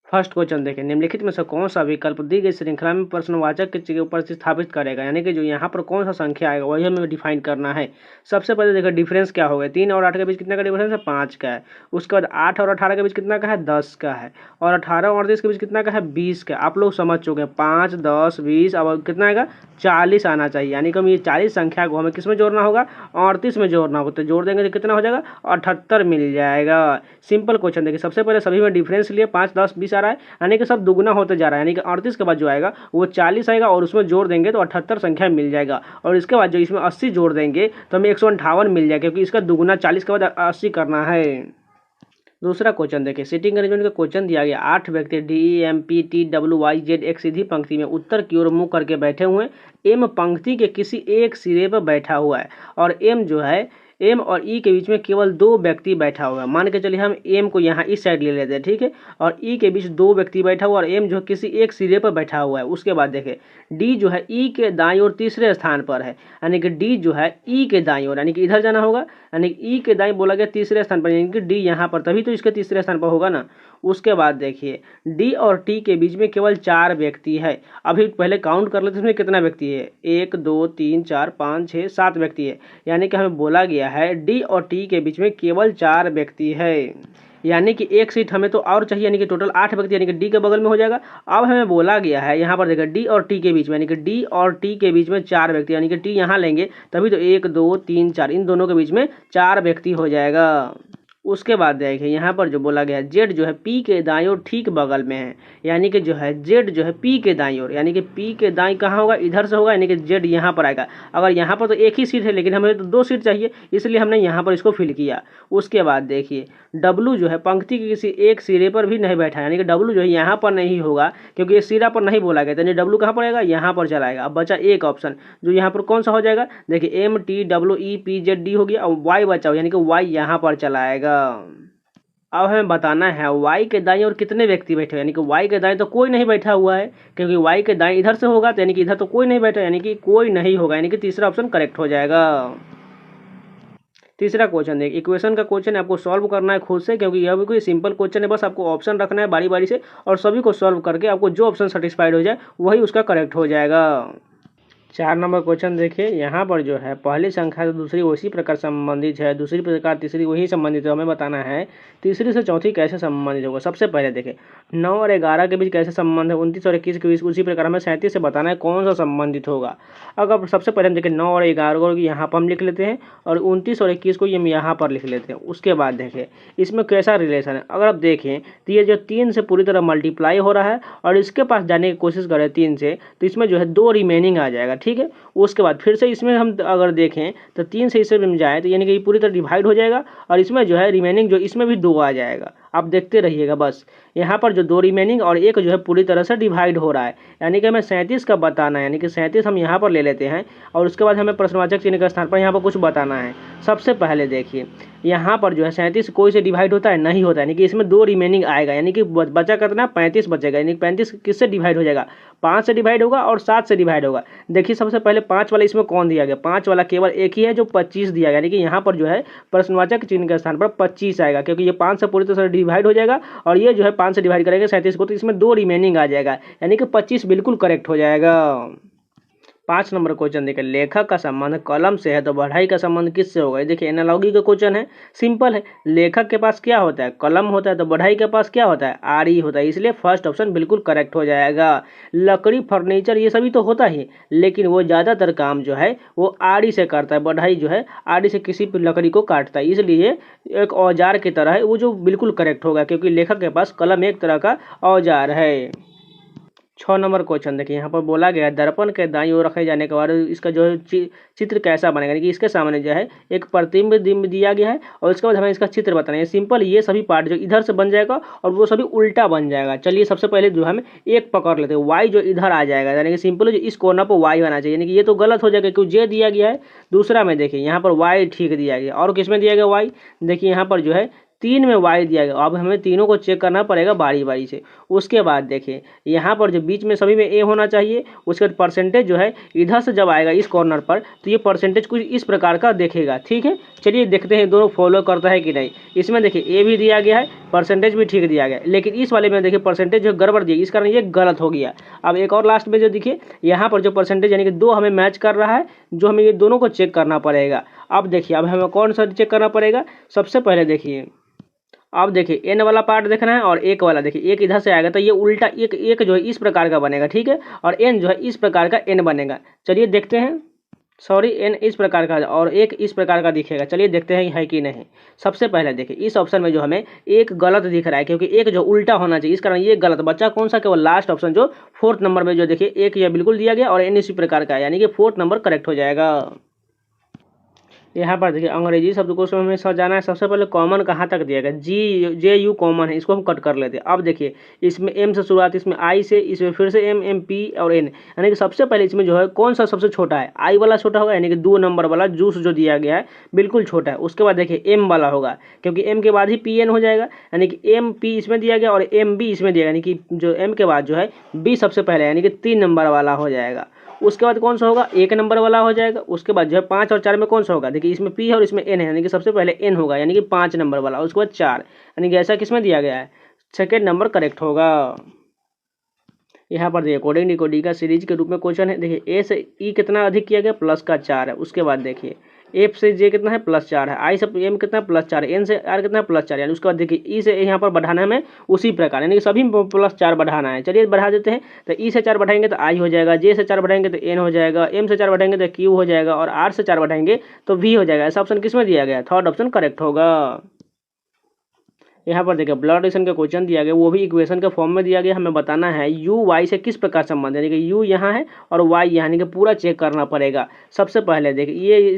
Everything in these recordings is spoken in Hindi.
फर्स्ट क्वेश्चन देखें, निम्नलिखित में से कौन सा विकल्प दी गई श्रृंखला में प्रश्नवाचक के जगह प्रतिस्थापित करेगा, यानी कि जो यहाँ पर कौन सा संख्या आएगा वही हमें डिफाइन करना है। सबसे पहले देखो डिफरेंस क्या हो गया, 3 और 8 के बीच कितना का डिफरेंस है, 5 का है। उसके बाद 8 और 18 के बीच कितना का है, 10 का है। और 18 और 38 के बीच कितना का है, 20 का। आप लोग समझ चुके हैं, 5, 10, 20, अब कितना आएगा, 40 आना चाहिए। यानी कि हम ये 40 संख्या को हमें किस में जोड़ना होगा, 38 में जोड़ना होगा। तो जोड़ देंगे तो कितना हो जाएगा, 78 मिल जाएगा। सिंपल क्वेश्चन देखिए, सबसे पहले सभी में डिफरेंस लिए 5, 10, 20 आ रहा है, यानी कि सब दुगुना होते जा रहा है। यानी कि 38 के बाद जो आएगा वो 40 आएगा और उसमें जोड़ देंगे तो 78 संख्या मिल जाएगा। और इसके बाद जो इसमें 80 जोड़ देंगे तो हमें 158 मिल जाएगा, क्योंकि इसका दुगुना 40 के बाद 80 करना है। दूसरा क्वेश्चन देखिए, सीटिंग अरेंजमेंट का क्वेश्चन दिया गया, 8 व्यक्ति DEMPTWYZ एक सीधी पंक्ति में उत्तर की ओर मुंह करके बैठे हुए हैं। एम पंक्ति के किसी एक सिरे पर बैठा हुआ है और एम जो है, एम और ई के बीच में केवल 2 व्यक्ति बैठा हुआ है। मान के चलिए हम एम को यहाँ इस साइड ले लेते हैं, ठीक है, और ई के बीच 2 व्यक्ति बैठा हुआ और एम जो किसी एक सिरे पर बैठा हुआ है। उसके बाद देखें डी जो है ई के दाईं ओर तीसरे स्थान पर है, यानी कि डी जो है ई के दाईं ओर, यानी कि इधर जाना होगा, यानी कि ई के दाईं बोला गया तीसरे स्थान पर, यानी कि डी यहाँ पर, तभी तो इसके तीसरे स्थान पर होगा ना। उसके बाद देखिए डी और टी के बीच में केवल 4 व्यक्ति है। अभी पहले काउंट कर लेते हैं इसमें कितना व्यक्ति है, 1 2 3 4 5 6 7 व्यक्ति है। यानी कि हमें बोला गया है डी और टी के बीच में केवल 4 व्यक्ति है, यानी कि एक सीट हमें तो और चाहिए, यानी कि टोटल 8 व्यक्ति, यानी कि डी के बगल में हो जाएगा। अब हमें बोला गया है यहाँ पर देखिए डी और टी के बीच में, यानी कि डी और टी के बीच में 4 व्यक्ति, यानी कि टी यहाँ लेंगे तभी तो 1 2 3 4 इन दोनों के बीच में 4 व्यक्ति हो जाएगा। उसके बाद देखिए यहाँ पर जो बोला गया है जेड जो है पी के दाईं ओर ठीक बगल में है, यानी कि जो है जेड जो है पी के दाईं ओर, यानी कि पी के दाईं कहाँ होगा, इधर से होगा, यानी कि जेड यहाँ पर आएगा। अगर यहाँ पर तो एक ही सीट है, लेकिन हमें तो 2 सीट चाहिए, इसलिए हमने यहाँ पर इसको फिल किया। उसके बाद देखिए डब्लू जो है पंक्ति के किसी एक सिरे पर भी नहीं बैठा, यानी कि डब्लू जो है यहाँ पर नहीं होगा, क्योंकि इस सिरा पर नहीं बोला गया, यानी डब्लू कहाँ पर आएगा, यहाँ पर चला आएगा। अब बचा एक ऑप्शन जो यहाँ पर कौन सा हो जाएगा, देखिए MTWEPZD हो गया, और वाई बचा, यानी कि वाई यहाँ पर चला आएगा। अब हमें बताना है y के दाईं ओर कितने व्यक्ति बैठे हैं, यानी कि y के दाईं तो कोई नहीं बैठा हुआ है, क्योंकि y के दाईं इधर से होगा, तो यानी कि इधर तो कोई नहीं बैठा, यानी कि कोई नहीं होगा, यानी कि तीसरा ऑप्शन करेक्ट हो जाएगा। तीसरा क्वेश्चन देखिए, इक्वेशन का क्वेश्चन है, आपको सॉल्व करना है खुद से, क्योंकि यह भी कोई सिंपल क्वेश्चन है, बस आपको ऑप्शन रखना है बारी बारी से और सभी को सॉल्व करके आपको जो ऑप्शन सेटिस्फाइड हो जाए वही उसका करेक्ट हो जाएगा। 4 नंबर क्वेश्चन देखिए, यहाँ पर जो है पहली संख्या से दूसरी उसी प्रकार संबंधित है, दूसरी प्रकार तीसरी वही संबंधित है। हमें बताना है तीसरी से चौथी कैसे संबंधित होगा। सबसे पहले देखिए 9 और 11 के बीच कैसे संबंध है, 29 और 21 के बीच उसी प्रकार हमें 37 से बताना है कौन सा संबंधित होगा। अगर सबसे पहले हम देखें 9 और 11 को यहाँ पर हम लिख लेते हैं और 29 और 21 को हम यहाँ पर लिख लेते हैं। उसके बाद देखें इसमें कैसा रिलेशन है, अगर आप देखें तो ये जो 3 से पूरी तरह मल्टीप्लाई हो रहा है और इसके पास जाने की कोशिश करें 3 से, तो इसमें जो है 2 रिमेनिंग आ जाएगा, ठीक है। उसके बाद फिर से इसमें हम अगर देखें तो 3 से इसमें जाए तो यानी कि ये पूरी तरह डिवाइड हो जाएगा और इसमें जो है रिमेनिंग जो इसमें भी 2 आ जाएगा। आप देखते रहिएगा, बस यहाँ पर जो 2 रिमेनिंग और एक जो है पूरी तरह से डिवाइड हो रहा है, यानी कि हमें 37 का बताना है, यानी कि 37 हम यहाँ पर ले लेते हैं और उसके बाद हमें प्रश्नवाचक चिन्ह के स्थान पर यहाँ पर कुछ बताना है। सबसे पहले देखिए यहाँ पर जो है 37 कोई से डिवाइड होता है, नहीं होता है, यानी कि इसमें 2 रिमेनिंग आएगा, यानी कि बचा कितना 35 बचेगा, यानी कि 35 किससे डिवाइड हो जाएगा, 5 से डिवाइड होगा और 7 से डिवाइड होगा। देखिए सबसे पहले 5 वाला इसमें कौन दिया गया, 5 वाला केवल एक ही है जो 25 दिया गया, यानी कि यहाँ पर जो है प्रश्नवाचक चिन्ह के स्थान पर 25 आएगा, क्योंकि ये 5 से पूरी तरह से डिवाइड हो जाएगा और ये जो है 5 से डिवाइड करेंगे 37 को, तो इसमें 2 रिमेनिंग आ जाएगा, यानी कि 25 बिल्कुल करेक्ट हो जाएगा। 5 नंबर क्वेश्चन देखिए, लेखक का संबंध कलम से है तो बढ़ाई का संबंध किससे होगा। देखिए एनालॉगी का क्वेश्चन है, सिंपल है, लेखक के पास क्या होता है, कलम होता है, तो बढ़ाई के पास क्या होता है, आरी होता है, इसलिए फर्स्ट ऑप्शन बिल्कुल करेक्ट हो जाएगा। लकड़ी फर्नीचर ये सभी तो होता ही, लेकिन वो ज़्यादातर काम जो है वो आरी से करता है, बढ़ाई जो है आरी से किसी भी लकड़ी को काटता है, इसलिए एक औजार की तरह है, वो जो बिल्कुल करेक्ट होगा, क्योंकि लेखक के पास कलम एक तरह का औजार है। 6 नंबर क्वेश्चन देखिए, यहाँ पर बोला गया दर्पण के दाईं ओर रखे जाने के बाद इसका जो है चित्र कैसा बनेगा, यानी कि इसके सामने जो है एक प्रतिबिंब दिया गया है और उसके बाद हमें इसका चित्र बताना है। सिंपल, ये सभी पार्ट जो इधर से बन जाएगा और वो सभी उल्टा बन जाएगा। चलिए सबसे पहले जो हम एक पकड़ लेते हैं, वाई जो इधर आ जाएगा, यानी कि सिंपल जो इस कोना पर वाई आना चाहिए, यानी कि ये तो गलत हो जाएगा क्योंकि जे दिया गया है। दूसरा में देखिए यहाँ पर वाई ठीक दिया गया, और किस में दिया गया वाई, देखिए यहाँ पर जो है 3 में y दिया गया। अब हमें तीनों को चेक करना पड़ेगा बारी बारी से। उसके बाद देखिए यहाँ पर जो बीच में सभी में a होना चाहिए, उसके बाद परसेंटेज जो है इधर से जब आएगा इस कॉर्नर पर तो ये परसेंटेज कुछ इस प्रकार का देखेगा। ठीक है, चलिए देखते हैं दोनों फॉलो करता है कि नहीं। इसमें देखिए a भी दिया गया है, परसेंटेज भी ठीक दिया गया है, लेकिन इस वाले में देखिए परसेंटेज जो गड़बड़ दिया, इस कारण ये गलत हो गया। अब एक और लास्ट में जो देखिए यहाँ पर जो परसेंटेज यानी कि 2 हमें मैच कर रहा है, जो हमें ये दोनों को चेक करना पड़ेगा। अब देखिए अब हमें कौन सा चेक करना पड़ेगा। सबसे पहले देखिए अब देखिए एन वाला पार्ट देखना है और एक वाला देखिए, एक इधर से आएगा तो ये उल्टा एक जो है इस प्रकार का बनेगा। ठीक है, और एन जो है इस प्रकार का एन बनेगा। चलिए देखते हैं, सॉरी एन इस प्रकार का और एक इस प्रकार का दिखेगा। चलिए देखते हैं है कि नहीं। सबसे पहले देखिए इस ऑप्शन में जो हमें एक गलत दिख रहा है, क्योंकि एक जो उल्टा होना चाहिए, इस कारण ये गलत बच्चा कौन सा, केवल लास्ट ऑप्शन जो 4th नंबर में जो देखिए एक ये बिल्कुल दिया गया और एन इसी प्रकार का है, यानी कि 4th नंबर करेक्ट हो जाएगा। यहाँ पर देखिए अंग्रेजी शब्दकोश में हमें सजाना है। सबसे पहले कॉमन कहाँ तक दिया गया, जे यू कॉमन है, इसको हम कट कर लेते हैं। अब देखिए इसमें एम से शुरुआत, इसमें आई से, इसमें फिर से एम, एम पी और एन, यानी कि सबसे पहले इसमें जो है कौन सा सबसे छोटा है, आई वाला छोटा होगा, यानी कि 2 नंबर वाला जूस जो दिया गया है बिल्कुल छोटा है। उसके बाद देखिए एम वाला होगा, क्योंकि एम के बाद ही पी एन हो जाएगा, यानी कि एम पी इसमें दिया गया और एम बी इसमें दिया गया, यानी कि जो एम के बाद जो है बी सबसे पहले, यानी कि 3 नंबर वाला हो जाएगा। उसके बाद कौन सा होगा, 1 नंबर वाला हो जाएगा। उसके बाद जो है 5 और 4 में कौन सा होगा, देखिए इसमें पी है और इसमें एन है, यानी कि सबसे पहले एन होगा, यानी कि 5 नंबर वाला। उसके बाद 4, यानी कि ऐसा किसमें दिया गया है, 2nd नंबर करेक्ट होगा। यहाँ पर देखिए कोडिंग डिकोडिंग का सीरीज के रूप में क्वेश्चन है। देखिए ए से ई कितना अधिक किया गया, +4 है। उसके बाद देखिए एफ से जे कितना है, +4 है। आई से एम कितना, +4 है। एन से आर कितना, +4, यानी उसके बाद देखिए ई से यहाँ पर बढ़ाना है हमें उसी प्रकार, यानी कि सभी +4 बढ़ाना है। चलिए बढ़ा देते हैं। तो ई से 4 बढ़ाएंगे तो आई हो जाएगा, जे से 4 बढ़ाएंगे तो एन हो जाएगा, एम से 4 बढ़ाएंगे तो क्यू हो जाएगा और आर से 4 बढ़ाएंगे तो वी हो जाएगा। ऐसा ऑप्शन किसमें दिया गया, 3rd ऑप्शन करेक्ट होगा। यहाँ पर देखिए ब्लड रिलेशन का क्वेश्चन दिया गया, वो भी इक्वेशन के फॉर्म में दिया गया। हमें बताना है यू वाई से किस प्रकार संबंध है, यानी कि यू यहाँ है और वाई यानी कि पूरा चेक करना पड़ेगा। सबसे पहले देखिए ये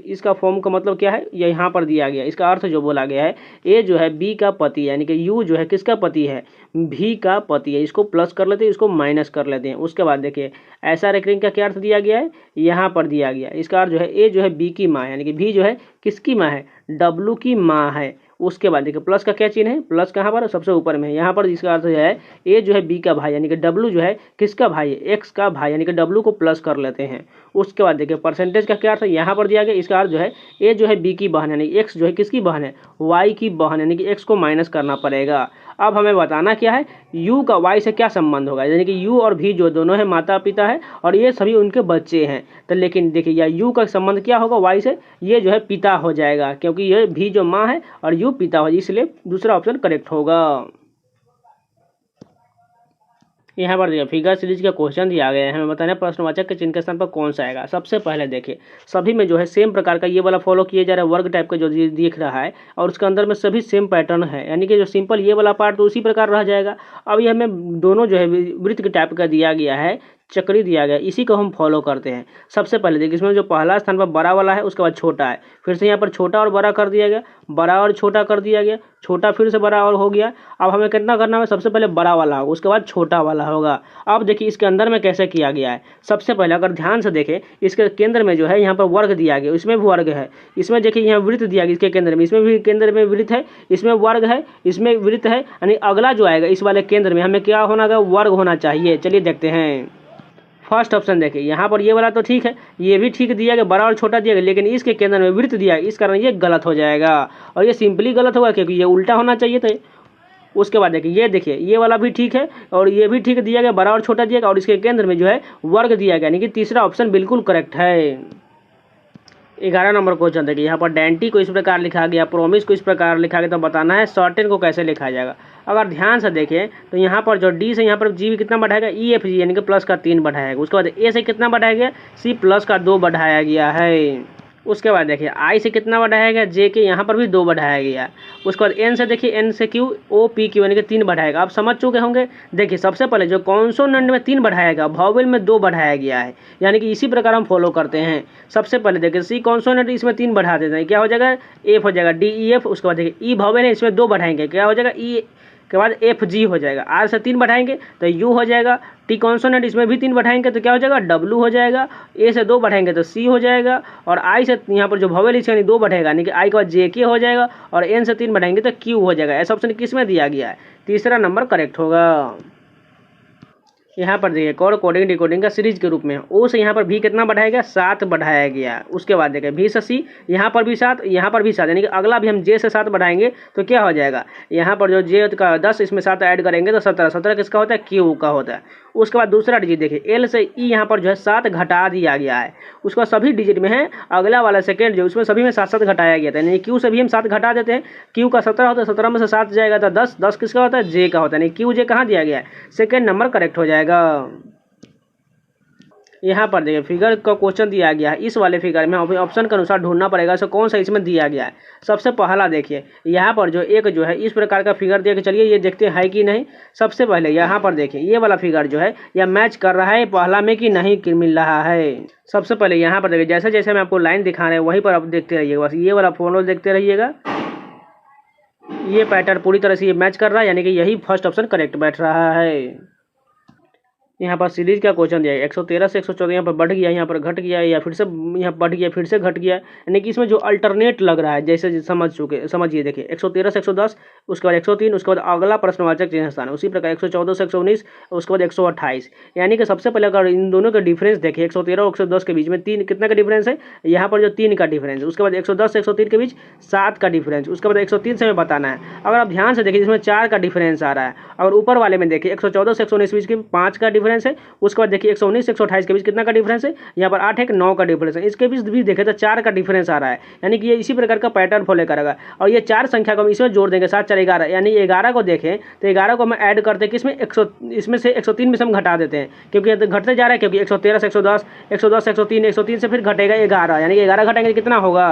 इसका फॉर्म का मतलब क्या है, ये यहाँ पर दिया गया। इसका अर्थ जो बोला गया है, ए जो है बी का पति, यानी कि यू जो है किसका पति है, भी का पति है। इसको प्लस कर लेते हैं, इसको माइनस कर लेते हैं। उसके बाद देखिए ऐसा रेकरिंग का क्या अर्थ दिया गया है, यहाँ पर दिया गया। इसका अर्थ जो है ए जो है बी की माँ, यानी कि भी जो है किसकी माँ है, डब्लू की माँ है। उसके बाद देखिए प्लस का क्या चिन्ह है, प्लस कहाँ पर, सबसे ऊपर में है। यहाँ पर इसका अर्थ है ए जो है बी का भाई, यानी कि डब्लू जो है किसका भाई है, एक्स का भाई, यानी कि डब्लू को प्लस कर लेते हैं। उसके बाद देखिए परसेंटेज का क्या अर्थ है, यहाँ पर दिया गया। इसका अर्थ जो है ए जो है बी की बहन, यानी एक्स जो है किसकी बहन है, वाई की बहन, यानी कि एक्स को माइनस करना पड़ेगा। अब हमें बताना क्या है, यू का वाई से क्या संबंध होगा, यानी कि यू और भी जो दोनों है माता पिता है और ये सभी उनके बच्चे हैं। तो लेकिन देखिए या यू का संबंध क्या होगा वाई से, ये जो है पिता हो जाएगा, क्योंकि ये भी जो माँ है और यू पिता हो, इसलिए दूसरा ऑप्शन करेक्ट होगा। यहाँ पर देखिए फिगर सीरीज का क्वेश्चन दिया गया है। हमें बताना है प्रश्नवाचक के चिन्ह के स्थान पर कौन सा आएगा। सबसे पहले देखिए सभी में जो है सेम प्रकार का ये वाला फॉलो किया जा रहा है, वर्ग टाइप का जो दिख रहा है और उसके अंदर में सभी सेम पैटर्न है, यानी कि जो सिंपल ये वाला पार्ट तो उसी प्रकार रह जाएगा। अब ये हमें दोनों जो है वृत्त के टाइप का दिया गया है, चक्री दिया गया, इसी को हम फॉलो करते हैं। सबसे पहले देखिए इसमें जो पहला स्थान पर बड़ा वाला है, उसके बाद छोटा है, फिर से यहाँ पर छोटा और बड़ा कर दिया गया, बड़ा और छोटा कर दिया गया, छोटा फिर से बड़ा और हो गया। अब हमें कितना करना है, सबसे पहले बड़ा वाला होगा, उसके बाद छोटा वाला होगा। अब देखिए इसके अंदर में कैसे किया गया है। सबसे पहले अगर ध्यान से देखें, इसके केंद्र में जो है यहाँ पर वर्ग दिया गया, इसमें भी वर्ग है, इसमें देखिए यहाँ वृत्त दिया गया इसके केंद्र में, इसमें भी केंद्र में वृत्त है, इसमें वर्ग है, इसमें वृत्त है, यानी अगला जो आएगा इस वाले केंद्र में हमें क्या होना है, वर्ग होना चाहिए। चलिए देखते हैं। फर्स्ट ऑप्शन देखिए यहाँ पर ये वाला तो ठीक है, ये भी ठीक दिया गया, बड़ा और छोटा दिया गया, लेकिन इसके केंद्र में वृत्त दिया है, इस कारण ये गलत हो जाएगा और ये सिंपली गलत होगा क्योंकि ये उल्टा होना चाहिए था। उसके बाद देखिए ये वाला भी ठीक है और ये भी ठीक दिया गया, बड़ा और छोटा दिया गया और इसके केंद्र में जो है वर्ग दिया गया, यानी कि तीसरा ऑप्शन बिल्कुल करेक्ट है। 11 नंबर क्वेश्चन देखिए यहाँ पर डेंटी को इस प्रकार लिखा गया, प्रोमिस को इस प्रकार लिखा गया, तो बताना है शॉर्टेन को कैसे लिखा जाएगा। अगर ध्यान से देखें तो यहाँ पर जो डी से यहाँ पर जी भी कितना बढ़ाया गया, ई एफ जी यानी कि प्लस का 3 बढ़ाया गया। उसके बाद ए से कितना बढ़ाया गया, सी प्लस का 2 बढ़ाया गया है। उसके बाद देखिए आई से कितना बढ़ाया गया, जे के यहाँ पर भी 2 बढ़ाया गया। उसके बाद एन से देखिए, एन से क्यू, ओ पी क्यू यानी कि 3 बढ़ाएगा। आप समझ चुके होंगे। देखिए सबसे पहले जो कॉन्सोनेंट में 3 बढ़ाया गया, वॉवेल में 2 बढ़ाया गया है, यानी कि इसी प्रकार हम फॉलो करते हैं। सबसे पहले देखिए सी कॉन्सोनेंट, इसमें 3 बढ़ा देते हैं, क्या हो जाएगा, एफ हो जाएगा, डी ई एफ। उसके बाद देखिए ई वॉवेल है, इसमें 2 बढ़ाएंगे, क्या हो जाएगा, ई के बाद एफ जी हो जाएगा। आर से 3 बढ़ाएंगे तो यू हो जाएगा। टी कॉन्सोनेंट इसमें भी 3 बढ़ाएंगे तो क्या हो जाएगा, डब्लू हो जाएगा। ए से 2 बढ़ाएंगे तो सी हो जाएगा। और आई से यहाँ पर जो वोवेल यानी 2 बढ़ेगा यानी कि आई के बाद जे के हो जाएगा। और एन से 3 बढ़ाएंगे तो क्यू हो जाएगा। ऐसा ऑप्शन किस में दिया गया है, तीसरा नंबर करेक्ट होगा। यहाँ पर देखिए कोड कोडिंग डिकोडिंग का सीरीज के रूप में ओ से यहाँ पर भी कितना बढ़ाया गया, 7 बढ़ाया गया। उसके बाद देखिए भी से सी, यहाँ पर भी 7, यहाँ पर भी 7, यानी कि अगला भी हम जे से 7 बढ़ाएंगे तो क्या हो जाएगा, यहाँ पर जो जे का 10 इसमें 7 ऐड करेंगे तो 17, 17 किसका होता है, क्यू का होता है। उसके बाद दूसरा डिजिट देखिए एल से ई यहाँ पर जो है 7 घटा दिया गया है। उसका सभी डिजिट में है, अगला वाला सेकेंड जो उसमें सभी में 7 घटाया गया था, यानी क्यू से भी हम 7 घटा देते हैं। क्यू का 17 होता है, 17 में से 7 जाएगा तो 10, 10 किसका होता है, जे का होता है। यानी क्यू जे कहाँ दिया गया है, सेकेंड नंबर करेक्ट हो जाएगा। यहाँ पर देखिए फिगर का क्वेश्चन दिया गया है। इस वाले फिगर में हमें ऑप्शन के अनुसार ढूंढना पड़ेगा सो कौन सा इसमें दिया गया है। सबसे पहला देखिए यहाँ पर जो एक जो है इस प्रकार का फिगर देख चलिए, ये देखते हैं कि नहीं। सबसे पहले यहाँ पर देखिए ये वाला फिगर जो है यह मैच कर रहा है पहला में कि नहीं मिल रहा है। सबसे पहले यहाँ पर देखिए जैसे जैसे हम आपको लाइन दिखा रहे हैं वहीं पर आप देखते रहिएगा, बस ये वाला फॉलो देखते रहिएगा। ये पैटर्न पूरी तरह से ये मैच कर रहा है, यानी कि यही फर्स्ट ऑप्शन करेक्ट बैठ रहा है। यहाँ पर सीरीज का क्वेश्चन दिया है 113 से 114 यहाँ पर बढ़ गया, यहाँ पर घट गया, या फिर से यहाँ बढ़ गया फिर से घट गया, यानी कि इसमें जो अल्टरनेट लग रहा है जैसे समझिए देखिए 113 से 110, उसके बाद 103, उसके बाद अगला प्रश्नवाचक चिन्ह स्थान, उसी प्रकार 114 से 119, उसके बाद 128। यानी कि सबसे पहले अगर इन दोनों का डिफरेंस देखिए 113 और 110 के बीच में 3 कितना का डिफरेंस है, यहाँ पर जो 3 का डिफरेंस, उसके बाद 110 से 103 के बीच 7 का डिफरेंस, उसके बाद 103 से हमें बताना है। अगर आप ध्यान से देखिए इसमें 4 का डिफरेंस आ रहा है। और ऊपर वाले में देखिए 114 से 119 के बीच में 5 का डिफरेंस है। उसके बाद देखिए 119 से 128 के बीच कितना का डिफरेंस है, यहाँ पर 8 है, 9 का डिफरेंस है। इसके बीच भी देखें तो 4 का डिफरेंस आ रहा है, यानी कि ये इसी प्रकार का पैटर्न फॉलो करेगा। और ये 4 संख्या को हम इसमें जोड़ देंगे 7 4 11, यानी 11 को देखें तो 11 को हम ऐड करते हैं किसमें, इसमें से 103 में से हम घटा देते हैं, क्योंकि घटते जा रहा है, क्योंकि 113 से 110, 110 से 103, 103 से फिर घटेगा 11, यानी कि 11 घटाएंगे कितना होगा,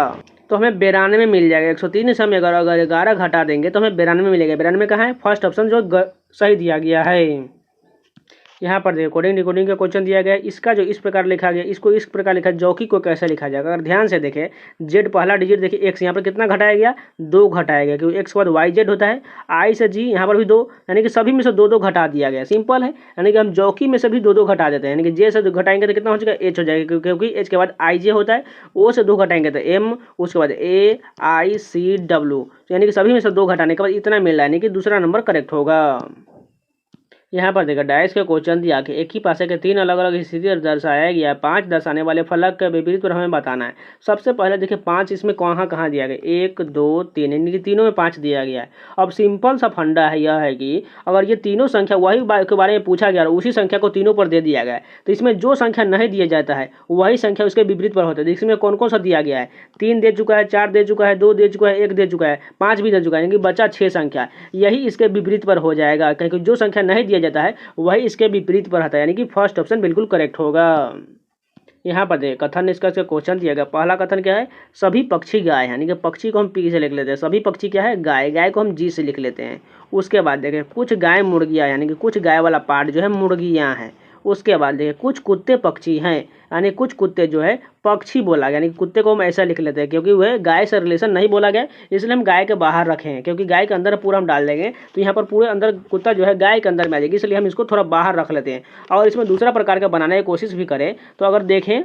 तो हमें 92 मिल जाएगा। 103 से हम अगर 11 घटा देंगे तो हमें 92 मिलेगा। 92 कहाँ है, फर्स्ट ऑप्शन जो सही दिया गया है। यहाँ पर देखो कोडिंग डिकोडिंग का क्वेश्चन दिया गया है। इसका जो इस प्रकार लिखा गया, इसको इस प्रकार लिखा, जॉकी को कैसे लिखा जाएगा। अगर ध्यान से देखें जेड पहला डिजिट देखिए एक्स, यहाँ पर कितना घटाया गया, 2 घटाया गया, क्योंकि एक्स के बाद वाई जेड होता है। आई से जी यहाँ पर भी 2, यानी कि सभी में से 2 2 घटा दिया गया, सिंपल है। यानी कि हम जॉकी में से भी 2 2 घटा देते हैं, यानी कि जे से घटाएंगे तो कितना हो जाएगा, एच हो जाएगा, क्योंकि एच के बाद आई जे होता है। ओ से 2 घटाएंगे तो एम, उसके बाद ए आई सी डब्ल्यू, यानी कि सभी में से 2 घटाने के बाद इतना मिल रहा है, यानी कि दूसरा नंबर करेक्ट होगा। यहाँ पर देखा डायस के क्वेश्चन दिया कि एक ही पासे के 3 अलग अलग स्थिति दर्शाया गया है। 5 दर्शाने वाले फलक के विपरीत पर हमें बताना है। सबसे पहले देखिए 5 इसमें कहाँ कहाँ दिया गया, 1 2 3, यानी कि तीनों में 5 दिया गया है। अब सिंपल सा फंडा है यह है कि अगर ये तीनों संख्या वही के बारे में पूछा गया और उसी संख्या को तीनों पर दे दिया गया है, तो इसमें जो संख्या नहीं दिया जाता है वही संख्या उसके विपरीत पर होता है। इसमें कौन कौन सा दिया गया है, 3 दे चुका है, 4 दे चुका है, 2 दे चुका है, 1 दे चुका है, 5 भी दे चुका है, यानी कि बचा 6 संख्या, यही इसके विपरीत पर हो जाएगा। क्योंकि जो संख्या नहीं दिया जाता है वही इसके विपरीत पर आता है, यानी कि फर्स्ट ऑप्शन बिल्कुल करेक्ट होगा। यहाँ पर देखिए कथन निष्कर्ष का क्वेश्चन दिया गया। पहला कथन क्या है, सभी पक्षी गाय, यानी कि पक्षी को हम पी से लिख लेते हैं, सभी पक्षी क्या है, गाय, गाय को हम जी से लिख लेते हैं। उसके बाद देखें कुछ गाय मुर्गियाँ, यानी कि कुछ गाय वाला पार्ट जो है मुर्गियाँ हैं। उसके बाद देखिए कुछ कुत्ते पक्षी हैं, यानी कुछ कुत्ते जो है पक्षी बोला गया, यानी कुत्ते को हम ऐसा लिख लेते हैं क्योंकि वह गाय से रिलेशन नहीं बोला गया, इसलिए हम गाय के बाहर रखे हैं। क्योंकि गाय के अंदर पूरा हम डाल देंगे तो यहाँ पर पूरे अंदर कुत्ता जो है गाय के अंदर में आ जाएगी, इसलिए हम इसको थोड़ा बाहर रख लेते हैं। और इसमें दूसरा प्रकार का बनाने की कोशिश भी करें तो अगर देखें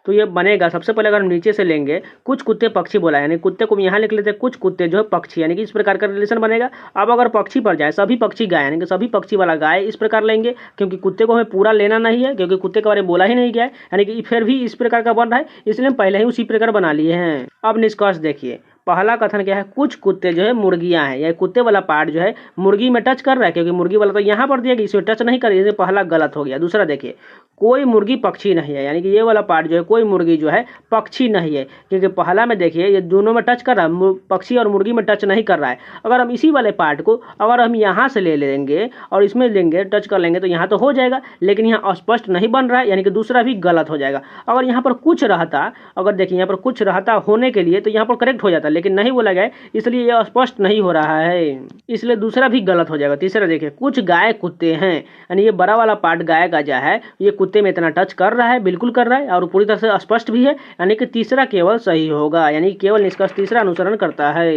तो ये बनेगा। सबसे पहले अगर हम नीचे से लेंगे कुछ कुत्ते पक्षी बोला, यानी कुत्ते को हम यहाँ लिख लेते हैं, कुछ कुत्ते जो है पक्षी, यानी कि इस प्रकार का रिलेशन बनेगा। अब अगर पक्षी पर जाए सभी पक्षी गाय, यानी कि सभी पक्षी वाला गाय, इस प्रकार लेंगे, क्योंकि कुत्ते को हमें पूरा लेना नहीं है, क्योंकि कुत्ते के बारे में बोला ही नहीं गया है, यानी कि फिर भी इस प्रकार का बन रहा है, इसलिए हम पहले ही उसी प्रकार बना लिए हैं। अब निष्कर्ष देखिए, पहला कथन क्या है, कुछ कुत्ते जो है मुर्गियां हैं, या कुत्ते वाला पार्ट जो है मुर्गी में टच कर रहा है, क्योंकि मुर्गी वाला तो यहाँ पर दिया गया, इसमें टच नहीं कर रही है, पहला गलत हो गया। दूसरा देखिए कोई मुर्गी पक्षी नहीं है, यानी कि ये वाला पार्ट जो है कोई मुर्गी जो है पक्षी नहीं है, क्योंकि पहला में देखिए ये दोनों में टच कर रहा है, पक्षी और मुर्गी में टच नहीं कर रहा है। अगर हम इसी वाले पार्ट को अगर हम यहाँ से ले लेंगे और इसमें लेंगे टच कर लेंगे तो यहाँ तो हो जाएगा, लेकिन यहाँ अस्पष्ट नहीं बन रहा है, यानी कि दूसरा भी गलत हो जाएगा। अगर यहाँ पर कुछ रहता, अगर देखिए यहाँ पर कुछ रहता होने के लिए तो यहाँ पर करेक्ट हो जाता, लेकिन नहीं बोला गया इसलिए यह स्पष्ट नहीं हो रहा है, इसलिए दूसरा भी गलत हो जाएगा। तीसरा देखिए कुछ गाय कुत्ते हैं, यानी ये बड़ा वाला पार्ट गाय का जो है ये कुत्ते में इतना टच कर रहा है, बिल्कुल कर रहा है और पूरी तरह से स्पष्ट भी है, यानी कि तीसरा केवल सही होगा, यानी केवल निष्कर्ष तीसरा अनुसरण करता है।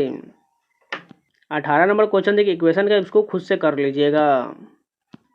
18 नंबर क्वेश्चन देखिए, इक्वेशन का इसको खुद से कर लीजिएगा।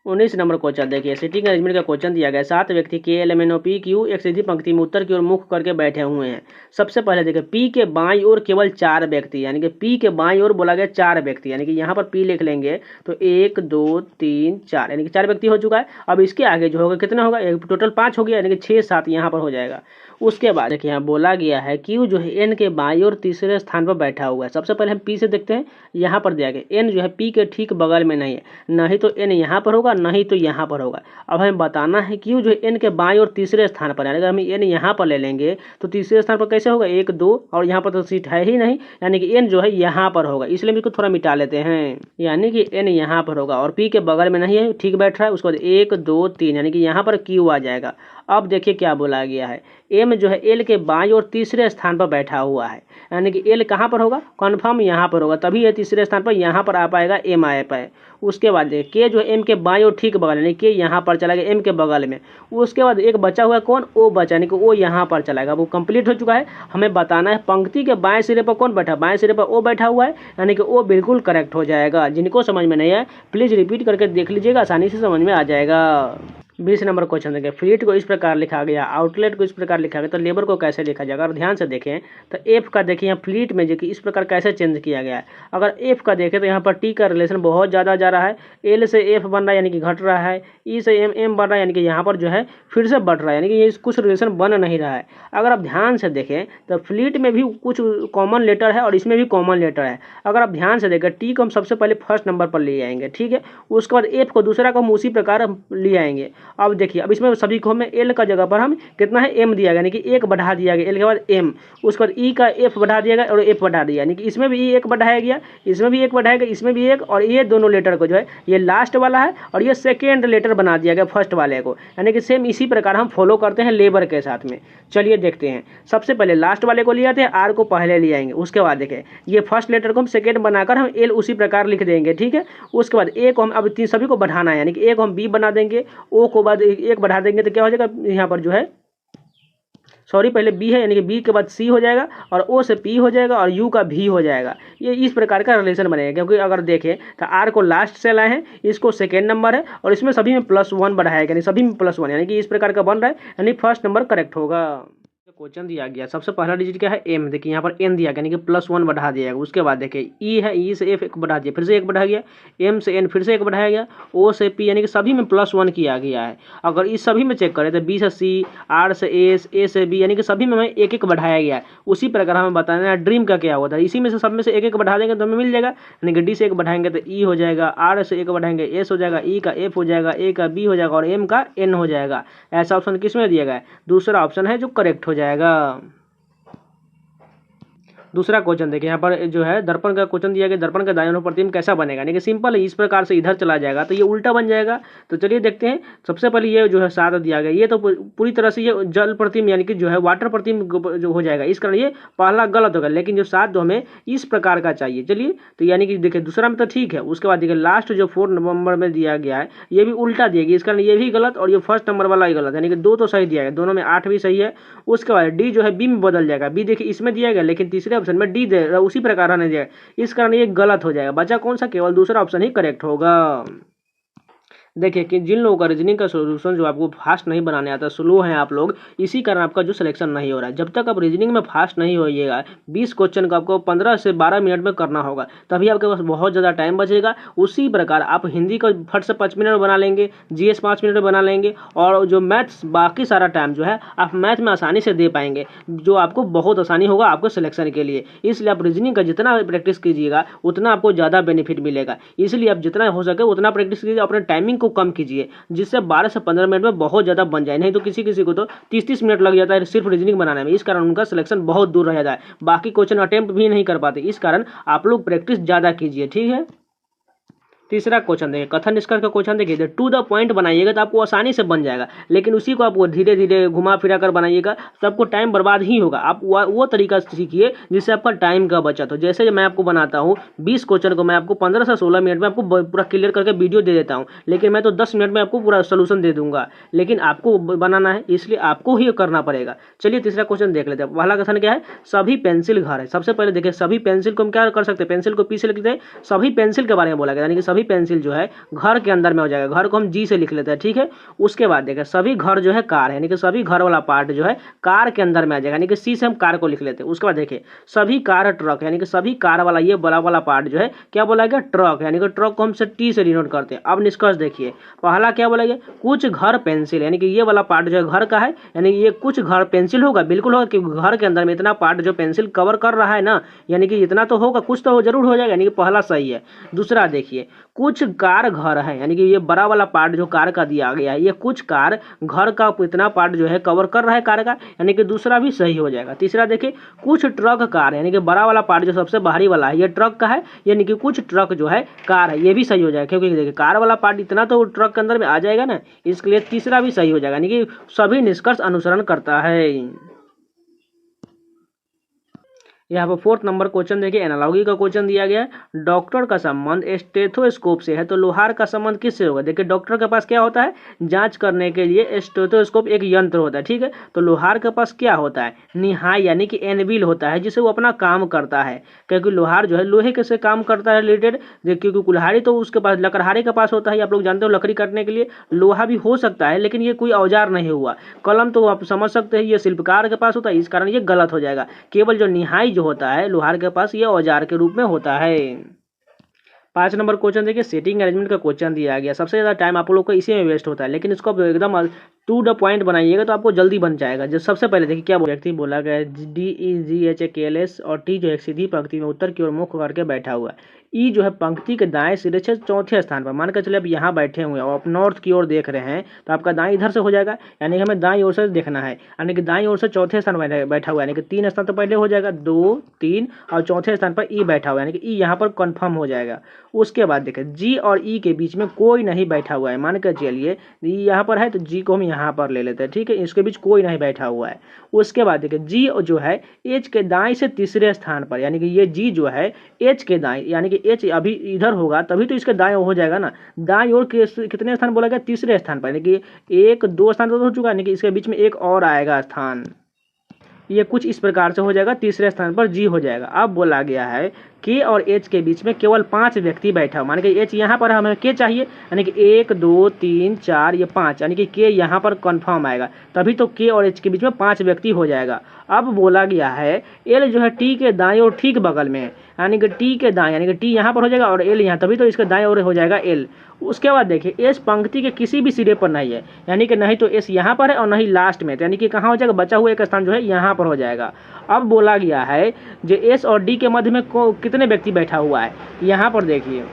19 नंबर क्वेश्चन देखिए, सीटिंग अरेंजमेंट का क्वेश्चन दिया गया। 7 व्यक्ति के L M N O P Q एक सीधी पंक्ति में उत्तर की ओर मुख करके बैठे हुए हैं। सबसे पहले देखिए, पी के बाईं ओर केवल 4 व्यक्ति, यानी कि पी के बाईं ओर बोला गया 4 व्यक्ति, यानी कि यहाँ पर पी लिख लेंगे तो 1 2 3 4, यानी कि 4 व्यक्ति हो चुका है। अब इसके आगे जो होगा कितना होगा, टोटल 5 हो गया, यानी कि 6 7 यहाँ पर हो जाएगा। उसके बाद देखिए, यहाँ बोला गया है क्यू जो है एन के बाईं ओर तीसरे स्थान पर बैठा हुआ है। सबसे पहले हम पी से देखते हैं, यहाँ पर दिया गया एन जो है पी के ठीक बगल में नहीं है, नहीं तो एन यहाँ पर होगा, नहीं तो यहाँ पर होगा। अब हमें बताना है क्यू जो है एन के बाईं ओर तीसरे स्थान पर, यानी अगर हम एन यहाँ पर ले लेंगे तो तीसरे स्थान पर कैसे होगा, 1 2, और यहाँ पर तो सीट है ही नहीं, यानी कि एन जो है यहाँ पर होगा, इसलिए हम इसको थोड़ा मिटा लेते हैं, यानी कि एन यहाँ पर होगा और पी के बगल में नहीं है, ठीक बैठ रहा है। उसके बाद 1 2 3, यानी कि यहाँ पर क्यू आ जाएगा। अब देखिए क्या बोला गया है, एम जो है एल के बाईं ओर तीसरे स्थान पर बैठा हुआ है, यानी कि एल कहाँ पर होगा, कन्फर्म यहाँ पर होगा, तभी ये तीसरे स्थान पर यहाँ पर आ पाएगा, एम आ पाए। उसके बाद देखिए के जो है एम के बाईं ओर ठीक बगल, यानी कि यहाँ पर चला गया एम के बगल में। उसके बाद एक बचा हुआ है कौन, ओ बचा, यानी कि ओ यहाँ पर चलाएगा। वो कंप्लीट हो चुका है। हमें बताना है पंक्ति के बाएं सिरे पर कौन बैठा, बाएं सिरे पर ओ बैठा हुआ है, यानी कि ओ बिल्कुल करेक्ट हो जाएगा। जिनको समझ में नहीं है प्लीज़ रिपीट करके देख लीजिएगा, आसानी से समझ में आ जाएगा। 20 नंबर क्वेश्चन देखिए, फ्लीट को इस प्रकार लिखा गया, आउटलेट को इस प्रकार लिखा गया, तो लेबर को कैसे लिखा जाएगा। अगर ध्यान से देखें तो एफ का देखिए यहाँ फ्लीट में जो कि इस प्रकार कैसे चेंज किया गया है। अगर एफ का देखें तो यहाँ पर टी का रिलेशन बहुत ज़्यादा जा रहा है, एल से एफ बन रहा है यानी कि घट रहा है, ई से एम एम बन रहा है यानी कि यहाँ पर जो है फिर से बढ़ रहा है, यानी कि ये कुछ रिलेशन बन नहीं रहा है। अगर आप ध्यान से देखें तो फ्लीट में भी कुछ कॉमन लेटर है और इसमें भी कॉमन लेटर है। अगर आप ध्यान से देखें, टी को हम सबसे पहले फर्स्ट नंबर पर ले आएंगे, ठीक है। उसके बाद एफ को दूसरा को हम उसी प्रकार ले आएंगे। अब देखिए, अब इसमें सभी को हमें एल का जगह पर हम कितना है, एम दिया गया, यानी कि 1 बढ़ा दिया गया, एल के बाद एम। उसके बाद ई का एफ बढ़ा दिया गया और एफ बढ़ा दिया, यानी कि इसमें भी ई 1 बढ़ाया गया, इसमें भी 1 बढ़ाया गया, इसमें भी 1, और ये दोनों लेटर को जो है ये लास्ट वाला है और ये सेकेंड लेटर बना दिया गया फर्स्ट वाले को, यानी कि सेम इसी प्रकार हम फॉलो करते हैं लेबर के साथ में। चलिए देखते हैं, सबसे पहले लास्ट वाले को ले आते हैं, आर को पहले ले आएंगे। उसके बाद देखें ये फर्स्ट लेटर को हम सेकेंड बनाकर हम एल उसी प्रकार लिख देंगे, ठीक है। उसके बाद ए को हम अब सभी को बढ़ाना है, यानी कि ए को हम बी बना देंगे, ओ को बाद 1 बढ़ा देंगे तो क्या हो जाएगा, यहाँ पर जो है सॉरी पहले बी है, यानी कि बी के बाद सी हो जाएगा और ओ से पी हो जाएगा और यू का भी हो जाएगा। ये इस प्रकार का रिलेशन बनेगा, क्योंकि अगर देखें तो आर को लास्ट से लाए हैं, इसको सेकेंड नंबर है और इसमें सभी में +1 बढ़ाया गया, यानी सभी में +1, यानी कि इस प्रकार का बन रहा है, यानी फर्स्ट नंबर करेक्ट होगा। क्वेश्चन दिया गया, सबसे पहला डिजिट क्या है, एम। देखिए यहाँ पर एन दिया गया, यानी कि +1 बढ़ा दिया गया। उसके बाद देखिए ई है, ई से एफ 1 बढ़ा दिया, फिर से 1 बढ़ा गया, एम से एन फिर से 1 बढ़ाया गया, ओ से पी, यानी कि सभी में +1 किया गया है। अगर इस सभी में चेक करें तो बी से सी, आर से एस, ए से बी, यानी कि सभी में हमें 1 1 बढ़ाया गया है। उसी प्रकार हमें बताना है ड्रीम का क्या होता है, इसी में से सब में से 1 1 बढ़ा देंगे तो हमें मिल जाएगा, यानी कि डी से 1 बढ़ाएंगे तो ई हो जाएगा, आर से 1 बढ़ाएंगे एस हो जाएगा, ई का एफ हो जाएगा, ए का बी हो जाएगा और एम का एन हो जाएगा। ऐसा ऑप्शन किस में दिया गया है, दूसरा ऑप्शन है जो करेक्ट हो जाएगा। दूसरा क्वेश्चन देखिए, यहाँ पर जो है दर्पण का क्वेश्चन दिया गया, दर्पण का दायां प्रतिबिंब कैसा बनेगा, यानी कि सिंपल है, इस प्रकार से इधर चला जाएगा तो ये उल्टा बन जाएगा। तो चलिए देखते हैं, सबसे पहले ये जो है 7 दिया गया, ये तो पूरी तरह से ये जल प्रतिबिंब यानी कि जो है वाटर प्रतिबिंब जो हो जाएगा, इस कारण ये पहला गलत होगा, लेकिन जो 7 हमें इस प्रकार का चाहिए। चलिए तो यानी कि देखिए दूसरा में तो ठीक है। उसके बाद देखिए लास्ट जो 4 नंबर में दिया गया है ये भी उल्टा दिया गया, इस कारण ये भी गलत और ये फर्स्ट नंबर वाला ही गलत, यानी कि 2 तो सही दिया गया, दोनों में 8 भी सही है। उसके बाद डी जो है बी में बदल जाएगा, बी देखिए इसमें दिया गया लेकिन तीसरे ऑप्शन में डी दे उसी प्रकार आने दिया, इस कारण ये गलत हो जाएगा। बचा कौन सा, केवल दूसरा ऑप्शन ही करेक्ट होगा। देखिए कि जिन लोगों का रीजनिंग का सोल्यूशन जो आपको फास्ट नहीं बनाने आता, स्लो हैं आप लोग, इसी कारण आपका जो सिलेक्शन नहीं हो रहा है। जब तक आप रीजनिंग में फास्ट नहीं होइएगा, 20 क्वेश्चन का आपको 15 से 12 मिनट में करना होगा, तभी आपके पास बहुत ज़्यादा टाइम बचेगा। उसी प्रकार आप हिंदी को फट से 5 मिनट में बना लेंगे, जीएस 5 मिनट में बना लेंगे और जो मैथ्स बाकी सारा टाइम जो है आप मैथ में आसानी से दे पाएंगे, जो आपको बहुत आसानी होगा आपको सिलेक्शन के लिए। इसलिए आप रीजनिंग का जितना प्रैक्टिस कीजिएगा उतना आपको ज़्यादा बेनिफिट मिलेगा। इसलिए आप जितना हो सके उतना प्रैक्टिस कीजिए, अपने टाइमिंग को कम कीजिए, जिससे 12 से 15 मिनट में बहुत ज़्यादा बन जाए। नहीं तो किसी किसी को तो 30-30 मिनट लग जाता है सिर्फ रीजनिंग बनाने में, इस कारण उनका सिलेक्शन बहुत दूर रह जाता है, बाकी क्वेश्चन अटेम्प्ट भी नहीं कर पाते। इस कारण आप लोग प्रैक्टिस ज़्यादा कीजिए, ठीक है। तीसरा क्वेश्चन देखिए, कथन निष्कर्ष का क्वेश्चन देखिए, टू द पॉइंट बनाइएगा तो आपको आसानी से बन जाएगा, लेकिन उसी को आपको धीरे धीरे घुमा फिरा कर बनाइएगा तो आपको टाइम बर्बाद ही होगा। आप वो तरीका सीखिए जिससे आपका टाइम का बचत हो। जैसे मैं आपको बनाता हूँ 20 क्वेश्चन को मैं आपको 15 से 16 मिनट में आपको पूरा क्लियर करके वीडियो दे देता हूँ, लेकिन मैं तो 10 मिनट में आपको पूरा सोल्यूशन दे दूंगा, लेकिन आपको बनाना है इसलिए आपको ही करना पड़ेगा। चलिए तीसरा क्वेश्चन देख लेते हैं। पहला कथन क्या है, सभी पेंसिल घर है। सबसे पहले देखिए, सभी पेंसिल को हम क्या कर सकते हैं, पेंसिल को पी से लिख देते हैं, सभी पेंसिल के बारे में बोला गया, यानी कि सभी पेंसिल जो है घर के अंदर में हो जाएगा। घर को हम जी से लिख लेते हैं, ठीक है। उसके बाद देखिए, सभी घर जो है कार है, यानी कि सभी घर वाला पार्ट जो है कार के अंदर में आ जाएगा, यानी कि सी से हम कार को लिख लेते हैं। उसके बाद देखिए, सभी कार ट्रक, यानी कि सभी कार वाला ये बड़ा वाला पार्ट जो है क्या बोला गया, ट्रक, यानी कि ट्रक को हम टी से डिनोट करते हैं। अब निष्कर्ष देखिए, पहला क्या बोला गया, कुछ घर पेंसिल, यानी कि ये वाला पार्ट जो है घर का है, यानी ये कुछ घर पेंसिल होगा, बिल्कुल होगा, क्योंकि घर के अंदर में इतना पार्ट जो पेंसिल कवर कर रहा है ना, यानी कि इतना तो होगा, कुछ तो जरूर हो जाएगा, यानी कि पहला सही है। दूसरा देखिए, कुछ कार घर है, यानी कि ये बड़ा वाला पार्ट जो कार का दिया गया है, ये कुछ कार घर का इतना पार्ट जो है कवर कर रहा है कार का, यानी कि दूसरा भी सही हो जाएगा। तीसरा देखिए, कुछ ट्रक कार, यानी कि बड़ा वाला पार्ट जो सबसे बाहरी वाला है ये ट्रक का है, यानी कि कुछ ट्रक जो है कार है, ये भी सही हो जाएगा, क्योंकि देखिए कार वाला पार्ट इतना तो ट्रक के अंदर में आ जाएगा ना, इसके लिए तीसरा भी सही हो जाएगा, यानी कि सभी निष्कर्ष अनुसरण करता है। यहाँ पर फोर्थ नंबर क्वेश्चन देखिए, एनालॉगी का क्वेश्चन दिया गया है। डॉक्टर का संबंध स्टेथोस्कोप से है तो लोहार का संबंध किससे होगा। देखिए डॉक्टर के पास क्या होता है, जांच करने के लिए स्टेथोस्कोप एक यंत्र होता है, ठीक है। तो लोहार के पास क्या होता है, निहाई, यानी कि एनविल होता है, जिससे वो अपना काम करता है, क्योंकि लोहार जो है लोहे के से काम करता है रिलेटेड, क्योंकि कुल्हाड़ी तो उसके पास, लकड़हारे के पास होता है, आप लोग जानते हो लकड़ी काटने के लिए लोहा भी हो सकता है, लेकिन ये कोई औजार नहीं हुआ। कलम तो आप समझ सकते हैं ये शिल्पकार के पास होता है, इस कारण ये गलत हो जाएगा। केवल जो निहाई होता है लोहार के पास, ये औजार के रूप में होता है। 5 नंबर क्वेश्चन देखिए, सेटिंग अरेंजमेंट का क्वेश्चन दिया गया। सबसे ज़्यादा टाइम आप लोग को इसी में वेस्ट होता है, लेकिन इसको आप एकदम टू द पॉइंट बनाइएगा तो आपको जल्दी बन जाएगा। जो सबसे पहले देखिए क्या व्यक्ति बोला गया है, DEGHKLS और टी जो है सीधी पंक्ति में उत्तर की ओर मुख करके बैठा हुआ है। ई जो है पंक्ति के दाएं सिरे से चौथे स्थान पर, मान कर चलिए अब यहाँ बैठे हुए हैं और आप नॉर्थ की ओर देख रहे हैं, तो आपका दाएं इधर से हो जाएगा, यानी कि हमें दाएं ओर से देखना है, यानी कि दाएं ओर से चौथे स्थान पर बैठा हुआ है, यानी कि 3 स्थान तो पहले हो जाएगा, 2 3 और चौथे स्थान पर ई बैठा हुआ है, यानी कि ई यहाँ पर कन्फर्म हो जाएगा। उसके बाद देखिए, जी और ई के बीच में कोई नहीं बैठा हुआ है, मान कर चलिए ई यहाँ पर है तो जी को हम यहाँ पर ले लेते हैं, ठीक है, इसके बीच कोई नहीं बैठा हुआ है। उसके बाद देखिए, जी जो है एच के दाएं से तीसरे स्थान पर, यानी कि ये जी जो है एच के दाएं, यानी कि एच अभी इधर होगा तभी तो इसके दाएं हो जाएगा ना। दाएं ओर कितने स्थान बोला गया, तीसरे स्थान पर, यानी कि 1 2 स्थान तो हो चुका है, यानी कि इसके बीच में एक और आएगा स्थान, ये कुछ इस प्रकार से हो जाएगा, तीसरे स्थान पर जी हो जाएगा। अब बोला गया है के और एच के बीच में केवल 5 व्यक्ति बैठा, मान के एच यहाँ पर हमें के चाहिए, यानी कि 1 2 3 4 ये 5, यानी कि के यहाँ पर कंफर्म आएगा, तभी तो के और एच के बीच में 5 व्यक्ति हो जाएगा। अब बोला गया है एल जो है टी के दाएं और ठीक बगल में, यानी कि टी के दाएं, यानी कि टी यहाँ पर हो जाएगा और एल यहाँ, तभी तो इसके दाएं ओर हो जाएगा एल। उसके बाद देखिए, एस पंक्ति के किसी भी सिरे पर नहीं है, यानी कि नहीं तो एस यहाँ पर है और नहीं लास्ट में, तो यानी कि कहाँ हो जाएगा, बचा हुआ एक स्थान जो है यहाँ पर हो जाएगा। अब बोला गया है जो एस और डी के मध्य में कितने व्यक्ति बैठा हुआ है, यहाँ पर देखिए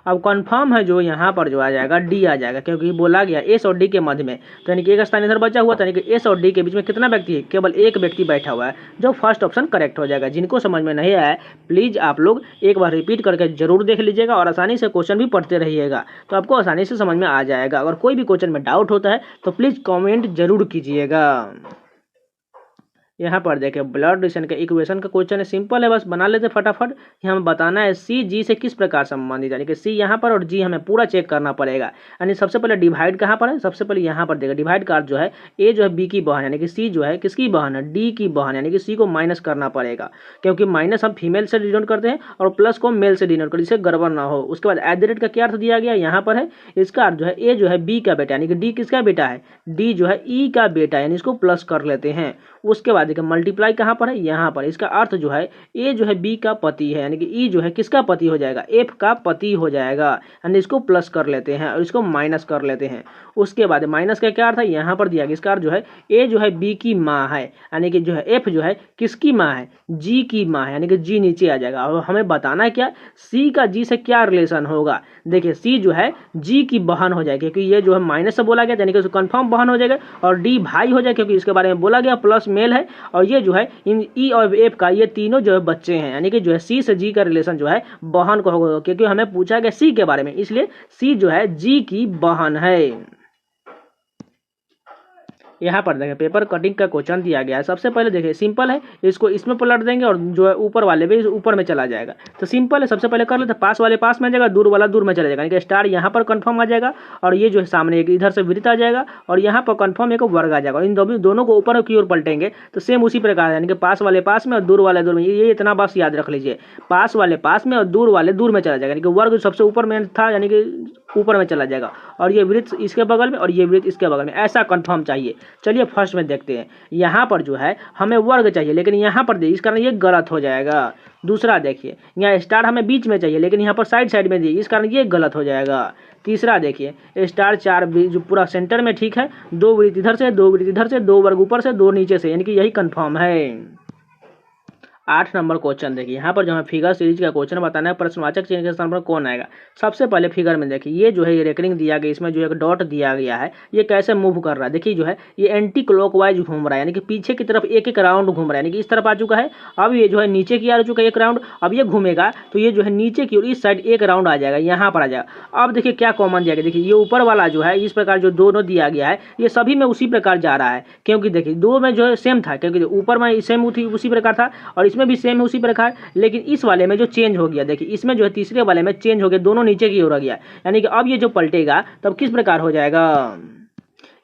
अब कंफर्म है जो यहाँ पर जो आ जाएगा डी आ जाएगा, क्योंकि बोला गया एस और डी के मध्य में, तो यानी कि एक स्थान इधर बचा हुआ था, यानी कि एस और डी के बीच में कितना व्यक्ति है, केवल एक व्यक्ति बैठा हुआ है, जो फर्स्ट ऑप्शन करेक्ट हो जाएगा। जिनको समझ में नहीं आया प्लीज़ आप लोग एक बार रिपीट करके जरूर देख लीजिएगा और आसानी से क्वेश्चन भी पढ़ते रहिएगा, तो आपको आसानी से समझ में आ जाएगा। अगर कोई भी क्वेश्चन में डाउट होता है तो प्लीज़ कॉमेंट जरूर कीजिएगा। यहाँ पर देखिए, ब्लड रिलेशन का इक्वेशन का क्वेश्चन है, सिंपल है, बस बना लेते फटाफट। यहाँ हमें बताना है सी जी से किस प्रकार संबंधित, यानी कि सी यहाँ पर और जी हमें पूरा चेक करना पड़ेगा। यानी सबसे पहले डिवाइड कहाँ पर है, सबसे पहले यहाँ पर देखिए डिवाइड का अर्थ जो है ए जो है बी की बहन, यानी कि सी जो है किसकी बहन है, डी की बहन, यानी कि सी को माइनस करना पड़ेगा, क्योंकि माइनस हम फीमेल से डिनोट करते हैं और प्लस को मेल से डिनोट करते हैं, जिससे गड़बड़ ना हो। उसके बाद एट द रेट का क्या अर्थ दिया गया यहाँ पर है, इसका अर्थ जो है ए जो है बी का बेटा, यानी कि डी किसका बेटा है, डी जो है ई का बेटा, यानी इसको प्लस कर लेते हैं। उसके बाद देखिए मल्टीप्लाई कहाँ पर है, यहाँ पर, इसका अर्थ जो है ए जो है बी का पति है, यानी कि ई जो है किसका पति हो जाएगा, एफ का पति हो जाएगा, यानी इसको प्लस कर लेते हैं और इसको माइनस कर लेते हैं। उसके बाद माइनस का क्या अर्थ है, यहाँ पर दिया गया, इसका अर्थ जो है ए जो है बी की माँ है, यानी कि जो है एफ जो है किसकी माँ है, जी की माँ है, यानी कि जी नीचे आ जाएगा। और हमें बताना है क्या, सी का जी से क्या रिलेशन होगा। देखिए सी जो है जी की बहन हो जाएगी, क्योंकि ये जो है माइनस से बोला गया, यानी कि कंफर्म बहन हो जाएगा, और डी भाई हो जाएगा, क्योंकि इसके बारे में बोला गया प्लस मेल है और ये जो है इन ई और एफ का ये तीनों जो है बच्चे हैं, यानी कि जो है सी से जी का रिलेशन जो है बहन को होगा, क्योंकि हमें पूछा गया सी के बारे में, इसलिए सी जो है जी की बहन है। यहाँ पर देखें पेपर कटिंग का क्वेश्चन दिया गया है। सबसे पहले देखिए सिंपल है, इसको इसमें पलट देंगे और जो है ऊपर वाले भी ऊपर में चला जाएगा। तो सिंपल है, सबसे पहले कर लेते हैं, पास वाले पास में आ जाएगा, दूर वाला दूर में चला जाएगा, यानी कि स्टार यहाँ पर कंफर्म आ जाएगा और ये जो है सामने एक इधर से वृत्त आ जाएगा और यहाँ पर कंफर्म एक वर्ग आ जाएगा। इन दोनों को ऊपर की ओर पलटेंगे तो सेम उसी प्रकार, यानी कि पास वाले पास में और दूर वाले दूर में। ये इतना बस याद रख लीजिए, पास वाले पास में और दूर वाले दूर में चला जाएगा, यानी कि वर्ग सबसे ऊपर में था यानी कि ऊपर में चला जाएगा और ये वृत्त इसके बगल में और ये वृत्त इसके बगल में, ऐसा कंफर्म चाहिए। चलिए फर्स्ट में देखते हैं, यहाँ पर जो है हमें वर्ग चाहिए लेकिन यहाँ पर इस कारण ये गलत हो जाएगा। दूसरा देखिए, यहाँ स्टार हमें बीच में चाहिए लेकिन यहाँ पर साइड साइड में दिए, इस कारण ये गलत हो जाएगा। तीसरा देखिए स्टार 4 जो पूरा सेंटर में ठीक है, 2 वृत्त इधर से 2 वृत्त इधर से, 2 वर्ग ऊपर से 2 नीचे से, यानी कि यही कंफर्म है। 8 नंबर क्वेश्चन देखिए, यहाँ पर जो हमें फिगर सीरीज का क्वेश्चन बताना है, प्रश्नवाचक चिन्ह के स्थान पर कौन आएगा। सबसे पहले फिगर में देखिए, ये जो है ये रेकरिंग दिया गया, इसमें जो एक डॉट दिया गया है, ये कैसे मूव कर रहा है। देखिए जो है ये एंटी क्लॉकवाइज घूम रहा है, यानी कि पीछे की तरफ एक एक राउंड घूम रहा है, यानी कि इस तरफ आ चुका है, अब ये जो है नीचे की आ चुका है एक राउंड, अब ये घूमेगा तो ये जो है नीचे की और इस साइड एक राउंड आ जाएगा, यहाँ पर आ जाएगा। अब देखिए क्या कॉमन दिया गया, देखिए ये ऊपर वाला जो है इस प्रकार जो दोनों दिया गया है, ये सभी में उसी प्रकार जा रहा है, क्योंकि देखिए दो में जो है सेम था, क्योंकि ऊपर में सेम उसी प्रकार था और इसमें भी सेम उसी प्रकार, लेकिन इस वाले में जो चेंज हो गया, देखिए इसमें जो है तीसरे वाले में चेंज हो गया, दोनों नीचे की ओर आ गया, यानी कि अब ये जो पलटेगा तब किस प्रकार हो जाएगा,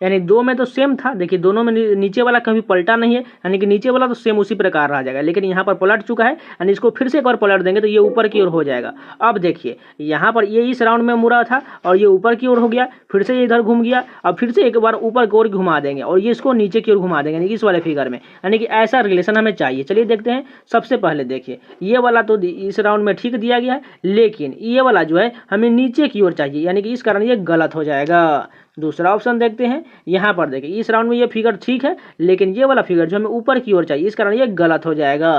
यानी 2 में तो सेम था, देखिए दोनों में नीचे वाला कभी पलटा नहीं है, यानी कि नीचे वाला तो सेम उसी प्रकार रह जाएगा, लेकिन यहाँ पर पलट चुका है, यानी इसको फिर से एक बार पलट देंगे तो ये ऊपर की ओर हो जाएगा। अब देखिए यहाँ पर ये इस राउंड में मुड़ा था और ये ऊपर की ओर हो गया, फिर से ये इधर घूम गया, अब फिर से एक बार ऊपर की ओर घुमा देंगे और ये इसको नीचे की ओर घुमा देंगे, यानी कि इस वाले फिगर में, यानी कि ऐसा रिलेशन हमें चाहिए। चलिए देखते हैं, सबसे पहले देखिए ये वाला तो इस राउंड में ठीक दिया गया है, लेकिन ये वाला जो है हमें नीचे की ओर चाहिए, यानी कि इस कारण ये गलत हो जाएगा। दूसरा ऑप्शन देखते हैं, यहाँ पर देखिए इस राउंड में ये फिगर ठीक है, लेकिन ये वाला फिगर जो हमें ऊपर की ओर चाहिए, इस कारण ये गलत हो जाएगा।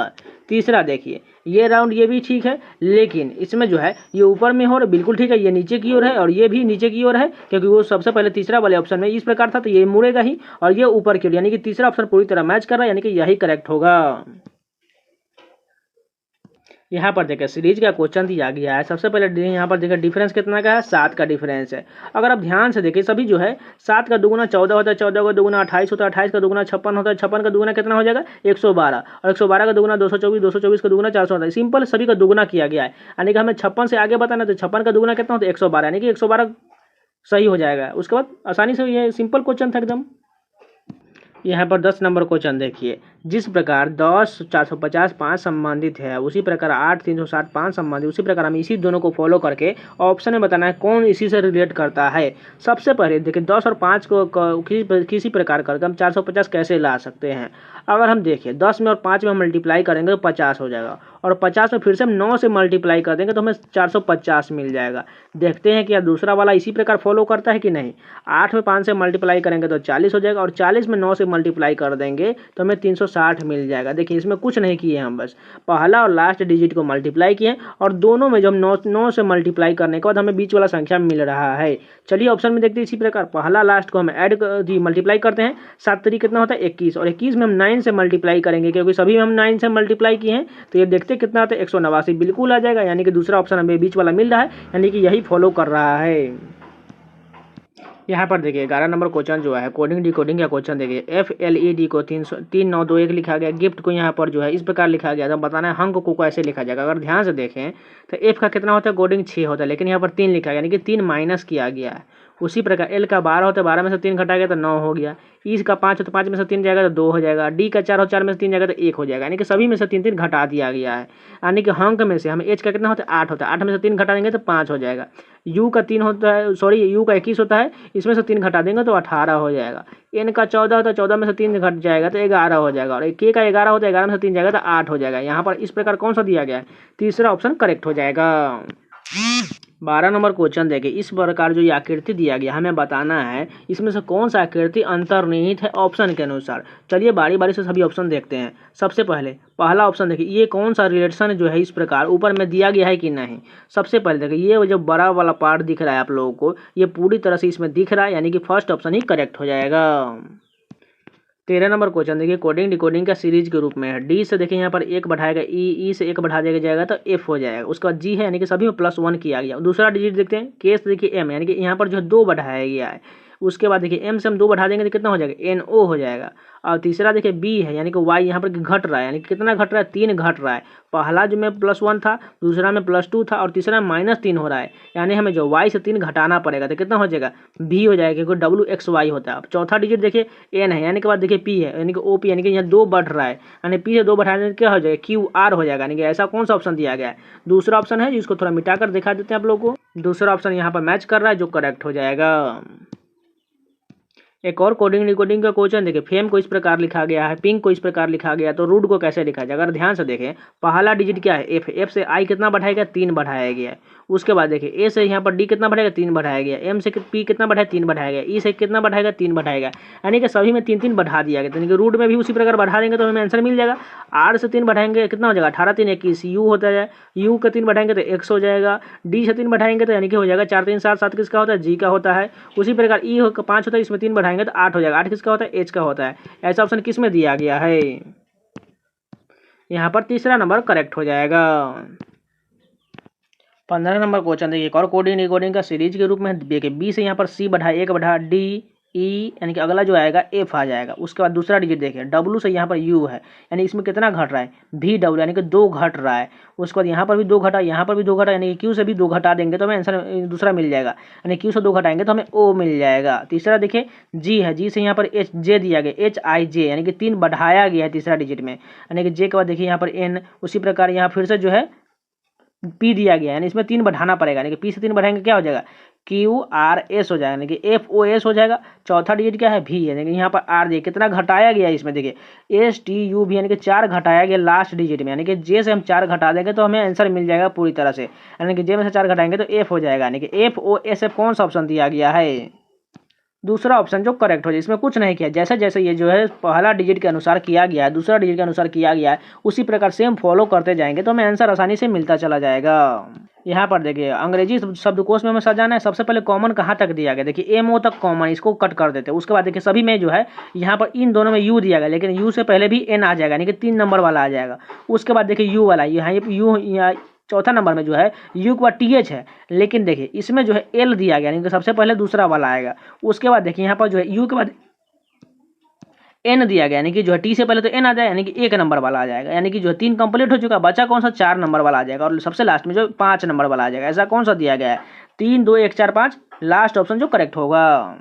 तीसरा देखिए ये राउंड ये भी ठीक है, लेकिन इसमें जो है ये ऊपर में हो, बिल्कुल ठीक है, ये नीचे की ओर है और ये भी नीचे की ओर है, क्योंकि वो सबसे पहले तीसरा वाले ऑप्शन में इस प्रकार था तो ये मुड़ेगा ही, और ये ऊपर की ओर, यानी कि तीसरा ऑप्शन पूरी तरह मैच कर रहा है, यानी कि यही करेक्ट होगा। यहाँ पर देखिए सीरीज का क्वेश्चन दिया गया है। सबसे पहले यहाँ पर देखिए डिफरेंस कितना का है, 7 का डिफरेंस है। अगर आप ध्यान से देखिए सभी जो है 7 का दुगुना 14 होता है, 14 का दुगुना 28 होता है, 28 का दुगुना 56 होता है, 56 का दुगुना कितना हो जाएगा 112, और 112 का दुगुना 224, 224 का दुगुना 400 होता है। सिंपल सभी का दुगुना किया गया है, यानी कि हमें 56 से आगे बताना, तो 56 का दुगुना कितना होता है 112, यानी कि 112 सही हो जाएगा। उसके बाद आसानी से ये सिंपल क्वेश्चन था एकदम। यहाँ पर 10 नंबर क्वेश्चन देखिए, जिस प्रकार 10 450 5 संबंधित है, उसी प्रकार 8 360 5 संबंधित, उसी प्रकार हमें इसी दोनों को फॉलो करके ऑप्शन में बताना है कौन इसी से रिलेट करता है। सबसे पहले देखिए 10 और 5 को किसी प्रकार करके हम 450 कैसे ला सकते हैं। अगर हम देखिए 10 में और 5 में हम मल्टीप्लाई करेंगे तो 50 हो जाएगा, और 50 में फिर से हम 9 से मल्टीप्लाई कर देंगे तो हमें 450 मिल जाएगा। देखते हैं कि दूसरा वाला इसी प्रकार फॉलो करता है कि नहीं। 8 में 5 से मल्टीप्लाई करेंगे तो 40 हो जाएगा, और 40 में 9 से मल्टीप्लाई कर देंगे तो हमें 360 मिल जाएगा। देखिए इसमें कुछ नहीं किए हम, बस पहला और लास्ट डिजिट को मल्टीप्लाई किए, और दोनों में जब 9 से मल्टीप्लाई करने के बाद हमें बीच वाला संख्या मिल रहा है। चलिए ऑप्शन में देखते हैं इसी प्रकार, पहला लास्ट को हम ऐड मल्टीप्लाई करते हैं, 7 3 कितना होता है 21, और 21 में हम 9 से मल्टीप्लाई करेंगे, क्योंकि सभी में हम 9 से मल्टीप्लाई किए हैं, तो ये देखते कितना आता है 189 बिल्कुल आ जाएगा, यानी कि दूसरा ऑप्शन हमें बीच वाला मिल रहा है, यानी कि यही फॉलो कर रहा है। यहाँ पर देखिए 11 नंबर क्वेश्चन जो है कोडिंग डिकोडिंग का क्वेश्चन देखिए, FLED को 3921 लिखा गया, गिफ्ट को यहाँ पर जो है इस प्रकार लिखा गया, तो बताना है हंक को कैसे लिखा जाएगा। अगर ध्यान से देखें तो F का कितना होता है, कोडिंग 6 होता है, लेकिन यहाँ पर 3 लिखा गया, यानी कि 3 माइनस किया गया है। उसी प्रकार L का 12 होता है, 12 में से 3 घटा गया तो 9 हो गया। E का 5 हो तो 5 में से 3 जाएगा तो 2 हो जाएगा। D का 4 हो, 4 में से 3 जाएगा तो 1 हो जाएगा, यानी कि सभी में से 3 3 घटा दिया गया है। यानी कि हंक में से हमें H का कितना होता है 8 होता है, 8 में से 3 घटा देंगे तो 5 हो जाएगा। U का 3 होता है, सॉरी U का 21 होता है, इसमें से 3 घटा देंगे तो 18 हो जाएगा। N का 14 होता है, 14 में से 3 घट जाएगा तो 11 हो जाएगा, और K का 11 होता है, 11 में से 3 जाएगा तो 8 हो जाएगा। यहाँ पर इस प्रकार कौन सा दिया गया है, तीसरा ऑप्शन करेक्ट हो जाएगा। 12 नंबर क्वेश्चन देखिए, इस प्रकार जो ये आकृति दिया गया हमें बताना है इसमें से कौन सा आकृति अंतर्निहित है ऑप्शन के अनुसार। चलिए बारी बारी से सभी ऑप्शन देखते हैं। सबसे पहले पहला ऑप्शन देखिए, ये कौन सा रिलेशन जो है इस प्रकार ऊपर में दिया गया है कि नहीं। सबसे पहले देखिए ये जो बड़ा वाला पार्ट दिख रहा है आप लोगों को, ये पूरी तरह से इसमें दिख रहा है, यानी कि फर्स्ट ऑप्शन ही करेक्ट हो जाएगा। 13 नंबर क्वेश्चन देखिए, कोडिंग डिकोडिंग का सीरीज के रूप में है। डी से देखिए यहाँ पर एक बढ़ाएगा, ई से एक बढ़ा दिया जाएगा तो एफ हो जाएगा। उसके बाद जी है यानी कि सभी में +1 किया गया। दूसरा डिजिट देखते हैं, के से देखिए एम यानी कि यहाँ पर जो है 2 बढ़ाया गया है। उसके बाद देखिए एम से हम 2 बढ़ा देंगे तो कितना हो जाएगा, एन ओ हो जाएगा। और तीसरा देखिए बी है यानी कि वाई यहाँ पर घट रहा है, यानी कि कितना घट रहा है, 3 घट रहा है। पहला जो में +1 था, दूसरा में +2 था और तीसरा में -3 हो रहा है, यानी हमें जो y से 3 घटाना पड़ेगा तो कितना हो जाएगा, v हो जाएगा, क्योंकि w x y होता है। अब चौथा डिजिट देखिए n है, यानी के बाद देखिए p है यानी कि op यानी कि यहाँ 2 बढ़ रहा है, यानी p से 2 बढ़ाने से क्या हो जाएगा, q r हो जाएगा। यानी कि ऐसा कौन सा ऑप्शन दिया गया है, दूसरा ऑप्शन है, जिसको थोड़ा मिटा कर दिखा देते हैं आप लोगों को। दूसरा ऑप्शन यहाँ पर मैच कर रहा है, जो करेक्ट हो जाएगा। एक और कोडिंग डिकोडिंग का क्वेश्चन देखिए, फेम को इस प्रकार लिखा गया है, पिंग को इस प्रकार लिखा गया, तो रूट को कैसे लिखा जाए। अगर ध्यान से देखें, पहला डिजिट क्या है, एफ, एफ से आई कितना बढ़ाएगा, 3 बढ़ाया गया है। उसके बाद देखिए ए से यहाँ पर डी कितना बढ़ाएगा, 3 बढ़ाया गया। एम से पी कितना बढ़ाएगा, 3 बढ़ाया गया। ई से कितना बढ़ाएगा, 3 बढ़ाएगा, यानी कि सभी में 3 बढ़ा दिया गया। यानी कि रूट में भी उसी प्रकार बढ़ा देंगे तो हमें आंसर मिल जाएगा। आर से 3 बढ़ाएंगे कितना हो जाएगा, 18 3 21, यू होता है, यू का 3 बढ़ाएंगे तो एक्स हो जाएगा। डी से 3 बढ़ाएंगे तो यानी कि हो जाएगा 4 3 7, 7 किसका होता है, जी का होता है। उसी प्रकार ई 5 होता है, इसमें 3 बढ़ाएंगे तो 8 हो जाएगा, 8 किसका होता है, एच का होता है। ऐसा ऑप्शन किस में दिया गया है, यहाँ पर तीसरा नंबर करेक्ट हो जाएगा। 15 नंबर क्वेश्चन देखिए, एक और कोडिंग डिकोडिंग का सीरीज के रूप में देखिए, बी से यहाँ पर सी बढ़ा, एक बढ़ा डी ई, यानी कि अगला जो आएगा एफ आ जाएगा। उसके बाद दूसरा डिजिट देखिए, डब्लू से यहाँ पर यू है, यानी इसमें कितना घट रहा है, भी डब्लू, यानी कि 2 घट रहा है। उसके बाद यहाँ पर भी 2 घटा, यहाँ पर भी 2 घटा, यानी कि क्यू से भी 2 घटा देंगे तो हमें आंसर दूसरा मिल जाएगा, यानी क्यू से 2 घटाएंगे तो हमें ओ मिल जाएगा। तीसरा देखिए जी है, जी से यहाँ पर एच जे दिया गया, एच आई जे, यानी कि 3 बढ़ाया गया है तीसरा डिजिट में, यानी कि जे के बाद देखिए यहाँ पर एन। उसी प्रकार यहाँ फिर से जो है पी दिया गया है, यानी इसमें 3 बढ़ाना पड़ेगा, यानी कि पी से 3 बढ़ाएंगे क्या हो जाएगा, क्यू आर एस हो जाएगा, यानी कि एफ ओ एस हो जाएगा। चौथा डिजिट क्या है, भी है, यानी कि यहाँ पर आर देखिए कितना घटाया गया है इसमें, देखिए एस टी यू भी, यानी कि 4 घटाया गया लास्ट डिजिट में, यानी कि जे से हम 4 घटा देंगे तो हमें आंसर मिल जाएगा पूरी तरह से, यानी कि जे में से 4 घटाएंगे तो एफ हो जाएगा, यानी कि एफ ओ एस एफ कौन सा ऑप्शन दिया गया है, दूसरा ऑप्शन जो करेक्ट हो जाए। इसमें कुछ नहीं किया, जैसे जैसे ये जो है पहला डिजिट के अनुसार किया गया है, दूसरा डिजिट के अनुसार किया गया है, उसी प्रकार सेम फॉलो करते जाएंगे तो हमें आंसर आसानी से मिलता चला जाएगा। यहाँ पर देखिए अंग्रेजी शब्दकोश में हमें सजाना है। सबसे पहले कॉमन कहाँ तक दिया गया, देखिए एम ओ तक कॉमन, इसको कट कर देते हैं। उसके बाद देखिए सभी में जो है यहाँ पर इन दोनों में यू दिया गया, लेकिन यू से पहले भी एन आ जाएगा, यानी कि 3 नंबर वाला आ जाएगा। उसके बाद देखिए यू वाला, यहाँ यू, चौथा नंबर में जो है यू के बाद टी एच है, लेकिन देखिए इसमें जो है एल दिया गया, यानी कि सबसे पहले दूसरा वाला आएगा। उसके बाद देखिए यहाँ पर जो है यू के बाद एन दिया गया, यानी कि जो है टी से पहले तो एन आ जाएगा, यानी कि 1 नंबर वाला आ जाएगा, यानी कि जो है 3 कंप्लीट हो चुका, बचा कौन सा, 4 नंबर वाला आ जाएगा, और सबसे लास्ट में जो 5 नंबर वाला आ जाएगा। ऐसा कौन सा दिया गया है, 3 2 1 4 5, लास्ट ऑप्शन जो करेक्ट होगा।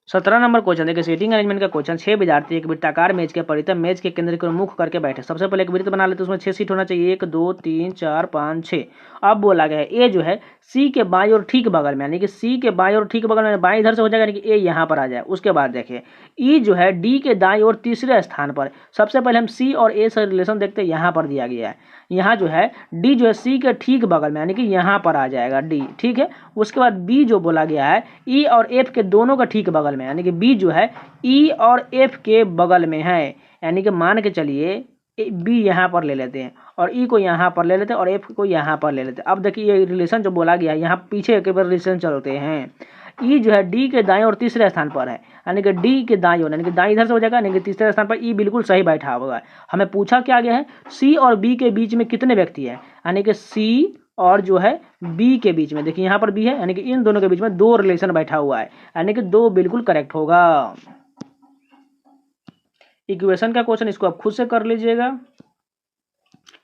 17 नंबर क्वेश्चन देखिए, सीटिंग अरेंजमेंट का क्वेश्चन। 6 विद्यार्थी एक वृत्ताकार मेज के परितः मेज के केंद्र को मुख करके बैठे। सबसे पहले एक वृत्त बना लेते, उसमें 6 सीट होना चाहिए, 1 2 3 4 5 6। अब बोला गया है ए जो है सी के बाईं और ठीक बगल में, यानी कि सी के बाईं और ठीक बगल में, बाईं इधर से हो जाएगा, यानी कि ए यहाँ पर आ जाए। उसके बाद देखिए ई जो है डी के दाईं और तीसरे स्थान पर। सबसे पहले हम सी और ए से रिलेशन देखते हैं, यहाँ पर दिया गया है, यहाँ जो है डी जो है सी के ठीक बगल में, यानी कि यहाँ पर आ जाएगा डी, ठीक है। उसके बाद बी जो बोला गया है ई और एफ के दोनों का ठीक बगल में, यानी कि बी जो है ई और एफ के बगल में है, यानी कि मान के चलिए बी यहाँ पर ले लेते हैं और ई को यहाँ पर ले लेते हैं और एफ को यहाँ पर ले लेते हैं। अब देखिए ये रिलेशन जो बोला गया है, यहाँ पीछे के बार रिलेशन चलते हैं। ई जो है डी के दाएं और तीसरे स्थान पर है, यानी कि डी के दाएं और, यानी कि दाएं इधर से हो जाएगा, यानी कि तीसरे स्थान पर ई बिल्कुल सही बैठा होगा। हमें पूछा क्या गया है, सी और बी के बीच में कितने व्यक्ति हैं, यानी कि सी और जो है बी के बीच में, देखिए यहाँ पर बी है, यानी कि इन दोनों के बीच में 2 रिलेशन बैठा हुआ है, यानी कि 2 बिल्कुल करेक्ट होगा। इक्वेशन का क्वेश्चन इसको आप खुद से कर लीजिएगा।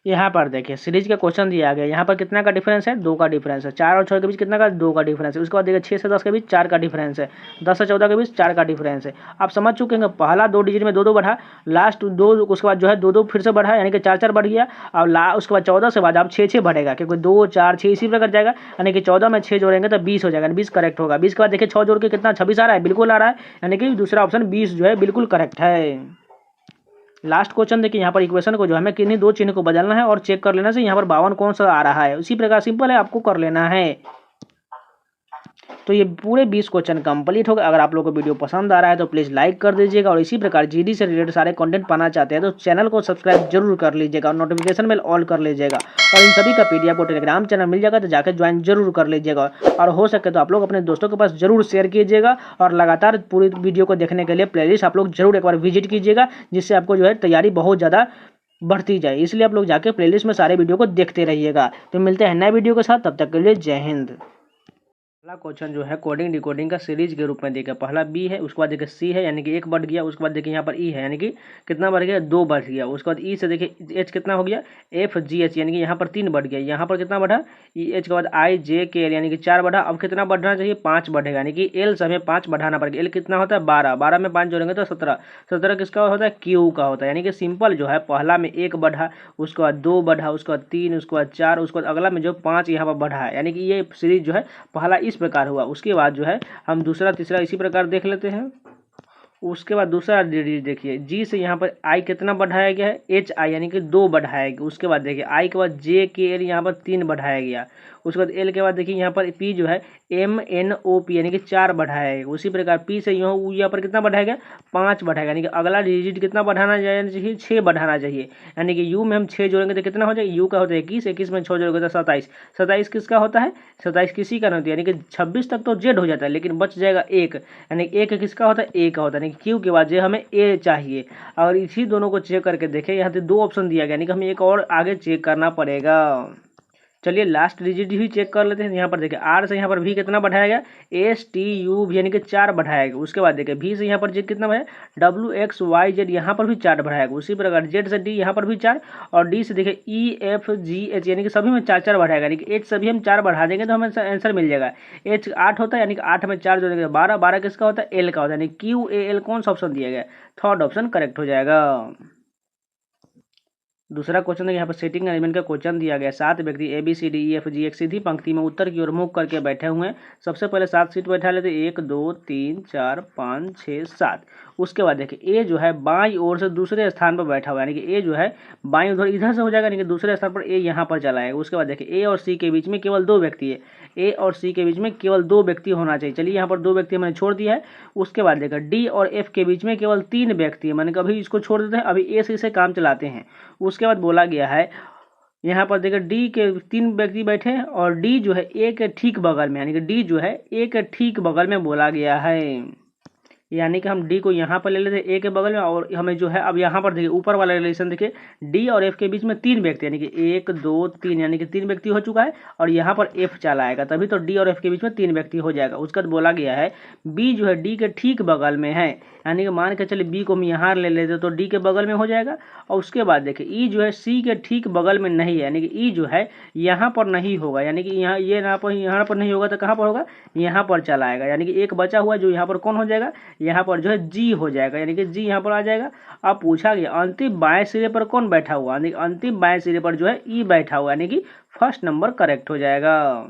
यहाँ पर देखिए सीरीज का क्वेश्चन दिया गया, यहाँ पर कितना का डिफरेंस है, 2 का डिफरेंस है। 4 और 6 के बीच कितना का, 2 का डिफरेंस है। उसके बाद देखिए 6 से 10 के बीच 4 का डिफरेंस है। 10 से 14 के बीच 4 का डिफरेंस है। आप समझ चुके हैं, पहला 2 डिजिट में 2 2 बढ़ा, लास्ट 2, उसके बाद जो है 2 2 फिर से बढ़ा, यानी कि 4 4 बढ़ गया। और उसके बाद 14 से बाद अब 6 6 बढ़ेगा, क्योंकि 2 4 6 इसी प्रकार जाएगा, यानी कि 14 में 6 जोड़ेंगे तो 20 हो जाएगा, 20 करेक्ट होगा। 20 के बाद देखिए 6 जोड़ के कितना, 26 आ रहा है, बिल्कुल आ रहा है, यानी कि दूसरा ऑप्शन 20 जो है बिल्कुल करेक्ट है। लास्ट क्वेश्चन देखिए, यहाँ पर इक्वेशन को जो हमें किन्हीं 2 चिन्ह को बदलना है और चेक कर लेना से यहाँ पर 52 कौन सा आ रहा है। उसी प्रकार सिंपल है, आपको कर लेना है। तो ये पूरे 20 क्वेश्चन कंप्लीट हो गए। अगर आप लोगों को वीडियो पसंद आ रहा है तो प्लीज़ लाइक कर दीजिएगा, और इसी प्रकार जीडी से रिलेटेड सारे कंटेंट पाना चाहते हैं तो चैनल को सब्सक्राइब जरूर कर लीजिएगा और नोटिफिकेशन बेल ऑल कर लीजिएगा, और इन सभी का पीडीएफ को टेलीग्राम चैनल मिल जाएगा तो जाकर ज्वाइन जरूर कर लीजिएगा, और हो सके तो आप लोग अपने दोस्तों के पास जरूर शेयर कीजिएगा, और लगातार पूरी वीडियो को देखने के लिए प्लेलिस्ट आप लोग जरूर एक बार विजिट कीजिएगा, जिससे आपको जो है तैयारी बहुत ज़्यादा बढ़ती जाए। इसलिए आप लोग जाके प्लेलिस्ट में सारे वीडियो को देखते रहिएगा। तो मिलते हैं नए वीडियो के साथ, तब तक के लिए जय हिंद। पहला क्वेश्चन जो है कोडिंग डिकोडिंग का सीरीज के रूप में देखिए, पहला बी है, उसके बाद देखिए सी है यानी कि 1 बढ़ गया, उसके बाद देखिए यहाँ पर ई है यानी कि कितना बढ़ गया 2 बढ़ गया, उसके बाद ई से देखिए एच कितना हो गया एफ जी एच यानी कि यहाँ पर 3 बढ़ गया, यहाँ पर कितना बढ़ा ई एच के बाद आई जे के एल यानी कि 4 बढ़ा। अब कितना बढ़ना चाहिए 5 बढ़ेगा, यानी कि एल से हमें 5 बढ़ाना पड़ेगा। एल कितना होता है 12, 12 में 5 जोड़ेंगे तो 17, 17 किसका होता है क्यू का होता है। यानी कि सिंपल जो है पहला में 1 बढ़ा, उसके बाद 2 बढ़ा, उसके बाद 3, उसके बाद 4, उसके बाद अगला में जो 5 यहाँ पर बढ़ा है, यानी कि ये सीरीज जो है पहला इस प्रकार हुआ। उसके बाद जो है हम दूसरा तीसरा इसी प्रकार देख लेते हैं। उसके बाद दूसरा देखिए जी से यहाँ पर आई कितना बढ़ाया गया है एच आई यानी कि 2 बढ़ाया गया। उसके बाद देखिए आई के बाद जे के एल यहाँ पर 3 बढ़ाया गया। उसके बाद एल के बाद देखिए यहाँ पर पी जो है एम एन ओ पी यानी कि 4 बढ़ाया गया। उसी प्रकार पी से यहाँ पर कितना बढ़ाया गया 5 बढ़ाएगा, यानी कि अगला डिजिट कितना बढ़ाना चाहिए 6 बढ़ाना चाहिए। यानी कि यू में हम 6 जोड़ेंगे तो कितना हो जाएगा, यू का होता है 21, 21 में 6 जोड़ेंगे तो 27, 27 किसका होता है 27 किसी का नहीं होता है, यानी कि 26 तक तो जेड हो जाता है लेकिन बच जाएगा 1, यानी एक किसका होता है ए का होता है, यानी कि क्यू के बाद जे हमें ए चाहिए। और इसी दोनों को चेक करके देखें, यहाँ पे 2 ऑप्शन दिया गया, यानी कि हमें एक और आगे चेक करना पड़ेगा। चलिए लास्ट डिजिट भी चेक कर लेते हैं। यहाँ पर देखिए आर से यहाँ पर भी कितना बढ़ाया गया एस टी यू भी यानी कि 4 बढ़ाया गया। उसके बाद देखिए भी से यहाँ पर जेड कितना बढ़ाया डब्ल्यू एक्स वाई जेड यहाँ पर भी 4 बढ़ाया गया। उसी प्रकार जेड से डी यहाँ पर भी 4, और डी से देखिए ई एफ जी एच यानी कि सभी में 4 बढ़ाएगा, यानी कि एच सभी हम 4 बढ़ा देंगे तो हमें आंसर मिल जाएगा। एच 8 होता है यानी कि 8 में 4 जोड़ेंगे 12, 12 किसका होता है एल का होता है, यानी क्यू ए एल कौन सा ऑप्शन दिया गया थर्ड ऑप्शन करेक्ट हो जाएगा। दूसरा क्वेश्चन है यहाँ पर सेटिंग अरेंजमेंट का क्वेश्चन दिया गया। 7 व्यक्ति A B C D E F G एक सीधी पंक्ति में उत्तर की ओर मुख करके बैठे हुए हैं। सबसे पहले 7 सीट बैठा लेते 1 2 3 4 5 6 7। उसके बाद देखिए ए जो है बाईं ओर से दूसरे स्थान पर बैठा हुआ है, यानी कि ए जो है बाईं उधर इधर से हो जाएगा, यानी कि दूसरे स्थान पर ए यहाँ पर चला आएगा। उसके बाद देखिए ए और सी के बीच में केवल 2 व्यक्ति है, ए और सी के बीच में केवल 2 व्यक्ति होना चाहिए। चलिए यहाँ पर 2 व्यक्ति मैंने छोड़ दिया है। उसके बाद देखिए डी और एफ के बीच में केवल 3 व्यक्ति है, मैंने कभी इसको छोड़ देते हैं, अभी ए से काम चलाते हैं। उसके बाद बोला गया है यहाँ पर देखिए डी के 3 व्यक्ति बैठे हैं और डी जो है ए के ठीक बगल में, यानी कि डी जो है ए के ठीक बगल में बोला गया है। यानी कि हम डी को यहाँ पर ले लेते हैं ए के बगल में, और हमें जो है अब यहाँ पर देखिए ऊपर वाला रिलेशन देखिए डी और एफ के बीच में 3 व्यक्ति, यानी कि 1 2 3, यानी कि 3 व्यक्ति हो चुका है, और यहाँ पर एफ चला आएगा तभी तो डी और एफ के बीच में 3 व्यक्ति हो जाएगा। उसके बाद बोला गया है बी जो है डी के ठीक बगल में है, यानी कि मान के चलिए बी को हम यहाँ ले लेते तो डी के बगल में हो जाएगा। और उसके बाद देखिए ई जो है सी के ठीक बगल में नहीं है, यानी कि ई जो है यहाँ पर नहीं होगा, यानी कि यहाँ ये यहाँ पर नहीं होगा तो कहाँ पर होगा यहाँ पर चला आएगा। यानी कि एक बचा हुआ जो यहाँ पर कौन हो जाएगा यहाँ पर जो है जी हो जाएगा, यानी कि जी यहाँ पर आ जाएगा। अब पूछा गया अंतिम बाएं सिरे पर कौन बैठा हुआ, यानी अंतिम बाएं सिरे पर जो है ई बैठा हुआ, यानी कि फर्स्ट नंबर करेक्ट हो जाएगा।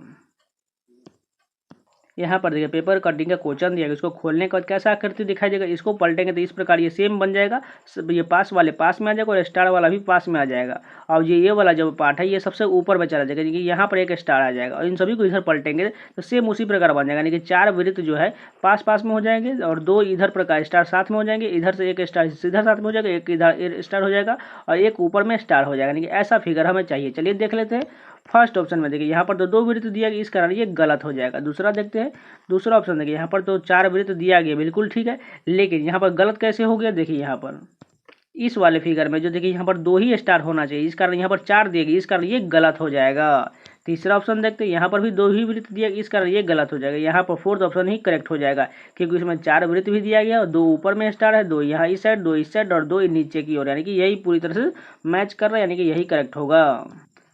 यहाँ पर देखिए पेपर कटिंग का क्वेश्चन दिया गया, इसको खोलने के बाद कैसा आकृति दिखाई देगा, इसको पलटेंगे तो इस प्रकार ये सेम बन जाएगा, ये पास वाले पास में आ जाएगा और स्टार वाला भी पास में आ जाएगा। और ये वाला जो पार्ट है ये सबसे ऊपर में चला जाएगा, यानी कि यहाँ पर एक स्टार आ जाएगा, और इन सभी को इधर पलटेंगे तो सेम उसी प्रकार बन जाएगा, यानी कि 4 वृत्त जो है पास पास में हो जाएंगे और 2 इधर प्रकार स्टार साथ में हो जाएंगे, इधर से एक स्टार सीधा साथ में हो जाएगा, एक इधर स्टार हो जाएगा और एक ऊपर में स्टार हो जाएगा, यानी कि ऐसा फिगर हमें चाहिए। चलिए देख लेते हैं। फर्स्ट ऑप्शन में देखिए यहाँ पर तो 2 वृत्त दिया गया, इस कारण ये गलत हो जाएगा। दूसरा देखते हैं, दूसरा ऑप्शन देखिए यहाँ पर तो 4 वृत्त दिया गया बिल्कुल ठीक है, लेकिन यहाँ पर गलत कैसे हो गया देखिए यहाँ पर इस वाले फिगर में जो देखिए यहाँ पर 2 ही स्टार होना चाहिए, इस कारण यहाँ पर 4 दिया गया, इस कारण ये गलत हो जाएगा। तीसरा ऑप्शन देखते हैं, यहाँ पर भी 2 ही वृत्त दिया गया, इस कारण ये गलत हो जाएगा। यहाँ पर फोर्थ ऑप्शन ही करेक्ट हो जाएगा, क्योंकि इसमें 4 वृत्त भी दिया गया और 2 ऊपर में स्टार है, 2 यहाँ इस साइड, 2 इस साइड और 2 नीचे की ओर, यानी कि यही पूरी तरह से मैच कर रहा है, यानी कि यही करेक्ट होगा।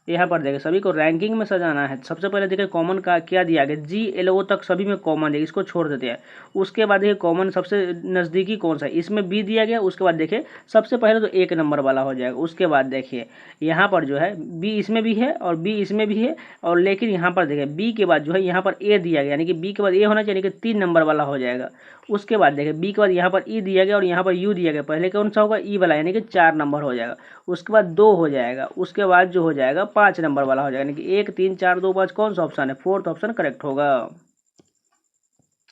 यहाँ पर देखिए सभी को रैंकिंग में सजाना है। सबसे पहले देखिए कॉमन का क्या दिया गया जी एल ओ तक सभी में कॉमन है, इसको छोड़ देते हैं। उसके बाद देखिए कॉमन सबसे नज़दीकी कौन सा है, इसमें बी दिया गया। उसके बाद देखिए सबसे पहले तो 1 नंबर वाला हो जाएगा। उसके बाद देखिए यहाँ पर जो है बी इसमें भी है और बी इसमें भी है, और लेकिन यहाँ पर देखिए बी के बाद जो है यहाँ पर ए दिया गया, यानी कि बी के बाद ए होना चाहिए, यानी कि 3 नंबर वाला हो जाएगा। उसके बाद देखिए बी के बाद यहाँ पर ई दिया गया और यहाँ पर यू दिया गया, पहले कौन सा होगा ई वाला, यानी कि 4 नंबर हो जाएगा। उसके बाद 2 हो जाएगा, उसके बाद जो हो जाएगा 5 नंबर वाला हो जाएगा, यानी कि 1 3 4 2 5 कौन सा ऑप्शन है, फोर्थ ऑप्शन करेक्ट होगा।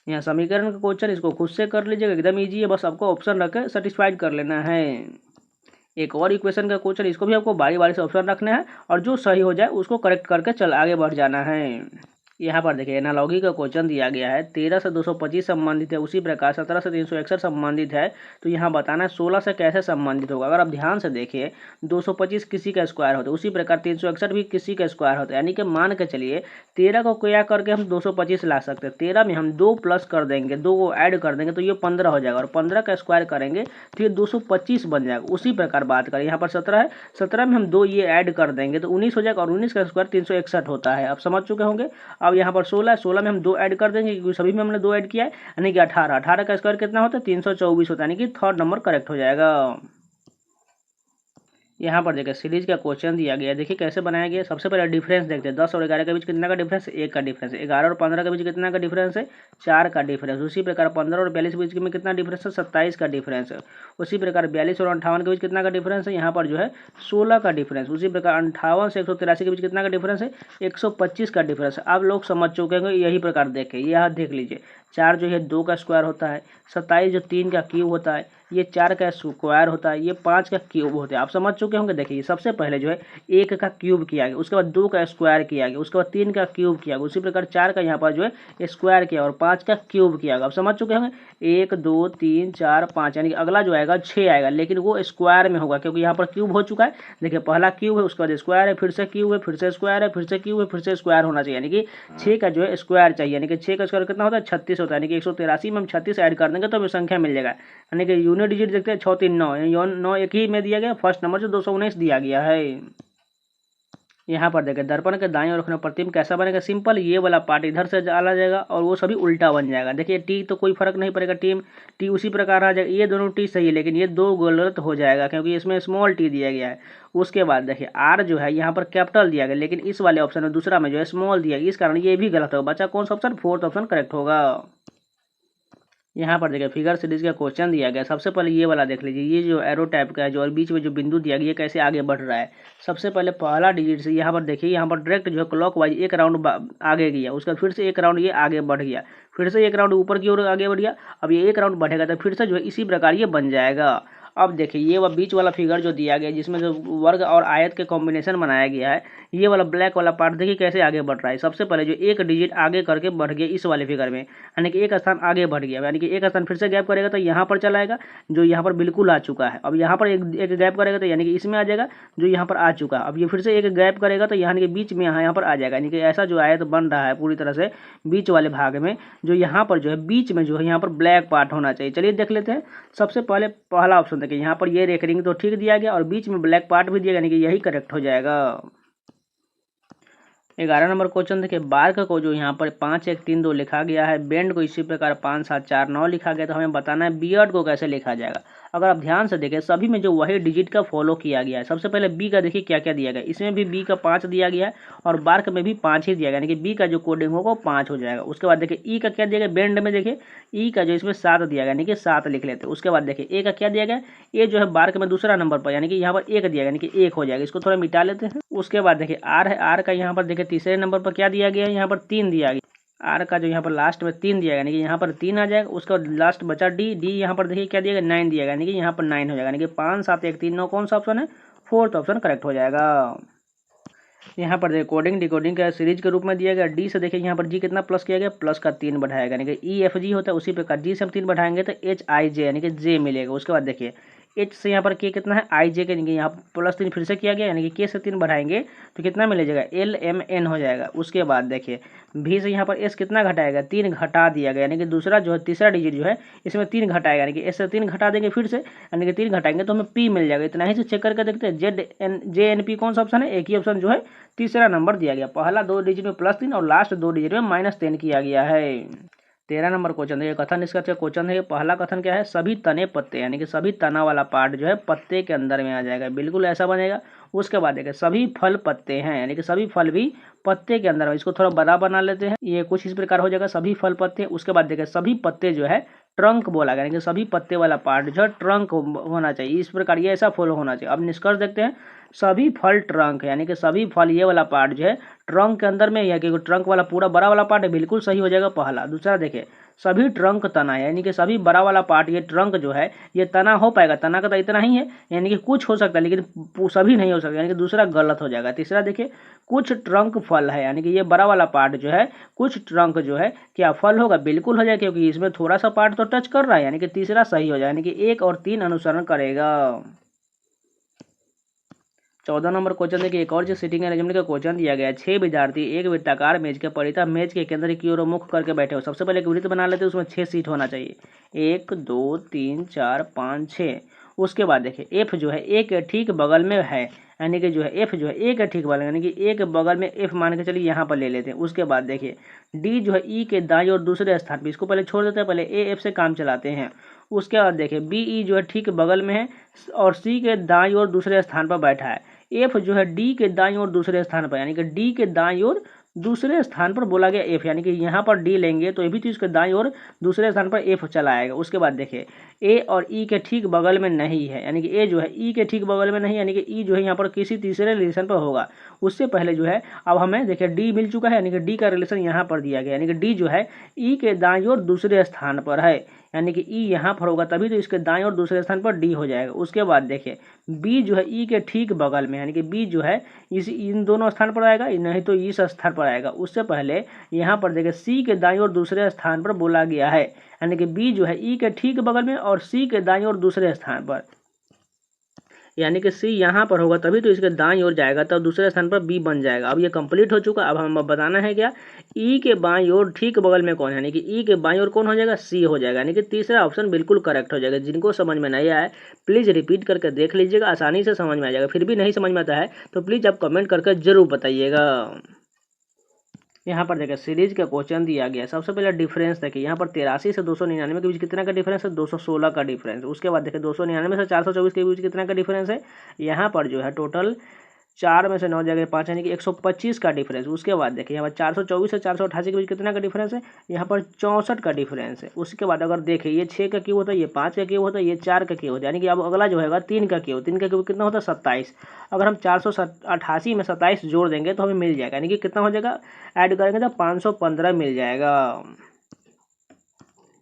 यहाँ समीकरण का क्वेश्चन, इसको खुद से कर लीजिएगा, एकदम ईजी है, बस आपको ऑप्शन रख के सेटिस्फाइड कर लेना है। एक और इक्वेशन का क्वेश्चन, इसको भी आपको बारी बारी से ऑप्शन रखना है और जो सही हो जाए उसको करेक्ट करके चल आगे बढ़ जाना है। यहाँ पर देखिए एनालॉगी का क्वेश्चन दिया गया है, 13 से 225 संबंधित है, उसी प्रकार 17 से 361 संबंधित है। तो यहाँ बताना है 16 से कैसे संबंधित होगा। अगर आप ध्यान से देखिए 225 किसी का स्क्वायर होता है, उसी प्रकार 361 भी किसी का स्क्वायर होता है, यानी कि मान के चलिए 13 को क्या करके हम 225 ला सकते हैं। 13 में हम 2 प्लस कर देंगे, 2 को ऐड कर देंगे तो ये 15 हो जाएगा, और 15 का स्क्वायर करेंगे तो ये 225 बन जाएगा। उसी प्रकार बात करें यहाँ पर 17 है, 17 में हम 2 ये ऐड कर देंगे तो 19 हो जाएगा, और 19 का स्क्वायर 361 होता है। आप समझ चुके होंगे। अब यहाँ पर 16 है, 16 में हम 2 ऐड कर देंगे क्योंकि सभी में हमने 2 ऐड किया है, यानी कि 18, 18 का स्क्वायर कितना होता है 324 होता है, यानी कि थर्ड नंबर करेक्ट हो जाएगा। यहाँ पर देखिए सीरीज का क्वेश्चन दिया गया है, देखिए कैसे बनाया गया। सबसे पहले डिफरेंस देखते हैं, 10 और 11 के बीच कितना का डिफरेंस है, 1 का डिफरेंस है। 11 और 15 के बीच कितना का डिफरेंस है, 4 का डिफरेंस। उसी प्रकार 15 और 42 के बीच में कितना डिफरेंस है, 27 का डिफरेंस है। उसी प्रकार 42 और 58 के बीच कितना का डिफरेंस है, यहाँ पर जो है 16 का डिफरेंस। उसी प्रकार 58 से 183 के बीच कितना का डिफरेंस है, 125 का डिफरेंस है। आप लोग समझ चुके होंगे, यही प्रकार देखें, यह देख लीजिए 4 जो है 2 का स्क्वायर होता है, 27 जो 3 का क्यूब होता है, ये 4 का स्क्वायर होता है, ये 5 का क्यूब होता है। आप समझ चुके होंगे। देखिए सबसे पहले जो है 1 का क्यूब किया गया, उसके बाद 2 का स्क्वायर किया गया, उसके बाद 3 का क्यूब किया गया, उसी प्रकार 4 का यहाँ पर जो है स्क्वायर किया और 5 का क्यूब किया गया। आप समझ चुके होंगे। 1 2 3 4 5, यानी कि अगला जो आएगा 6 आएगा, लेकिन वो स्क्वायर में होगा क्योंकि यहाँ पर क्यूब हो चुका है। देखिए पहला क्यूब है, उसके बाद स्क्वायर है, फिर से क्यूब है, फिर से स्क्वायर है, फिर से क्यूब है, फिर से स्क्वायर होना चाहिए, यानी कि 6 का जो है स्क्वायर चाहिए, यानी कि 6 का स्क्वायर कितना होता है, 36 होता है। यानी कि 183 में हम 36 ऐड कर देंगे तो हमें संख्या मिल जाएगा। यानी कि यूनिट डिजिट देखते हैं 6 3 9, 9 एक ही में दिया गया, फर्स्ट नंबर जो 219 दिया गया है। यहाँ पर देखिए दर्पण के दाएं ओर रखना प्रतिबिंब कैसा बनेगा, सिंपल, ये वाला पार्ट इधर से चला जाएगा और वो सभी उल्टा बन जाएगा। देखिए टी तो कोई फर्क नहीं पड़ेगा, टी उसी प्रकार आ जाएगा। ये दोनों टी सही है, लेकिन ये 2 गलत हो जाएगा क्योंकि इसमें स्मॉल टी दिया गया है। उसके बाद देखिए आर जो है यहाँ पर कैपिटल दिया गया, लेकिन इस वाले ऑप्शन में दूसरा में जो है स्मॉल दिया गया, इस कारण ये भी गलत होगा। बचा कौन सा ऑप्शन, फोर्थ ऑप्शन करेक्ट होगा। यहाँ पर देखिए फिगर सीरीज का क्वेश्चन दिया गया। सबसे पहले ये वाला देख लीजिए, ये जो एरो टाइप का है जो और बीच में जो बिंदु दिया गया, कैसे आगे बढ़ रहा है। सबसे पहले पहला डिजिट से यहाँ पर देखिए, यहाँ पर डायरेक्ट जो है क्लॉकवाइज 1 राउंड आगे गया, उसका फिर से 1 राउंड ये आगे बढ़ गया, फिर से 1 राउंड ऊपर की ओर आगे बढ़ गया। अब ये 1 राउंड बढ़ेगा तो फिर से जो है इसी प्रकार ये बन जाएगा। अब देखिए ये वह बीच वाला फिगर जो दिया गया है, जिसमें जो वर्ग और आयत के कॉम्बिनेशन बनाया गया है, ये वाला ब्लैक वाला पार्ट देखिए कैसे आगे बढ़ रहा है। सबसे पहले जो 1 डिजिट आगे करके बढ़ गया इस वाले फिगर में, यानी कि 1 स्थान आगे बढ़ गया, यानी कि 1 स्थान फिर से गैप करेगा तो यहाँ पर चला आएगा, जो यहाँ पर बिल्कुल आ चुका है। अब यहाँ पर एक गैप करेगा तो यानी कि इसमें आ जाएगा जो यहाँ पर आ चुका है। अब ये फिर से एक गैप करेगा तो यानी कि बीच में यहाँ पर आ जाएगा, यानी कि ऐसा जो आयत बन रहा है पूरी तरह से बीच वाले भाग में, जो यहाँ पर जो है बीच में जो है यहाँ पर ब्लैक पार्ट होना चाहिए। चलिए देख लेते हैं। सबसे पहले पहला ऑप्शन देखिए, यहाँ पर ये रेकरिंग तो ठीक दिया गया और बीच में ब्लैक पार्ट भी दिया गया, यानी कि यही करेक्ट हो जाएगा। 11 नंबर क्वेश्चन देखिए, बार्क को जो यहाँ पर 5 1 3 2 लिखा गया है, बेंड को इसी प्रकार 5 7 4 9 लिखा गया, तो हमें बताना है बियर्ड को कैसे लिखा जाएगा। अगर आप ध्यान से देखें सभी में जो वही डिजिट का फॉलो किया गया है। सबसे पहले बी का देखिए क्या क्या दिया गया, इसमें भी बी का 5 दिया गया है और बार्क में भी 5 ही दिया गया, यानी कि बी का जो कोडिंग होगा वो 5 हो जाएगा। उसके बाद देखिए ई का क्या दिया गया, बेंड में देखिए ई का जो इसमें 7 दिया गया, यानी कि 7 लिख लेते हैं। उसके बाद देखिए ए का क्या दिया गया, ए जो है बार्क में दूसरा नंबर पर, यानी कि यहाँ पर 1 दिया गया, यानी कि 1 हो जाएगा, इसको थोड़ा मिटा लेते हैं। उसके बाद देखिए आर है, आर का यहाँ पर देखिए तीसरे नंबर पर क्या दिया गया है, यहाँ पर 3 दिया गया। आर का जो यहाँ पर लास्ट में 3 दिया गया, यानी कि यहाँ पर 3 आ जाएगा। उसके बाद लास्ट बचा डी, डी यहाँ पर देखिए क्या दिया गया, 9 दिया गया, यानी कि यहाँ पर 9 हो जाएगा, यानी कि 5 7 1 3 9 कौन सा ऑप्शन है, फोर्थ ऑप्शन करेक्ट हो जाएगा। यहाँ पर देखिए कोडिंग डिकोडिंग का सीरीज के रूप में दिया गया। डी से देखिए यहाँ पर जी कितना प्लस किया गया, प्लस का 3 बढ़ाएगा, यानी कि ई एफ जी होता है, उसी प्रकार जी से हम 3 बढ़ाएंगे तो एच आई जे, यानी कि जे मिलेगा। उसके बाद देखिए एच से यहाँ पर के कितना है, आई जे के, यानी कि यहाँ प्लस 3 फिर से किया गया, यानी कि के से 3 बढ़ाएंगे तो कितना मिल जाएगा, एल एम एन हो जाएगा। उसके बाद देखिए भी से यहाँ पर एस कितना घटाएगा, 3 घटा दिया गया, यानी कि दूसरा जो है तीसरा डिजिट जो है इसमें 3 घटाएगा, यानी कि एस से 3 घटा देंगे फिर से, यानी कि 3 घटाएंगे तो हमें पी मिल जाएगा। इतना ही से चेक करके देखते हैं Z N J N P कौन सा ऑप्शन है, एक ही ऑप्शन जो है तीसरा नंबर दिया गया। पहला 2 डिजिट में +3 और लास्ट 2 डिजिट में -3 किया गया है। 13 नंबर क्वेश्चन है, कथन निष्कर्ष का क्वेश्चन है। पहला कथन क्या है, सभी तने पत्ते, यानी कि सभी तना वाला पार्ट जो है पत्ते के अंदर में आ जाएगा, बिल्कुल ऐसा बनेगा। उसके बाद देखिए सभी फल पत्ते हैं, यानी कि सभी फल भी पत्ते के अंदर है। इसको थोड़ा बड़ा बना लेते हैं, ये कुछ इस प्रकार हो जाएगा, सभी फल पत्ते। उसके बाद देखिए सभी पत्ते जो है ट्रंक बोला गया, यानी कि सभी पत्ते वाला पार्ट जो है ट्रंक होना चाहिए, इस प्रकार ये ऐसा फॉलो होना चाहिए। अब निष्कर्ष देखते हैं, सभी फल ट्रंक, यानी कि सभी फल ये वाला पार्ट जो है ट्रंक के अंदर में, या कि ट्रंक वाला पूरा बड़ा वाला पार्ट है, बिल्कुल सही हो जाएगा पहला। दूसरा देखिए सभी ट्रंक तना है, यानी कि सभी बड़ा वाला पार्ट ये ट्रंक जो है ये तना हो पाएगा, तना का तो इतना ही है, यानी कि कुछ हो सकता है लेकिन सभी नहीं हो सकता, यानी कि दूसरा गलत हो जाएगा। तीसरा देखिए कुछ ट्रंक फल है, यानी कि ये बड़ा वाला पार्ट जो है कुछ ट्रंक जो है क्या फल होगा, बिल्कुल हो जाएगा, क्योंकि इसमें थोड़ा सा पार्ट तो टच कर रहा है, यानी कि तीसरा सही हो जाए, यानी कि 1 और 3 अनुसरण करेगा। 14 नंबर क्वेश्चन देखिए, एक और जो सीटिंग अरेंजमेंट का क्वेश्चन दिया गया है। 6 विद्यार्थी एक वृत्ताकार मेज के परितः मेज के केंद्र की ओर मुख करके बैठे हो। सबसे पहले एक वृत्त बना लेते हैं, उसमें 6 सीट होना चाहिए, 1 2 3 4 5 6। उसके बाद देखिए एफ जो है ए के ठीक बगल में है, यानी कि जो है एफ जो है ए के ठीक बगल, यानी कि ए के बगल में एफ मान के चलिए यहाँ पर ले लेते हैं। उसके बाद देखिए डी जो है ई के दाईं और दूसरे स्थान पर, इसको पहले छोड़ देते हैं, पहले ए एफ से काम चलाते हैं। उसके बाद देखिए बी ई जो है ठीक बगल में है और सी के दाईं और दूसरे स्थान पर बैठा है। एफ जो है डी के दाईं ओर दूसरे स्थान पर, यानी कि डी के दाईं ओर दूसरे स्थान पर बोला गया एफ, यानी कि यहाँ पर डी लेंगे तो ये भी चीज़ के दाईं ओर दूसरे स्थान पर एफ चला आएगा। उसके बाद देखिए ए और ई के ठीक बगल में नहीं है, यानी कि ए जो है ई के ठीक बगल में नहीं, यानी कि ई जो है यहाँ पर किसी तीसरे रिलेशन पर होगा। उससे पहले जो है अब हमें देखिए डी मिल चुका है, यानी कि डी का रिलेशन यहाँ पर दिया गया, यानी कि डी जो है ई के दाईं ओर दूसरे स्थान पर है, यानी कि ई यहाँ पर होगा तभी तो इसके दाईं और दूसरे स्थान पर डी हो जाएगा। उसके बाद देखिए बी जो है ई के ठीक बगल में, यानी कि बी जो है इन दोनों स्थान पर आएगा, नहीं तो इस स्थान पर आएगा। उससे पहले यहाँ पर देखिए सी के दाईं और दूसरे स्थान पर बोला गया है, यानी कि बी जो है ई के ठीक बगल में और सी के दाईं और दूसरे स्थान पर, यानी कि सी यहाँ पर होगा तभी तो इसके दाईं ओर जाएगा, तब दूसरे स्थान पर बी बन जाएगा। अब ये कंप्लीट हो चुका। अब हम बताना है क्या, ई के बाईं ओर ठीक बगल में कौन है, यानी कि ई के बाईं ओर कौन हो जाएगा, सी हो जाएगा, यानी कि तीसरा ऑप्शन बिल्कुल करेक्ट हो जाएगा। जिनको समझ में नहीं आया है प्लीज़ रिपीट करके देख लीजिएगा, आसानी से समझ में आ जाएगा। फिर भी नहीं समझ में आता है तो प्लीज़ आप कमेंट करके जरूर बताइएगा। यहाँ पर देखिए सीरीज का क्वेश्चन दिया गया है। सबसे पहले डिफरेंस देखिए, यहाँ पर 83 से 299 के बीच कितना का डिफरेंस है, 216 का डिफरेंस। उसके बाद देखिए 299 से 424 के बीच कितना का डिफरेंस है, यहाँ पर जो है टोटल 4 में से 9 जाएगा 5, यानी कि 125 का डिफरेंस। उसके बाद देखिए यहाँ पर 424 से 488 के बीच कितना का डिफरेंस है, यहाँ पर 64 का डिफरेंस है। उसके बाद अगर देखिए ये 6 का क्यूब होता है, ये 5 का क्यूब होता है, ये 4 का क्यूब होता है, यानी कि अब अगला जो है 3 का क्यूब, 3 का क्यूब कितना होता है 27। अगर हम 488 में 27 जोड़ देंगे तो हमें मिल जाएगा, यानी कि कितना हो जाएगा, ऐड करेंगे तो 515 मिल जाएगा।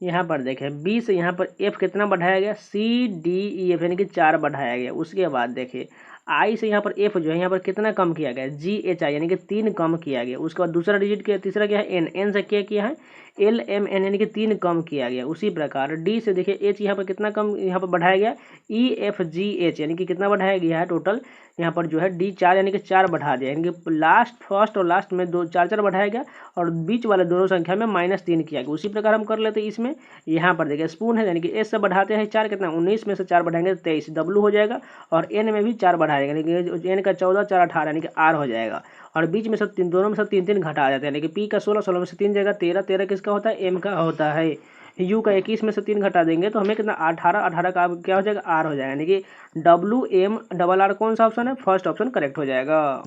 यहाँ पर देखें बी से यहाँ पर एफ कितना बढ़ाया गया, सी डी ई एफ, यानी कि 4 बढ़ाया गया। उसके बाद देखिए आई से यहाँ पर एफ जो है यहाँ पर कितना कम किया गया, जी एच आई, यानी कि 3 कम किया गया। उसके बाद दूसरा डिजिट किया, तीसरा क्या है एन, एन से क्या किया है एल एम एन, यानी कि 3 कम किया गया। उसी प्रकार डी से देखिए एच यहाँ पर कितना कम यहाँ पर बढ़ाया गया, ई एफ जी एच, यानी कि कितना बढ़ाया गया है टोटल यहाँ पर जो है डी 4, यानी कि 4 बढ़ा दिया, यानी कि लास्ट फर्स्ट और लास्ट में 4 बढ़ाया गया और बीच वाले दोनों संख्या में -3 किया गया। उसी प्रकार हम कर लेते हैं इसमें। यहाँ पर देखिए स्पून है, यानी कि एस से बढ़ाते हैं 4, कितना 19 में से 4 बढ़ाएंगे 23, डब्लू हो जाएगा। और एन में भी 4 बढ़ाएगा, यानी कि एन का 14, 4 18, यानी कि आर हो जाएगा। और बीच में सब दोनों में सब 3 घटा जाते हैं, यानी कि पी का 16, 16 में से 3 जाएगा 13, 13 किसका होता है, एम का होता है। यू का 21 में से 3 घटा देंगे तो हमें कितना 18, 18 का क्या हो जाएगा, आर हो जाएगा, यानी कि डब्लू एम डबल आर कौन सा ऑप्शन है, फर्स्ट ऑप्शन करेक्ट हो जाएगा।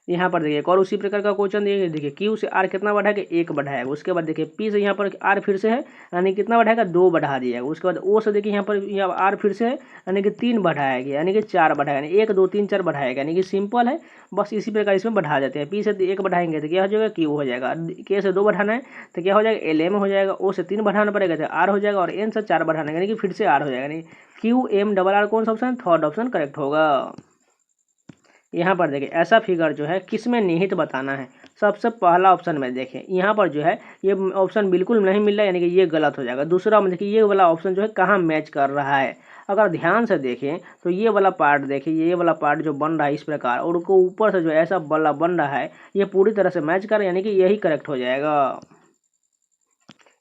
यहाँ पर देखिए एक और उसी प्रकार का क्वेश्चन देखिए क्यू से आर कितना बढ़ाएगा, 1 बढ़ाएगा। उसके बाद देखिए पी से यहाँ पर आर फिर से है, यानी कितना बढ़ाएगा, 2 बढ़ा दिया। उसके बाद ओ से देखिए यहाँ पर आर फिर से है, यानी कि 3 बढ़ाएगा, यानी कि 4 बढ़ाएगा, यानी 1 2 3 4 बढ़ाएगा, यानी कि सिंपल है। बस इसी प्रकार इसमें बढ़ा देते हैं। पी से 1 बढ़ाएंगे तो क्या हो जाएगा, क्यू हो जाएगा। के से 2 बढ़ाना है तो क्या हो जाएगा, एल एम हो जाएगा। ओ से 3 बढ़ाना पड़ेगा तो आर हो जाएगा, और एन से 4 बढ़ाना यानी कि फिर से आर हो जाएगा, यानी क्यू एम डबल आर कौन सा ऑप्शन, थर्ड ऑप्शन करेक्ट होगा। यहाँ पर देखिए ऐसा फिगर जो है किस में निहित बताना है। सबसे पहला ऑप्शन में देखें यहाँ पर जो है ये ऑप्शन बिल्कुल नहीं मिल रहा है, यानी कि ये गलत हो जाएगा। दूसरा में देखिए ये वाला ऑप्शन जो है कहाँ मैच कर रहा है। अगर ध्यान से देखें तो ये वाला पार्ट देखिए, ये वाला पार्ट जो बन रहा है इस प्रकार, और उसको ऊपर से जो ऐसा बल्ला बन रहा है ये पूरी तरह से मैच कर, यानी कि यही करेक्ट हो जाएगा।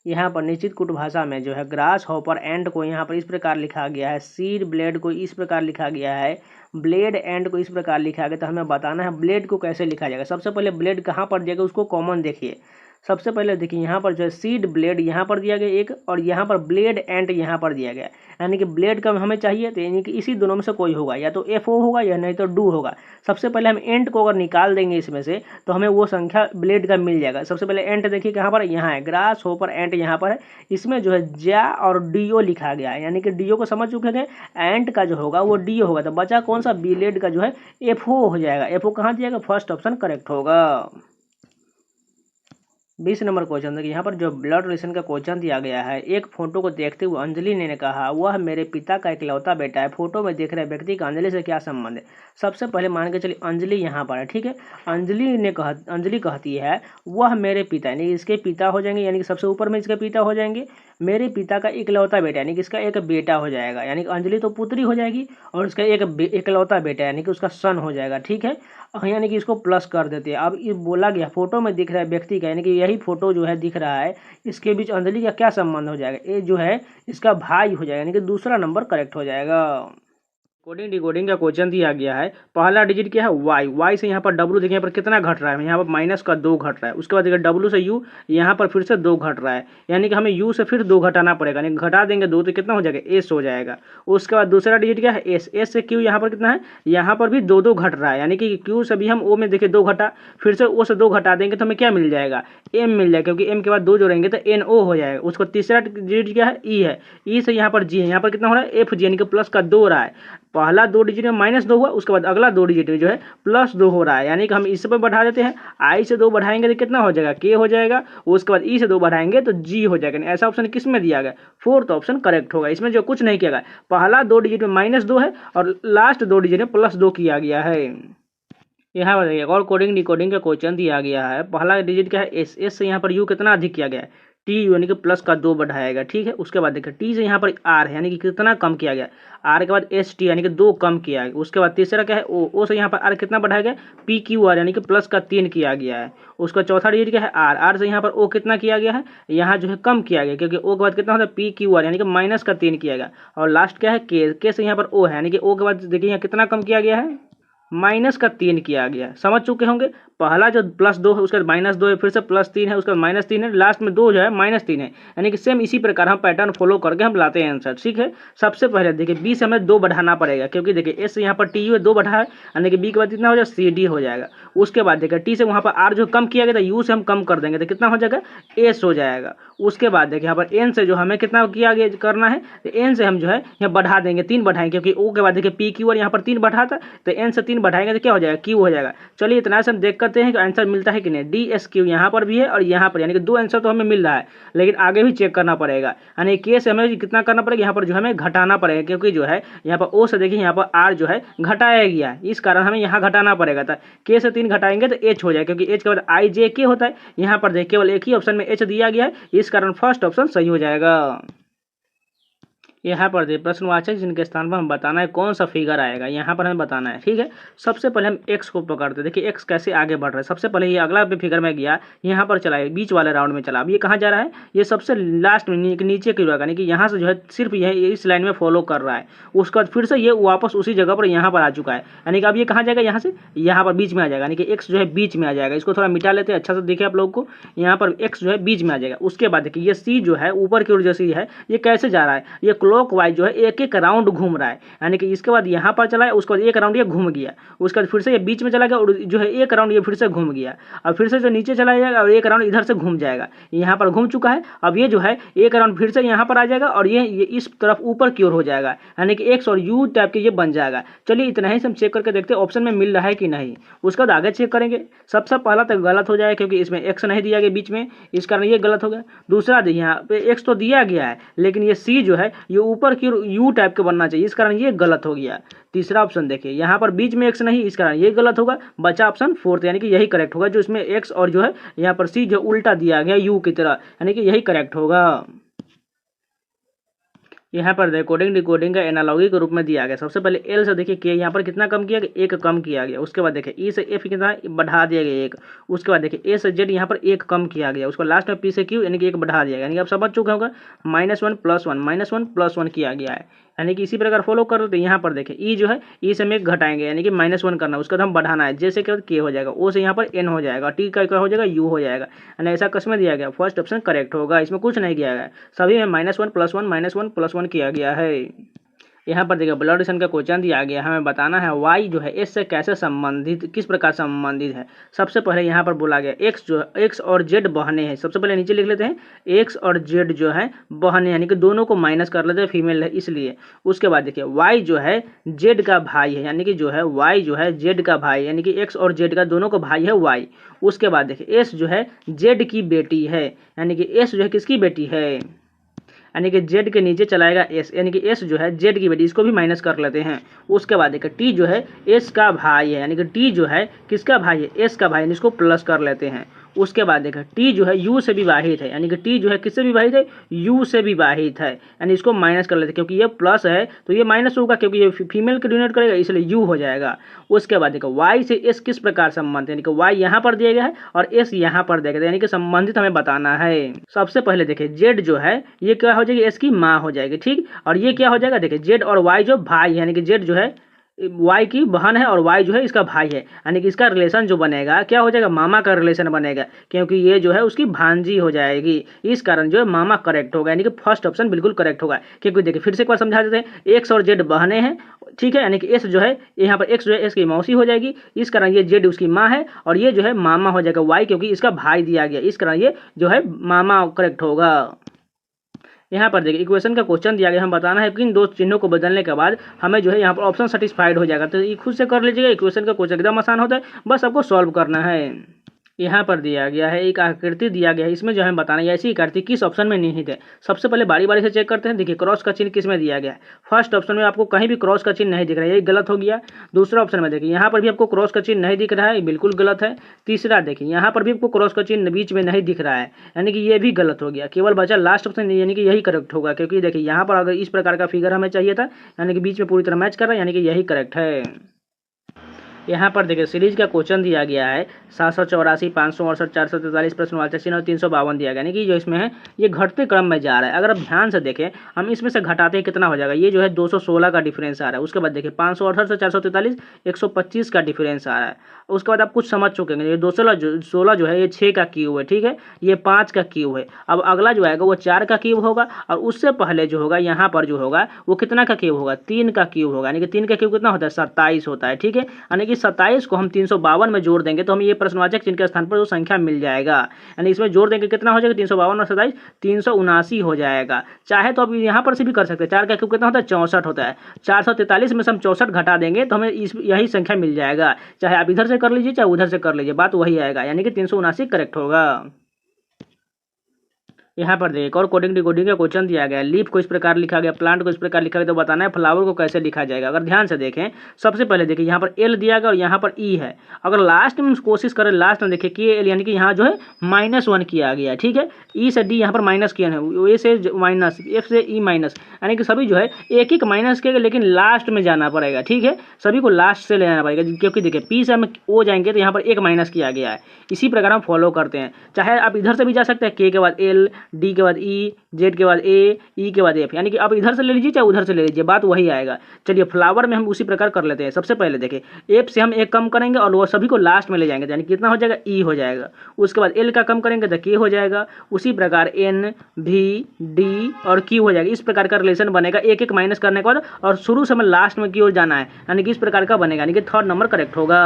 यहाँ पर निश्चित कुट भाषा में जो है ग्रास हॉपर एंड को यहाँ पर इस प्रकार लिखा गया है, सीड ब्लेड को इस प्रकार लिखा गया है, ब्लेड एंड को इस प्रकार लिखा गया। तो हमें बताना है ब्लेड को कैसे लिखा जाएगा। सबसे पहले ब्लेड कहाँ पर जाएगा उसको कॉमन देखिए। सबसे पहले देखिए यहाँ पर जो है सीड ब्लेड यहाँ पर दिया गया एक, और यहाँ पर ब्लेड एंड यहाँ पर दिया गया, यानी कि ब्लेड का हमें चाहिए तो यानी कि इसी दोनों में से कोई होगा, या तो एफ ओ होगा या नहीं तो डू होगा। सबसे पहले हम एंड को अगर निकाल देंगे इसमें से तो हमें वो संख्या ब्लेड का मिल जाएगा। सबसे पहले एंड देखिए कहाँ पर, यहाँ है ग्रास होपर एंड यहाँ पर है। इसमें जो है जा और डी ओ लिखा गया है, यानी कि डी ओ को समझ चुके हैं। एंड का जो होगा वो डी ओ होगा, तो बचा कौन सा, ब्लेड का जो है एफ ओ हो जाएगा। एफ ओ कहाँ दिया जाएगा, फर्स्ट ऑप्शन करेक्ट होगा। 20 नंबर क्वेश्चन देखिए, यहाँ पर जो ब्लड रिलेशन का क्वेश्चन दिया गया है। एक फोटो को देखते हुए अंजलि ने कहा, वह मेरे पिता का इकलौता बेटा है। फोटो में देख रहे व्यक्ति का अंजलि से क्या संबंध है? सबसे पहले मान के चलिए अंजलि यहाँ पर है, ठीक है। अंजलि कहती है वह मेरे पिता, यानी इसके पिता हो जाएंगे, यानी कि सबसे ऊपर में इसके पिता हो जाएंगे। मेरे पिता का इकलौता बेटा, यानी कि इसका एक बेटा हो जाएगा, यानी कि अंजलि तो पुत्री हो जाएगी और उसका एक इकलौता बेटा, यानी कि उसका सन हो जाएगा, ठीक है। यानी कि इसको प्लस कर देते हैं। अब ये बोला गया फोटो में दिख रहा है व्यक्ति का, यानी कि यही फोटो जो है दिख रहा है, इसके बीच अंजलि का क्या संबंध हो जाएगा? ये जो है इसका भाई हो जाएगा, यानी कि दूसरा नंबर करेक्ट हो जाएगा। कोडिंग डिकोडिंग का क्वेश्चन दिया गया है। पहला डिजिट क्या है? वाई। वाई से यहाँ पर डब्लू देखिए, यहाँ पर कितना घट रहा है, यहाँ पर माइनस का 2 घट रहा है। उसके बाद देखिए डब्लू से यू, यहाँ पर फिर से 2 घट रहा है, यानी कि हमें यू से फिर 2 घटाना पड़ेगा, यानी घटा देंगे 2 तो कितना हो जाएगा? एस हो जाएगा। उसके बाद दूसरा डिजिट क्या है? एस। एस से क्यू यहाँ पर कितना है? यहाँ पर भी 2 घट रहा है, यानी कि क्यू से भी हम ओ में देखिए 2 घटा, फिर से ओ से 2 घटा देंगे तो हमें क्या मिल जाएगा? एम मिल जाएगा, क्योंकि एम के बाद 2 जोड़ेंगे तो एन ओ हो जाएगा। उसको तीसरा डिजिट क्या है? ई है। ई से यहाँ पर जी है, यहाँ पर कितना हो रहा है? एफ जी, यानी कि प्लस का 2 रहा है। पहला 2 डिजिट में -2 हुआ, उसके बाद अगला 2 डिजिट में जो है +2 हो रहा है, यानी कि हम इस पर बढ़ा देते हैं। आई से 2 बढ़ाएंगे तो कितना हो जाएगा? के हो जाएगा। उसके बाद ई से 2 बढ़ाएंगे तो जी हो जाएगा। ऐसा ऑप्शन किस में दिया गया? फोर्थ ऑप्शन करेक्ट होगा। इसमें जो कुछ नहीं किया गया, पहला 2 डिजिट में -2 है और लास्ट 2 डिजिट में +2 किया गया है। यहाँ पर देखिए और कोडिंग डिकोडिंग का क्वेश्चन दिया गया है। पहला डिजिट क्या है? एस। एस से यहाँ पर यू कितना अधिक किया गया है? टी यू, यानी कि प्लस का 2 बढ़ाएगा, ठीक है। उसके बाद देखिए टी से यहाँ पर आर है, यानी कि कितना कम किया गया? आर के बाद एस टी, यानी कि 2 कम किया गया। उसके बाद तीसरा क्या है? ओ। ओ से यहाँ पर आर कितना बढ़ाया गया? पी क्यू आर, यानी कि प्लस का 3 किया गया है। उसका चौथा डिजिट क्या है? आर। आर से यहाँ पर ओ कितना किया गया है? यहाँ जो है कम किया गया, क्योंकि ओ के बाद कितना होता है? पी क्यू आर, यानी कि माइनस का 3 किया गया। और लास्ट क्या है? के। के से यहाँ पर ओ है, यानी कि ओ के बाद देखिए यहाँ कितना कम किया गया है? माइनस का 3 किया गया। समझ चुके होंगे। पहला जो +2 है, उसके बाद -2 है, फिर से +3 है, उसके बाद -3 है, लास्ट में 2 जो है -3 है, यानी कि सेम इसी प्रकार हम पैटर्न फॉलो करके हम लाते हैं आंसर, ठीक है। सबसे पहले देखिए बी से हमें 2 बढ़ाना पड़ेगा, क्योंकि देखिए एस से यहाँ पर टी यू है 2 बढ़ा है, यानी कि बी के बाद कितना हो जाएगा? सी डी हो जाएगा। उसके बाद देखिए टी से वहाँ पर आर जो कम किया गया था, यू से हम कम कर देंगे तो कितना हो जाएगा? एस हो जाएगा। उसके बाद देखिए यहाँ पर एन से जो हमें कितना किया गया करना है, तो एन से हम जो है यहाँ बढ़ा देंगे, 3 बढ़ाएंगे, क्योंकि ओ के बाद देखिए पी क्यू और यहाँ पर 3 बढ़ा था, तो एन से 3 बढ़ाएंगे तो क्या हो जाएगा? क्यू हो जाएगा। चलिए इतना से हम देख करते हैं कि आंसर मिलता है कि नहीं। डी एस क्यू यहाँ पर भी है और यहाँ पर, यानी कि 2 आंसर तो हमें मिल रहा है, लेकिन आगे भी चेक करना पड़ेगा, यानी के से हमें कितना करना पड़ेगा? यहाँ पर जो हमें घटाना पड़ेगा, क्योंकि जो है यहाँ पर ओ से देखिए यहाँ पर आर जो है घटाया गया है, इस कारण हमें यहाँ घटाना पड़ेगा। था के से 3 घटाएंगे तो एच हो जाएगा, क्योंकि एच के बाद आई जे के होता है। यहाँ पर देखिए केवल एक ही ऑप्शन में एच दिया गया है, इस कारण फर्स्ट ऑप्शन सही हो जाएगा। यहाँ पर देखिए प्रश्नवाचक जिनके स्थान पर हम बताना है कौन सा फिगर आएगा, यहाँ पर हमें बताना है, ठीक है। सबसे पहले हम एक्स को पकड़ते हैं। देखिए एक्स कैसे आगे बढ़ रहा है। सबसे पहले ये अगला फिगर में गया, यहाँ पर चला, बीच वाले राउंड में चला। अब ये कहाँ जा रहा है? ये सबसे लास्ट में नीचे की जगह, यानी कि यहाँ से जो है सिर्फ यह इस लाइन में फॉलो कर रहा है। उसके बाद फिर से ये वापस उसी जगह पर यहाँ पर आ चुका है, यानी कि अब ये कहाँ जाएगा? यहाँ से यहाँ पर बीच में आ जाएगा, यानी कि एक्स जो है बीच में आ जाएगा। इसको थोड़ा मिटा लेते हैं अच्छा से देखिए आप लोग को। यहाँ पर एक्स जो है बीच में आ जाएगा। उसके बाद देखिए ये सी जो है ऊपर की ओर जो सी है, ये कैसे जा रहा है? ये क्लॉक वाइज जो है एक राउंड घूम रहा है, यानी कि इसके बाद यहाँ पर चला है, उसके बाद एक राउंड ये घूम गया, उसके बाद फिर से ये बीच में चला गया और जो है एक राउंड ये फिर से घूम गया, और फिर से जो नीचे चला जाएगा और एक राउंड इधर से घूम जाएगा। यहाँ पर घूम चुका है, अब ये जो है एक राउंड फिर से यहाँ पर आ जाएगा और ये इस तरफ ऊपर की ओर हो जाएगा, यानी कि एक्स और यू टाइप के ये बन जाएगा। चलिए इतना ही हम चेक करके देखते हैं ऑप्शन में मिल रहा है कि नहीं। उसके बाद आगे चेक करेंगे। सबसे पहला तो गलत हो जाएगा, क्योंकि इसमें एक्स नहीं दिया गया बीच में, इस कारण ये गलत हो गया। दूसरा यहाँ पे एक्स तो दिया गया है, लेकिन ये सी जो है ये ऊपर की यू टाइप के बनना चाहिए, इस कारण ये गलत हो गया। तीसरा ऑप्शन देखिए, यहाँ पर बीच में एक्स नहीं, इस कारण ये गलत होगा। बचा ऑप्शन फोर्थ, यानी कि यही करेक्ट होगा, जो इसमें एक्स और जो है यहाँ पर सी जो उल्टा दिया गया यू की तरह, यानी कि यही करेक्ट होगा। यहाँ पर कोडिंग डिकोडिंग का एनालॉगी के रूप में दिया गया। सबसे पहले एल से देखिए के यहाँ पर कितना कम किया गया? 1 कम किया गया। उसके बाद देखिए ई से एफ कितना बढ़ा दिया गया 1। उसके बाद देखिए ए से जेड यहाँ पर 1 कम किया गया। उसको लास्ट में पी से क्यू, यानी कि 1 बढ़ा दिया गया, यानी कि आप समझ चुके होंगे। -1 +1 -1 किया गया है, यानी कि इसी प्रकार फॉलो कर तो यहाँ पर देखिए ई जो है ई से हम 1 घटाएंगे, यानी कि -1 करना, उसका हम बढ़ाना है। जैसे के हो जाएगा, ओ से यहाँ पर एन हो जाएगा, टी का क्या हो जाएगा? यू हो जाएगा, यानी ऐसा किसमें दिया गया? फर्स्ट ऑप्शन करेक्ट होगा, इसमें कुछ नहीं किया गया। सभी में -1 +1 -1 +1 किया गया है। यहाँ पर देखिए ब्लड रिलेशन का क्वेश्चन दिया गया, हमें बताना है y जो है s से कैसे संबंधित, किस प्रकार संबंधित है। सबसे पहले यहाँ पर बोला गया x और z बहने हैं। सबसे पहले नीचे लिख लेते हैं x और z जो है बहने, यानी कि दोनों को माइनस कर लेते हैं, फीमेल है इसलिए। उसके बाद देखिए y जो है z का भाई है, यानी कि जो है y जो है z का भाई, यानी कि x और z का दोनों का भाई है y। उसके बाद देखिए s जो है z की बेटी है, यानी कि s जो है किसकी बेटी है, यानी कि z के नीचे चलाएगा s, यानी कि s जो है z की बेटी, इसको भी माइनस कर लेते हैं। उसके बाद देखिए t जो है s का भाई है, यानी कि t जो है किसका भाई है, s का भाई, इसको प्लस कर लेते हैं। उसके बाद देखिए t जो है u से विभाजित है, यानी कि t जो है किससे विभाजित है, u से विभाजित है, यानी इसको माइनस कर लेते हैं, क्योंकि ये प्लस है तो ये माइनस होगा, क्योंकि ये फीमेल को डिनोट करेगा इसलिए u हो जाएगा। उसके बाद देखो y से s किस प्रकार संबंधित है, यानी कि y यहाँ पर दिया गया है और s यहाँ पर दिया गया है, यानी कि संबंधित हमें बताना है। सबसे पहले देखिए z जो है ये क्या हो जाएगी, s की माँ हो जाएगी, ठीक। और ये क्या हो जाएगा, देखिए z और y जो भाई, यानी कि z जो है y की बहन है और y जो है इसका भाई है, यानी कि इसका रिलेशन जो बनेगा क्या हो जाएगा, मामा का रिलेशन बनेगा, क्योंकि ये जो है उसकी भांजी हो जाएगी। इस कारण जो है मामा करेक्ट होगा, यानी कि फर्स्ट ऑप्शन बिल्कुल करेक्ट होगा। क्योंकि देखिए फिर से एक बार समझा देते हैं, x और z बहने हैं, ठीक है, यानी कि s जो है यहाँ पर x जो है s की मौसी हो जाएगी, इस कारण ये z उसकी माँ है और ये जो है मामा हो जाएगा y, क्योंकि इसका भाई दिया गया, इस कारण ये जो है मामा करेक्ट होगा। यहाँ पर देखिए इक्वेशन का क्वेश्चन दिया गया, हम बताना है कि इन दो चिन्हों को बदलने के बाद हमें जो है यहाँ पर ऑप्शन सेटिस्फाइड हो जाएगा। तो ये खुद से कर लीजिएगा, इक्वेशन का क्वेश्चन एकदम आसान होता है, बस आपको सॉल्व करना है। यहाँ पर दिया गया है एक आकृति दिया गया है, इसमें जो है बताना है ऐसी आकृति किस ऑप्शन में निहित है। सबसे पहले बारी बारी से चेक करते हैं। देखिए क्रॉस का चिन्ह किस में दिया गया है, फर्स्ट ऑप्शन में आपको कहीं भी क्रॉस का चिन्ह नहीं दिख रहा है, ये गलत हो गया। दूसरा ऑप्शन में देखिए यहाँ पर भी आपको क्रॉस का चिन्ह नहीं दिख रहा है, बिल्कुल गलत है। तीसरा देखिए यहाँ पर भी आपको क्रॉस का चिन्ह बीच में नहीं दिख रहा है, यानी कि ये भी गलत हो गया। केवल बचा लास्ट ऑप्शन, यानी कि यही करेक्ट होगा, क्योंकि देखिए यहाँ पर अगर इस प्रकार का फिगर हमें चाहिए था, यानी कि बीच में पूरी तरह मैच कर रहा है, यानी कि यही करेक्ट है। यहाँ पर देखिए सीरीज का क्वेश्चन दिया गया है 784, 568, 443 प्रश्नवाचक चिन्ह और 352 दिया गया, यानी कि जो इसमें है ये घटते क्रम में जा रहा है। अगर आप ध्यान से देखें, हम इसमें से घटाते हैं कितना हो जाएगा, ये जो है 216 का डिफरेंस आ रहा है। उसके बाद देखिए 568 से 443 125 का डिफरेंस आ रहा है। उसके बाद आप कुछ समझ चुके हैं, ये 216 जो है ये 6 का क्यूब है, ठीक है, ये 5 का क्यूब है। अब अगला जो आएगा वो 4 का क्यूब होगा, और उससे पहले जो होगा यहाँ पर जो होगा वो कितना का क्यूब होगा, 3 का क्यूब होगा, यानी कि 3 का क्यूब कितना होता है, 27 होता है, ठीक है। यानी कि 27 को हम 352 में जोड़ देंगे तो हमें ये प्रश्नवाचक चिन्ह के स्थान पर जो संख्या मिल जाएगा, यानी इसमें जोड़ देंगे कितना हो जाएगा, 352 और 27 379 हो जाएगा। चाहे तो अब यहाँ पर से भी कर सकते हैं, 4 का क्यूब कितना होता है, 64 होता है। 443 में से हम 64 घटा देंगे तो हमें यही संख्या मिल जाएगा। चाहे आप इधर से कर लीजिए चाहे उधर से कर लीजिए, बात वही आएगा, यानी कि 379 करेक्ट होगा। यहाँ पर देखिए एक और कोडिंग डिकोडिंग का क्वेश्चन दिया गया है। लीफ को इस प्रकार लिखा गया, प्लांट को इस प्रकार लिखा गया, तो बताना है फ्लावर को कैसे लिखा जाएगा। अगर ध्यान से देखें, सबसे पहले देखिए यहाँ पर एल दिया गया और यहाँ पर ई है। अगर लास्ट में कोशिश करें, लास्ट में देखिए के एल, यानी कि यहाँ जो है -1 किया गया, ठीक है। ई से डी यहाँ पर माइनस किया है, ए से माइनस, एफ से ई माइनस, यानी कि सभी जो है एक एक माइनस किया, लेकिन लास्ट में जाना पड़ेगा, ठीक है, सभी को लास्ट से ले जाना पड़ेगा, क्योंकि देखिए पी से हम ओ जाएंगे तो यहाँ पर एक माइनस किया गया है। इसी प्रकार हम फॉलो करते हैं। चाहे आप इधर से भी जा सकते हैं, के बाद एल, डी के बाद ई, जेड के बाद ए, ई के बाद एफ, यानी कि आप इधर से ले लीजिए चाहे उधर से ले लीजिए, बात वही आएगा। चलिए फ्लावर में हम उसी प्रकार कर लेते हैं। सबसे पहले देखिए एफ से हम एक कम करेंगे और वो सभी को लास्ट में ले जाएंगे, यानी कितना हो जाएगा, ई हो जाएगा। उसके बाद एल का कम करेंगे तो के हो जाएगा। उसी प्रकार एन, भी, डी और क्यू हो जाएगा। इस प्रकार का रिलेशन बनेगा, एक एक माइनस करने के बाद, और शुरू से हमें लास्ट में की ओर जाना है, यानी कि इस प्रकार का बनेगा, यानी कि थर्ड नंबर करेक्ट होगा।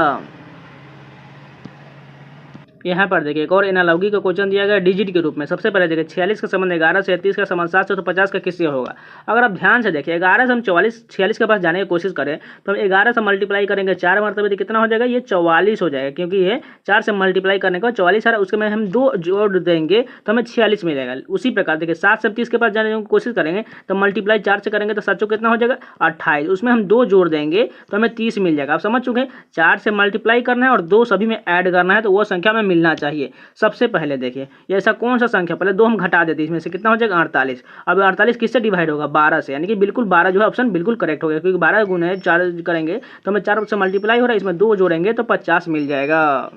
यहाँ पर देखिए एक और एनालॉजी का क्वेश्चन दिया गया डिजिट के रूप में। सबसे पहले देखिए 46 का संबंध 11 से, 33 का संबंध 7 से, तो 50 का किससे होगा। अगर आप ध्यान से देखिए 11 से हम 46 के पास जाने की कोशिश करें तो हम 11 से मल्टीप्लाई करेंगे 4 मरतबे, तो कितना हो जाएगा, ये 44 हो जाएगा, क्योंकि ये 4 से मल्टीप्लाई करने का 44 आ रहा है, उसके में हम 2 जोड़ देंगे तो हमें 46 मिलेगा। उसी प्रकार देखिए 7 से 30 के पास जाने की कोशिश करेंगे तो मल्टीप्लाई 4 से करेंगे तो 7 कितना हो जाएगा, 28, उसमें हम 2 जोड़ देंगे तो हमें 30 मिल जाएगा। आप समझ चुके हैं, 4 से मल्टीप्लाई करना है और 2 सभी में ऐड करना है, तो वो संख्या में मिलना चाहिए। सबसे पहले देखिए ये ऐसा कौन सा संख्या, पहले 2 हम घटा देते हैं, इसमें से कितना हो जाएगा, 48। अब 48 किससे डिवाइड होगा, 12 से, यानी कि बिल्कुल 12 जो है ऑप्शन बिल्कुल करेक्ट हो गया, क्योंकि 12 गुना 4 करेंगे तो हमें 4 से मल्टीप्लाई हो रहा है, इसमें 2 जोड़ेंगे तो 50 मिल जाएगा।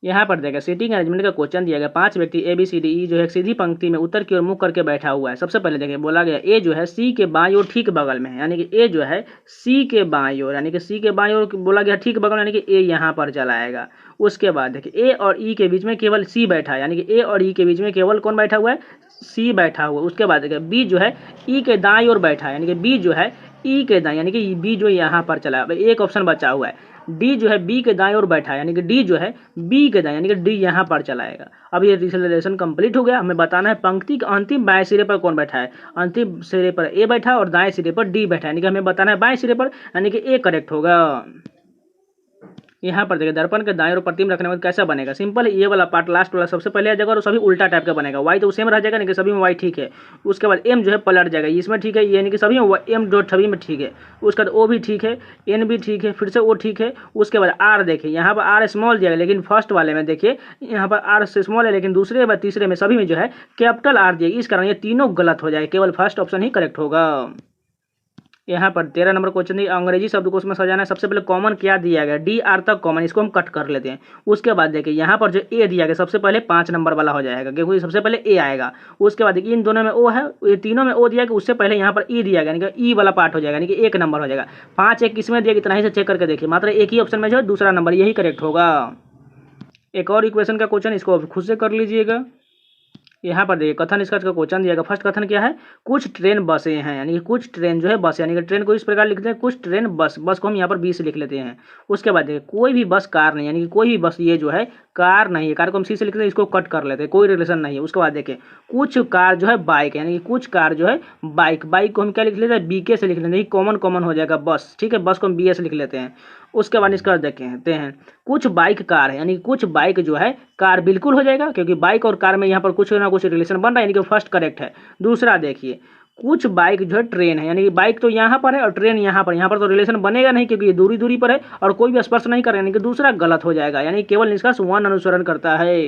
यहाँ पर देखिए सीटिंग अरेंजमेंट का क्वेश्चन दिया गया। 5 व्यक्ति ए बी सी डी ई जो है एक सीधी पंक्ति में उत्तर की ओर मुख करके बैठा हुआ है। सबसे पहले देखिए बोला गया ए जो है सी के बाईं ओर ठीक बगल में है, यानी कि ए जो है सी के बाईं ओर, यानी कि सी के बाईं ओर बोला गया ठीक बगल में, यानी कि ए यहाँ पर चला आएगा। उसके बाद देखिए ए और ई के बीच में केवल सी बैठा है, यानी कि ए और ई के बीच में केवल कौन बैठा हुआ है, सी बैठा हुआ है। उसके बाद देखिए बी जो है ई के दाईं ओर बैठा है, यानी कि बी जो है ई के दाएं, यानी कि बी जो यहाँ पर चला। अब एक ऑप्शन बचा हुआ है, डी जो है बी के दाएं और बैठा है, यानी कि डी जो है बी के दाएं, यानी कि डी यहाँ पर चलाएगा। अब ये रिलेशन कंप्लीट हो गया। हमें बताना है पंक्ति के अंतिम बाएं सिरे पर कौन बैठा है। अंतिम सिरे पर ए बैठा है और दाएं सिरे पर डी बैठा है, यानी कि हमें बताना है बाएं सिरे पर, यानी कि ए करेक्ट होगा। यहाँ पर देखिए दर्पण के दाएं और प्रतिबिंब रखने में कैसा बनेगा। सिंपल, ये वाला पार्ट लास्ट वाला सबसे पहले आ जाएगा और सभी उल्टा टाइप का बनेगा। वाई तो सेम रह जाएगा, यानी कि सभी में वाई ठीक है। उसके बाद एम जो है पलट जाएगा, इसमें ठीक है, यानी कि सभी में एम डॉट सभी में ठीक है। उसके बाद ओ भी ठीक है, एन भी ठीक है, फिर से ओ ठीक है। उसके बाद आर देखिए, यहाँ पर आर स्मॉल दिया, लेकिन फर्स्ट वाले में देखिए यहाँ पर आर से स्मॉल है, लेकिन दूसरे व तीसरे में सभी में जो है कैपिटल आर दिया। इस कारण ये तीनों गलत हो जाएगा, केवल फर्स्ट ऑप्शन ही करेक्ट होगा। यहाँ पर 13 नंबर क्वेश्चन है, अंग्रेजी शब्दकोश में सजाना है। सबसे पहले कॉमन क्या दिया गया, डी आर तक कॉमन, इसको हम कट कर लेते हैं। उसके बाद देखिए यहाँ पर जो ए दिया गया सबसे पहले 5 नंबर वाला हो जाएगा, क्योंकि सबसे पहले ए आएगा। उसके बाद देखिए इन दोनों में ओ है, ये तीनों में ओ दिया गया, उससे पहले यहाँ पर ई दिया गया, यानी कि ई वाला पार्ट हो जाएगा, यानी कि 1 नंबर हो जाएगा। 5 1 किसमें दिया, इतना ही से चेक करके देखिए, मात्र एक ही ऑप्शन में जो है दूसरा नंबर, यही करेक्ट होगा। एक और इक्वेशन का क्वेश्चन, इसको खुद से कर लीजिएगा। यहाँ पर देखिए कथन इसका क्वेश्चन दिया गया। फर्स्ट कथन क्या है, कुछ ट्रेन बसें हैं, यानी कि कुछ ट्रेन जो है बस, यानी कि ट्रेन को इस प्रकार लिखते हैं, कुछ ट्रेन बस, बस को हम यहाँ पर बी से लिख लेते हैं। उसके बाद देखिए कोई भी बस कार नहीं, यानी कि कोई भी बस ये जो है कार नहीं है, कार को हम सी से लिखते हैं, इसको कट कर लेते हैं, कोई रिलेशन नहीं है। उसके बाद देखिए कुछ कार जो है बाइक, यानी कि कुछ कार जो है बाइक, बाइक को हम क्या लिख लेते हैं, बी के से लिख लेते हैं, कॉमन कॉमन हो जाएगा बस, ठीक है, बस को हम बी ए से लिख लेते हैं। उसके बाद इसका देखते हैं कुछ बाइक कार है, यानी कि कुछ बाइक जो है कार बिल्कुल हो जाएगा, क्योंकि बाइक और कार में यहाँ पर कुछ ना कुछ रिलेशन बन रहा है, यानी कि फर्स्ट करेक्ट है। दूसरा देखिए कुछ बाइक जो है ट्रेन है, यानी कि बाइक तो यहाँ पर है और ट्रेन यहाँ पर तो रिलेशन बनेगा नहीं, क्योंकि ये दूरी दूरी पर है और कोई भी स्पर्श नहीं कर रहा है, यानी कि दूसरा गलत हो जाएगा, यानी केवल निष्कर्ष 1 अनुसरण करता है।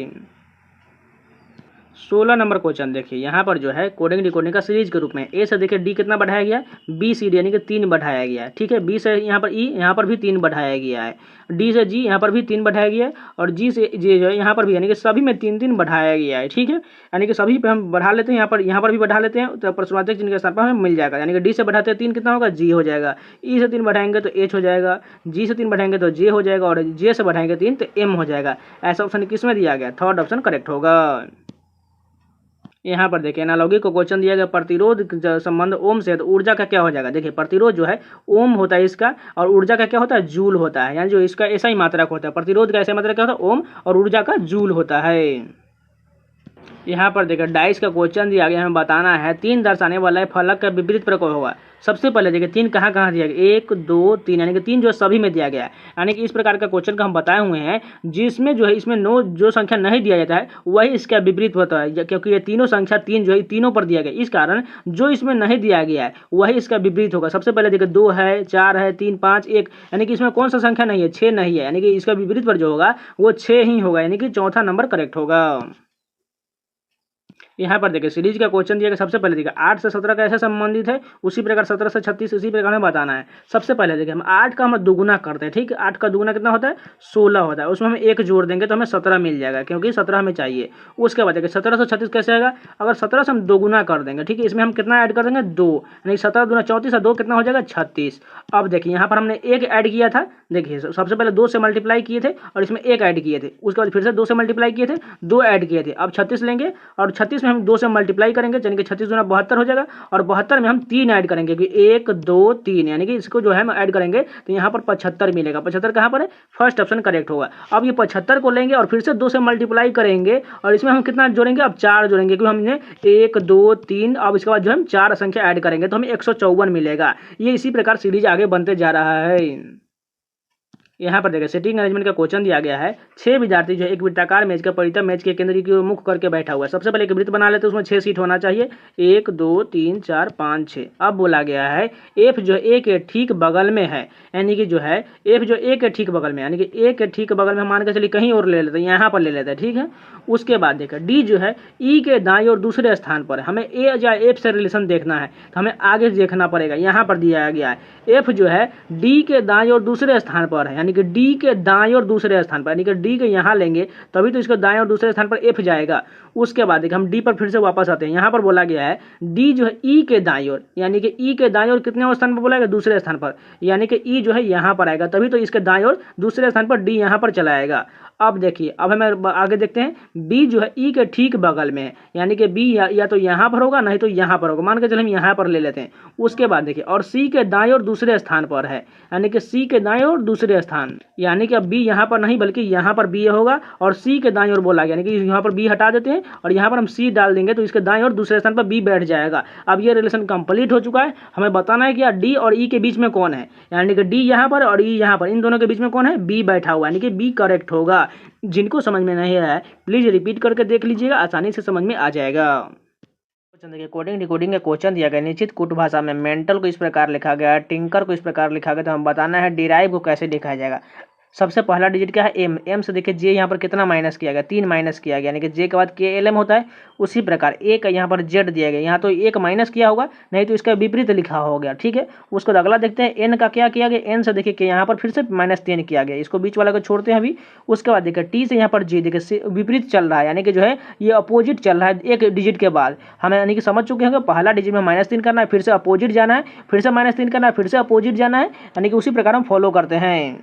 16 नंबर क्वेश्चन देखिए, यहाँ पर जो है कोडिंग डिकोडिंग का सीरीज के रूप में ए से देखिए डी कितना बढ़ाया गया है, बी सी डी, यानी कि 3 बढ़ाया गया है, ठीक है। बी से यहाँ पर ई, यहाँ पर भी 3 बढ़ाया गया है। डी से जी, यहाँ पर भी 3 बढ़ाया गया है, और जी से जे जो है यहाँ पर भी, यानी कि सभी में 3 बढ़ाया गया है, ठीक है। यानी कि सभी पे हम बढ़ा लेते हैं, यहाँ पर भी बढ़ा लेते हैं, तो प्रश्नवाचक चिन्ह के स्थान पर हमें मिल जाएगा। यानी कि डी से बढ़ाते हैं 3 कितना होगा, जी हो जाएगा। ई से 3 बढ़ाएंगे तो एच हो जाएगा, जी से 3 बढ़ाएंगे तो जे हो जाएगा, और जे से बढ़ाएंगे 3 तो एम हो जाएगा। ऐसा ऑप्शन किस में दिया गया, थर्ड ऑप्शन करेक्ट होगा। यहाँ पर देखिए एनालॉगी को क्वेश्चन दिया गया, प्रतिरोध संबंध ओम से है, तो ऊर्जा का क्या हो जाएगा। देखिए प्रतिरोध जो है ओम होता है इसका, और ऊर्जा का क्या होता है, जूल होता है, यानी जो इसका ऐसा ही मात्रक होता है। प्रतिरोध का ऐसा मात्रक क्या होता है, ओम, और ऊर्जा का जूल होता है। यहाँ पर देखिए डाइस का क्वेश्चन दिया गया, हमें बताना है 3 दर्शाने वाला है फलक का विपरीत प्रकार होगा। सबसे पहले देखिए 3 कहाँ कहाँ दिया गया, 1 2 3, यानी कि 3 जो सभी में दिया गया है, यानी कि इस प्रकार का क्वेश्चन का हम बताए हुए हैं, जिसमें जो है इसमें नो जो संख्या नहीं दिया जाता है वही इसका विपरीत होता है, क्योंकि ये तीनों संख्या 3 जो है तीनों पर दिया गया, इस कारण जो इसमें नहीं दिया गया है वही इसका विपरीत होगा। सबसे पहले देखिए 2 है, 4 है, 3 5 1, यानी कि इसमें कौन सा संख्या नहीं है, 6 नहीं है, यानी कि इसका विपरीत पर जो होगा वो 6 ही होगा, यानी कि चौथा नंबर करेक्ट होगा। यहाँ पर देखिए सीरीज का क्वेश्चन दिया गया। सबसे पहले देखिए 8 से 17 कैसे संबंधित है, उसी प्रकार 17 से 36 इसी प्रकार हमें बताना है। सबसे पहले देखिए हम 8 का हम दुगुना करते हैं, ठीक है। 8 का दुगुना कितना होता है, 16 होता है, उसमें हम 1 जोड़ देंगे तो हमें 17 मिल जाएगा, क्योंकि 17 हमें चाहिए। उसके बाद देखिए 17 से 36 कैसे आएगा, अगर 17 से हम दोगुना कर देंगे, ठीक है, इसमें हम कितना ऐड कर देंगे, 2, यानी 17 दूना 34 और 2 कितना हो जाएगा, 36। अब देखिए यहाँ पर हमने 1 ऐड किया था, देखिए सबसे पहले 2 से मल्टीप्लाई किए थे और इसमें 1 ऐड किए थे, उसके बाद फिर से 2 से मल्टीप्लाई किए थे, 2 ऐड किए थे। अब 36 लेंगे और 36 में हम 2 से मल्टीप्लाई करेंगे, यानी कि 36 दूना 72 हो जाएगा, और 72 में हम 3 ऐड करेंगे, क्योंकि 1 2 3, यानी कि इसको जो है हम ऐड करेंगे तो यहाँ पर 75 मिलेगा। 75 कहाँ पर है, फर्स्ट ऑप्शन करेक्ट होगा। अब ये 75 को लेंगे और फिर से 2 से मल्टीप्लाई करेंगे, और इसमें हम कितना जोड़ेंगे, अब 4 जोड़ेंगे, क्योंकि हमने 1 2 3, अब इसके बाद जो हम 4 संख्या ऐड करेंगे तो हमें 154 मिलेगा। ये इसी प्रकार सीरीज आगे बनते जा रहा है। यहाँ पर देखिए सिटिंग अरेंजमेंट का क्वेश्चन दिया गया है। 6 विद्यार्थी जो है एक वृत्ताकार मेज का परितः मेज के केंद्र की ओर मुख करके बैठा हुआ है। सबसे पहले एक वृत्त बना लेते हैं, उसमें 6 सीट होना चाहिए, 1 2 3 4 5 6। अब बोला गया है एफ जो ए के ठीक बगल में है, यानी कि जो है एफ जो ए के ठीक बगल में, यानी कि ए के ठीक बगल में मान के चलिए कहीं और ले लेते हैं, यहाँ पर ले लेते हैं, ठीक है। उसके बाद देखिए डी जो है ई के दाईं और दूसरे स्थान पर है। हमें ए या एफ से रिलेशन देखना है तो हमें आगे देखना पड़ेगा, यहाँ पर दिया गया है एफ जो है डी के दाईं और दूसरे स्थान पर है, यानी कि डी के दाईं और दूसरे स्थान पर, यानी कि डी के यहाँ लेंगे तभी तो इसके दाईं और दूसरे स्थान पर एफ जाएगा। उसके बाद देखिए हम डी पर फिर से वापस आते हैं। यहाँ पर बोला गया है डी जो है ई के दाईं ओर, यानी कि ई के दाईं ओर कितने स्थान पर बोला गया, दूसरे स्थान पर, यानी कि ई जो है यहाँ पर आएगा तभी तो इसके दाईं ओर दूसरे स्थान पर डी यहाँ पर चला आएगा। अब देखिए, अब हमें आगे देखते हैं। बी जो है ई के ठीक बगल में है, यानी कि बी या तो यहाँ पर होगा, नहीं तो यहाँ पर होगा। मान के चले हम यहाँ पर ले लेते हैं। उसके बाद देखिए, और सी के दाएं और दूसरे स्थान पर है, यानी कि सी के दाएं और दूसरे स्थान, यानी कि अब बी यहाँ पर नहीं बल्कि यहाँ पर बी होगा और सी के दाएं और बोला गया, यानी कि यहाँ पर बी हटा देते हैं और यहाँ पर हम सी डाल देंगे, तो इसके दाएं और दूसरे स्थान पर बी बैठ जाएगा। अब ये रिलेशन कंप्लीट हो चुका है। हमें बताना है कि यार डी और ई के बीच में कौन है, यानी कि डी यहाँ पर और ई यहाँ पर, इन दोनों के बीच में कौन है, बी बैठा हुआ, यानी कि बी करेक्ट होगा। जिनको समझ में नहीं आया है प्लीज रिपीट करके देख लीजिएगा, आसानी से समझ में आ जाएगा। क्वेश्चन देखिए, कोडिंग डिकोडिंग का क्वेश्चन दिया गया। निश्चित कूट भाषा में मेंटल को इस प्रकार लिखा गया है, टिंकर को इस प्रकार लिखा गया, तो हम बताना है डिराइव को कैसे लिखा जाएगा। सबसे पहला डिजिट क्या है, एम। एम से देखिए जे यहाँ पर कितना माइनस किया गया, 3 माइनस किया गया, यानी कि जे के बाद के एल एम होता है। उसी प्रकार ए का यहाँ पर जेड दिया गया, यहाँ तो एक माइनस किया होगा, नहीं तो इसका विपरीत लिखा हो गया। ठीक है, उसको अगला देखते हैं। एन का क्या किया गया, एन से देखिए कि यहाँ पर फिर से -3 किया गया, इसको बीच वाला को छोड़ते हैं अभी। उसके बाद देखिए टी से यहाँ पर जी, देखिए विपरीत चल रहा है, यानी कि जो है ये अपोजिट चल रहा है एक डिजिट के बाद। हमें यानी कि समझ चुके होंगे, पहला डिजिट में -3 करना है, फिर से अपोजिट जाना है, फिर से -3 करना है, फिर से अपोजिट जाना है, यानी कि उसी प्रकार हम फॉलो करते हैं।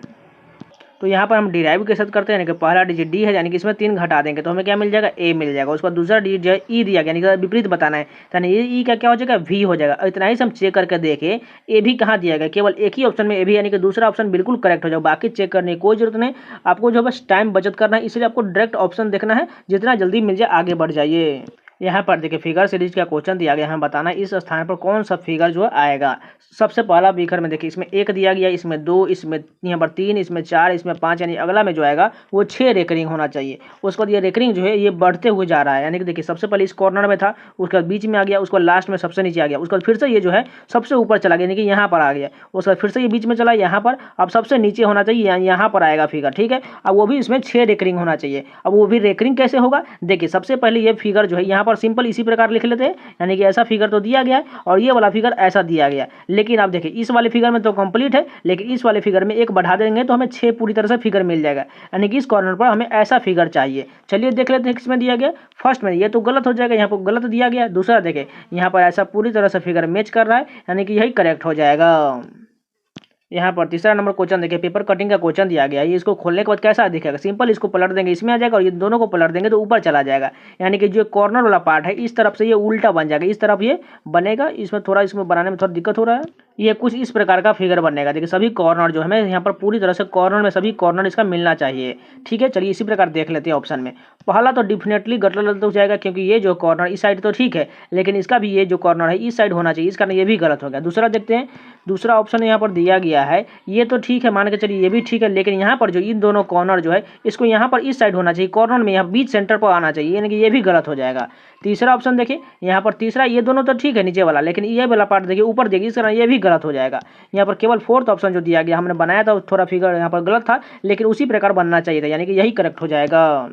तो यहाँ पर हम डिराइव के साथ करते हैं, यानी कि पहला डिजिट डी है, यानी कि इसमें 3 घटा देंगे तो हमें क्या मिल जाएगा, ए मिल जाएगा। उसके बाद दूसरा डिजिट जो है ई दिया गया, यानी कि विपरीत बताना है, यानी ये ई का क्या हो जाएगा, वी हो जाएगा। इतना ही हम चेक करके देखें, ए भी कहाँ दिया गया, केवल एक ही ऑप्शन में ए भी, यानी कि दूसरा ऑप्शन बिल्कुल करेक्ट हो जाएगा। बाकी चेक करने की कोई जरूरत नहीं, आपको जो बस टाइम बचत करना है, इसलिए आपको डायरेक्ट ऑप्शन देखना है, जितना जल्दी मिल जाए आगे बढ़ जाइए। यहाँ पर देखिए फिगर सीरीज का क्वेश्चन दिया गया है, हमें बताना है इस स्थान पर कौन सा फिगर जो है आएगा। सबसे पहला फिगर में देखिए, इसमें 1 दिया गया, इसमें 2, इसमें यहाँ पर 3, इसमें 4, इसमें 5, यानी अगला में जो आएगा वो 6 रेकरिंग होना चाहिए। उसके बाद ये रेकरिंग जो है ये बढ़ते हुए जा रहा है, यानी कि देखिए सबसे पहले इस कॉर्नर में था, उसके बाद बीच में आ गया, उसके बाद लास्ट में सबसे नीचे आ गया, उसके बाद फिर से ये जो है सबसे ऊपर चला गया, यानी कि यहाँ पर आ गया, उसके बाद फिर से ये बीच में चला यहाँ पर, अब सबसे नीचे होना चाहिए, यहाँ पर आएगा फिगर। ठीक है, अब वो भी इसमें 6 रेकरिंग होना चाहिए। अब वो भी रेकरिंग कैसे होगा, देखिए सबसे पहले ये फिगर जो है यहाँ पर सिंपल इसी प्रकार लिख लेते हैं, यानी कि ऐसा फिगर तो दिया गया है और ये वाला फिगर ऐसा दिया गया। लेकिन आप देखिए इस वाले फिगर में तो कंप्लीट है, लेकिन इस वाले फिगर में 1 बढ़ा देंगे तो हमें 6 पूरी तरह से फिगर मिल जाएगा, यानी कि इस कॉर्नर पर हमें ऐसा फिगर चाहिए। चलिए देख लेते हैं किसमें दिया गया। फर्स्ट में ये तो गलत हो जाएगा, यहाँ पर गलत दिया गया। दूसरा देखें, यहाँ पर ऐसा पूरी तरह से फिगर मैच कर रहा है, यानी कि यही करेक्ट हो जाएगा। यहाँ पर तीसरा नंबर क्वेश्चन देखिए, पेपर कटिंग का क्वेश्चन दिया गया है। ये इसको खोलने के बाद कैसा दिखेगा, सिंपल इसको पलट देंगे इसमें आ जाएगा, और ये दोनों को पलट देंगे तो ऊपर चला जाएगा, यानी कि जो कॉर्नर वाला पार्ट है इस तरफ से ये उल्टा बन जाएगा, इस तरफ ये बनेगा। इसमें थोड़ा इसमें बनाने में थोड़ा दिक्कत हो रहा है। ये कुछ इस प्रकार का फिगर बनेगा। देखिए सभी कॉर्नर जो हमें यहाँ पर पूरी तरह से कॉर्नर में सभी कॉर्नर इसका मिलना चाहिए। ठीक है, चलिए इसी प्रकार देख लेते हैं ऑप्शन में। पहला तो डिफिनेटली गलत हो जाएगा, क्योंकि ये जो कॉर्नर इस साइड तो ठीक है, लेकिन इसका भी ये जो कॉर्नर है इस साइड होना चाहिए, इस कारण ये भी गलत हो गया। दूसरा देखते हैं, दूसरा ऑप्शन यहाँ पर दिया गया है, ये तो ठीक है, मान के चलिए ये भी ठीक है, लेकिन यहाँ पर जो इन दोनों कॉर्नर जो है इसको यहाँ पर इस साइड होना चाहिए, कॉर्नर में यहाँ बीच सेंटर पर आना चाहिए, यानी कि ये भी गलत हो जाएगा। तीसरा ऑप्शन देखिए, यहाँ पर तीसरा ये दोनों तो ठीक है नीचे वाला, लेकिन ये वाला पार्ट देखिए ऊपर देखिए, इस कारण ये भी गलत हो जाएगा। यहाँ पर केवल फोर्थ ऑप्शन जो दिया गया हमने बनाया था थोड़ा फिगर यहाँ पर गलत था, लेकिन उसी प्रकार बनना चाहिए था, यानी कि यही करेक्ट हो जाएगा।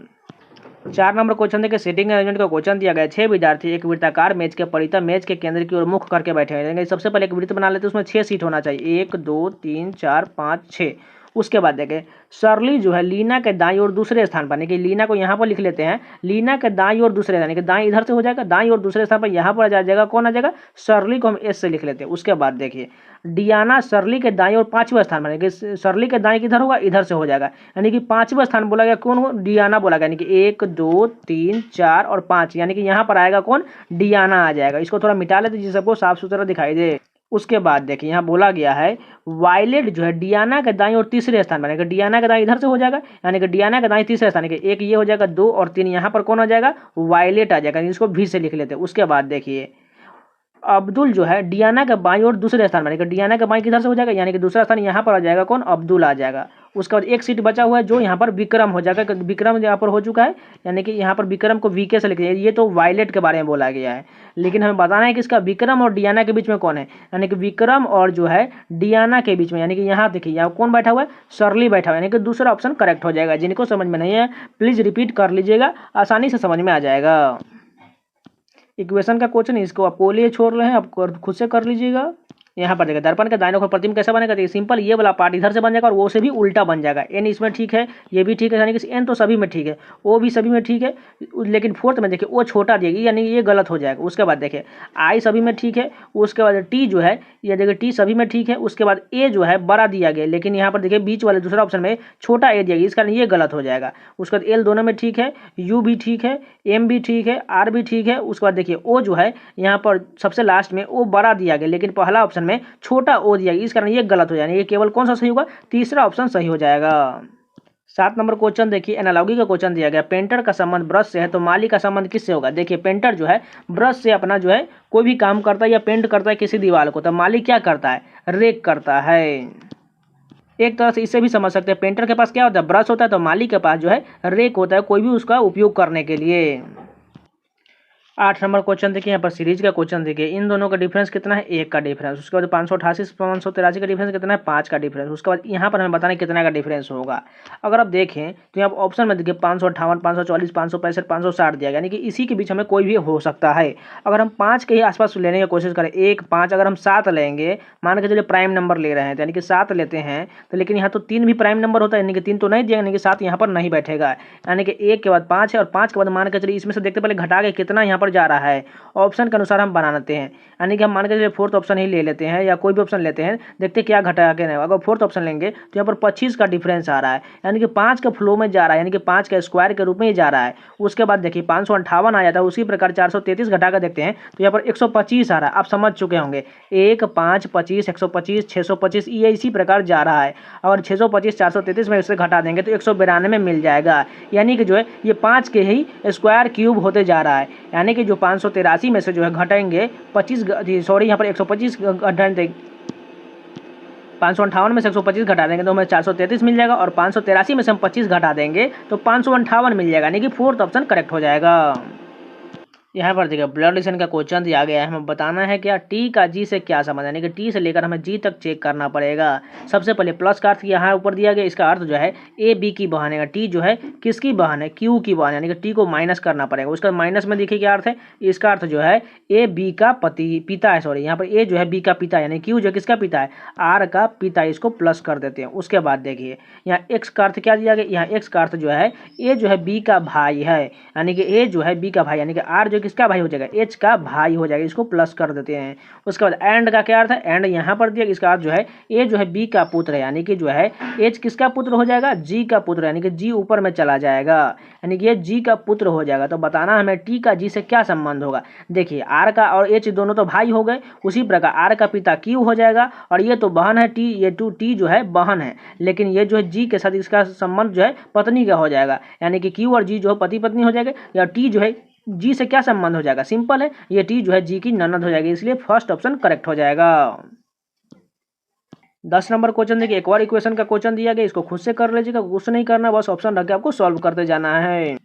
4 नंबर क्वेश्चन देखिए, सीटिंग अरेंजमेंट का क्वेश्चन दिया गया। 6 विद्यार्थी एक वृत्ताकार मेज के परितः मेज के केंद्र की ओर मुख करके बैठे हैं। सबसे पहले एक वृत्त बना लेते हैं, उसमें 6 सीट होना चाहिए, 1 2 3 4 5 6। उसके बाद देखें, शर्ली जो है लीना के दाईं ओर दूसरे स्थान पर, यानी कि लीना को यहाँ पर लिख लेते हैं, लीना के दाईं ओर दूसरे, यानी कि दाईं इधर से हो जाएगा, दाईं ओर दूसरे स्थान पर यहाँ पर आ जाएगा, कौन आ जाएगा, शर्ली को हम एस से लिख लेते हैं। उसके बाद देखिए, डियाना शर्ली के दाईं ओर 5वें स्थान पर, यानी कि शर्ली के दाईं किधर होगा, इधर से हो जाएगा, यानी कि 5वां स्थान बोला गया कौन हो, डियाना बोला गया, यानी कि 1 2 3 4 और 5, यानी कि यहाँ पर आएगा कौन, डियाना आ जाएगा। इसको थोड़ा मिटा लेते जिससे सबको साफ सुथरा दिखाई दे। उसके बाद देखिए यहाँ बोला गया है, वायलेट जो है डियाना के दाईं और तीसरे स्थान पर, यानी कि डियाना के दाईं इधर से हो जाएगा, यानी कि डियाना के दाईं तीसरे स्थान, यानी कि 1 ये हो जाएगा, 2 और 3 यहाँ पर कौन हो जाएगा, वायलेट आ जाएगा, इसको भी से लिख लेते हैं। उसके बाद देखिए, अब्दुल जो है डियाना के बाईं और दूसरे स्थान में, यानी कि डियाना के बाईं किधर से हो जाएगा, यानी कि दूसरा स्थान यहाँ पर आ जाएगा कौन, अब्दुल आ जाएगा। उसके बाद एक सीट बचा हुआ है जो यहाँ पर विक्रम हो जाएगा, विक्रम यहाँ पर हो चुका है, यानी कि यहाँ पर विक्रम को वीके से लिखिए। ये तो वायलेट के बारे में बोला गया है, लेकिन हमें बताना है कि इसका विक्रम और डियाना के बीच में कौन है, यानी कि विक्रम और जो है डियाना के बीच में, यानी कि यहाँ देखिए यहाँ कौन बैठा हुआ है, शर्ली बैठा हुआ है, यानी कि दूसरा ऑप्शन करेक्ट हो जाएगा। जिनको समझ में नहीं है प्लीज़ रिपीट कर लीजिएगा, आसानी से समझ में आ जाएगा। इक्वेशन का क्वेश्चन इसको आप पोलिए छोड़ रहे हैं, आप खुद से कर लीजिएगा। यहाँ पर देखिए दर्पण के दाहिने ओर प्रतिबिंब कैसे बनेगा, देखिए सिंपल, ये वाला पार्ट इधर से बन जाएगा और वो से भी उल्टा बन जाएगा। एन इसमें ठीक है, ये भी ठीक है, यानी कि एन तो सभी में ठीक है, ओ भी सभी में ठीक है, लेकिन फोर्थ में देखिए ओ छोटा देगी, यानी ये गलत हो जाएगा। उसके बाद देखिए आई सभी में ठीक है, उसके बाद टी जो है, ये देखिए टी सभी में ठीक है, उसके बाद ए जो है बड़ा दिया गया, लेकिन यहाँ पर देखिए बीच वाले दूसरा ऑप्शन में छोटा ए दिया गया, इस कारण ये गलत हो जाएगा। उसके बाद एल दोनों में ठीक है, यू भी ठीक है, एम भी ठीक है, आर भी ठीक है। उसके बाद देखिए ओ जो है यहाँ पर सबसे लास्ट में ओ बड़ा दिया गया, लेकिन पहला ऑप्शन में छोटा ओ दिया गया, इस कारण ये गलत हो जाएगा। ये केवल कौन सा सही होगा, तीसरा ऑप्शन सही हो जाएगा। 7 नंबर क्वेश्चन देखिए, एनालॉगी का क्वेश्चन दिया गया, पेंटर का संबंध ब्रश से है तो माली का संबंध किससे होगा। देखिए पेंटर जो है ब्रश से अपना जो है कोई भी काम करता है या पेंट करता है किसी दीवार को, तो माली क्या करता है, रेक करता है। एक तरह से इससे भी समझ सकते हैं, पेंटर के पास क्या होता है, ब्रश होता है, तो माली के पास जो है रेक होता है, कोई भी उसका उपयोग करने के लिए। 8 नंबर क्वेश्चन देखिए, यहाँ पर सीरीज का क्वेश्चन देखिए, इन दोनों का डिफरेंस कितना है, 1 का डिफरेंस। उसके बाद 588 583 का डिफरेंस कितना है, 5 का डिफरेंस। उसके बाद यहाँ पर हमें बताना है कितना का डिफरेंस होगा। अगर आप देखें तो यहाँ ऑप्शन में देखिए 558 544 565 560 दिया गया, यानी कि इसी के बीच हमें कोई भी हो सकता है। अगर हम 5 के ही आसपास लेने की कोशिश करें, 1 5, अगर हम 7 लेंगे, मान के चलिए प्राइम नंबर ले रहे हैं, तो यानी कि 7 लेते हैं, तो लेकिन यहाँ तो 3 भी प्राइम नंबर होता है, यानी कि 3 तो नहीं दिया, यानी कि 7 यहाँ पर नहीं बैठेगा। यानी कि 1 के बाद 5 है और 5 के बाद मान के चलिए इसमें से देखते पहले घटा के कितना यहाँ पर जा रहा है, ऑप्शन के अनुसार हम बनाते हैं। यानी कि हम मान के चलिए फोर्थ ऑप्शन ही ले लेते हैं या कोई भी ऑप्शन लेते हैं, देखते क्या घटा के नहीं। अगर फोर्थ ऑप्शन लेंगे तो यहाँ पर 25 का डिफरेंस आ रहा है, यानी कि 5 के फ्लो में जा रहा है, यानी कि 5 के स्क्वायर के रूप में ही जा रहा है। उसके बाद देखिए 558 आ जाता है, उसी प्रकार 433 घटा कर देखते हैं तो यहाँ पर 125 आ रहा है। आप समझ चुके होंगे, 1 5 25 125 625 ये इसी प्रकार जा रहा है, और 625 433 में इससे घटा देंगे तो 192 मिल जाएगा। यानी कि जो है ये 5 के ही स्क्वायर क्यूब होते जा रहा है, यानी कि जो 583 में से जो है घटाएंगे 25, सॉरी यहाँ पर 125 घटाएंगे, 558 में से 125 घटा देंगे तो हमें 433 मिल जाएगा, और 583 में से हम 25 घटा देंगे तो 558 मिल जाएगा, यानी कि फोर्थ ऑप्शन करेक्ट हो जाएगा। यहाँ पर देखिए ब्लड रिलेशन का क्वेश्चन दिया गया है, हमें बताना है क्या टी का जी से क्या संबंध है, यानी कि टी से लेकर हमें जी तक चेक करना पड़ेगा। सबसे पहले प्लस का अर्थ यहाँ ऊपर दिया गया, इसका अर्थ जो है ए बी की बहन है, टी जो है किसकी बहन है, क्यू की बहन, यानी कि टी को माइनस करना पड़ेगा। उसका माइनस में देखिए क्या अर्थ है, इसका अर्थ जो है ए बी का पिता है, सॉरी यहाँ पर ए जो है बी का पिता, यानी क्यू जो किसका पिता है, आर का पिता, इसको प्लस कर देते हैं। उसके बाद देखिए यहाँ एक्स का अर्थ क्या दिया गया, यहाँ एक्स का अर्थ जो है ए जो है बी का भाई है, यानी कि ए जो है बी का भाई, यानी कि आर जो किसका भाई हो जाएगा, एच का भाई हो जाएगा, इसको प्लस कर देते हैं। उसके बाद एंड का क्या अर्थ है, एंड यहाँ पर दिया, इसका अर्थ जो है ए जो है बी का पुत्र है, यानी कि जो है एच किसका पुत्र हो जाएगा, जी का पुत्र, यानी कि जी ऊपर में चला जाएगा, यानी कि ये जी का पुत्र हो जाएगा। तो बताना हमें टी का जी से क्या संबंध होगा। देखिए आर का और एच दोनों तो भाई हो गए, उसी प्रकार आर का पिता क्यू हो जाएगा, और ये तो बहन है टी, ये टी जो है बहन है, लेकिन ये जो है जी के साथ इसका संबंध जो है पत्नी का हो जाएगा, यानी कि क्यू और जी जो है पति पत्नी हो जाएगा, या टी जो है जी से क्या संबंध हो जाएगा, सिंपल है, ये टी जो है जी की ननद हो जाएगी, इसलिए फर्स्ट ऑप्शन करेक्ट हो जाएगा। 10 नंबर क्वेश्चन देखिए, एक और इक्वेशन का क्वेश्चन दिया गया, इसको खुद से कर लीजिएगा, कुछ नहीं करना, बस ऑप्शन रख के आपको सॉल्व करते जाना है।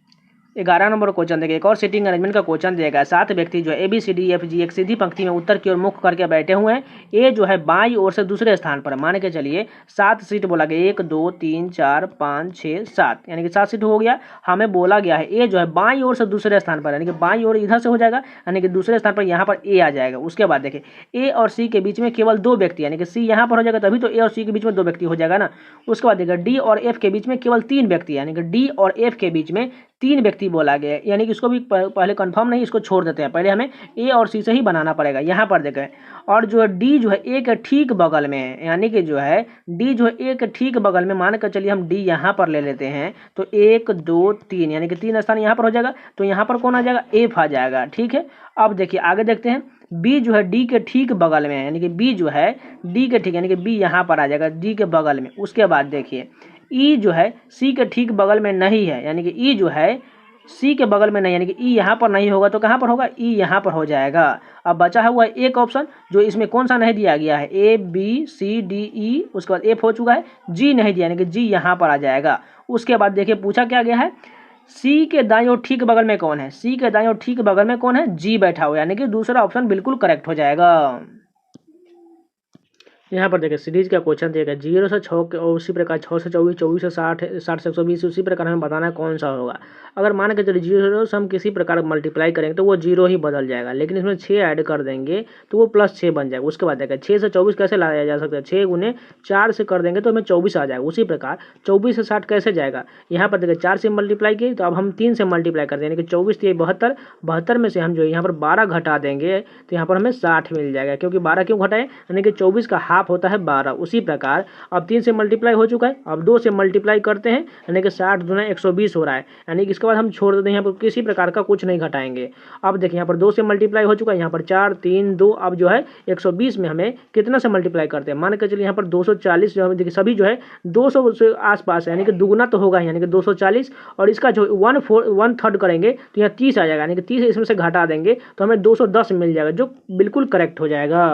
11 नंबर क्वेश्चन देखिए, एक और सीटिंग अरेंजमेंट का क्वेश्चन दिया गया। 7 व्यक्ति जो है ABCDEFG एक सीधी पंक्ति में उत्तर की ओर मुख करके बैठे हुए हैं। ए जो है बाईं ओर से दूसरे स्थान पर, मान के चलिए 7 सीट बोला गया, 1 2 3 4 5 6 7, यानी कि 7 सीट हो गया। हमें बोला गया है ए जो है बाईं ओर से दूसरे स्थान पर, यानी कि बाईं ओर इधर से हो जाएगा, यानी कि दूसरे स्थान पर यहाँ पर ए आ जाएगा। उसके बाद देखिए ए और सी के बीच में केवल 2 व्यक्ति, यानी कि सी यहाँ पर हो जाएगा, तभी तो ए और सी के बीच में 2 व्यक्ति हो जाएगा ना। उसके बाद देखिए डी और एफ के बीच में केवल 3 व्यक्ति, यानी कि डी और एफ के बीच में 3 व्यक्ति बोला गया, यानी कि इसको भी पहले कंफर्म नहीं, इसको छोड़ देते हैं, पहले हमें ए और सी से ही बनाना पड़ेगा। यहाँ पर देखें, और जो है डी जो है ए के ठीक बगल में है, यानी कि जो है डी जो है ए के ठीक बगल में, मान कर चलिए हम डी यहाँ पर ले लेते हैं, तो 1 2 3, यानी कि 3 स्थान यहाँ पर हो जाएगा, तो यहाँ पर कौन आ जाएगा, एफ आ जाएगा। ठीक है, अब देखिए आगे देखते हैं, बी जो है डी के ठीक बगल में है, यानी कि बी जो है डी के ठीक, यानी कि बी यहाँ पर आ जाएगा डी के बगल में। उसके बाद देखिए ई जो है सी के ठीक बगल में नहीं है, यानी कि ई जो है सी के बगल में नहीं, यानी कि ई यहाँ पर नहीं होगा, तो कहाँ पर होगा, ई यहाँ पर हो जाएगा। अब बचा हुआ है एक ऑप्शन, जो इसमें कौन सा नहीं दिया गया है, ए बी सी डी ई, उसके बाद एफ हो चुका है, जी नहीं दिया, यानी कि जी यहाँ पर आ जाएगा। उसके बाद देखिए पूछा क्या गया है, सी के दाईं ओर ठीक बगल में कौन है, सी के दाईं ओर ठीक बगल में कौन है, जी बैठा हुआ, यानी कि दूसरा ऑप्शन बिल्कुल करेक्ट हो जाएगा। यहाँ पर देखिए सीरीज का क्वेश्चन दिया 0 से 6 के और उसी प्रकार 6 से 24, 24 से 60, 60 से 120, उसी प्रकार हमें बताना है कौन सा होगा। अगर मान के चलिए 0 से हम किसी प्रकार मल्टीप्लाई करेंगे तो वो 0 ही बदल जाएगा, लेकिन इसमें 6 ऐड कर देंगे तो वो +6 बन जाएगा। उसके बाद देखिए 6 से 24 कैसे लाया जा सकता है, 6 गुने 4 से कर देंगे तो हमें 24 आ जाएगा। उसी प्रकार 24 से 60 कैसे जाएगा, यहाँ पर देखिए 4 से मल्टीप्लाई किए तो अब हम 3 से मल्टीप्लाई करते हैं, यानी कि 24 3 72, 72 में से हम जो यहाँ पर 12 घटा देंगे तो यहाँ पर हमें 60 मिल जाएगा, क्योंकि 12 क्यों घटाएं, यानी कि 24 का हाफ होता है 12। उसी प्रकार अब 3 से मल्टीप्लाई हो चुका है, अब 2 से मल्टीप्लाई करते हैं, यानी कि 60 दूना 120 हो रहा है, यानी कि इसके बाद हम छोड़ देते हैं, यहाँ पर किसी प्रकार का कुछ नहीं घटाएंगे। अब देखिए यहाँ पर 2 से मल्टीप्लाई हो चुका है, यहाँ पर 4 3 2, अब जो है 120 में हमें कितना से मल्टीप्लाई करते हैं, मान के चलिए यहाँ पर 240 जो है देखिए सभी जो है 200 से आसपास है, यानी कि दुगुना तो होगा, यानी कि 240, और इसका जो 1/3 करेंगे तो यहाँ 30 आ जाएगा, यानी कि 30 इसमें से घटा देंगे तो हमें 210 मिल जाएगा, जो बिल्कुल करेक्ट हो जाएगा।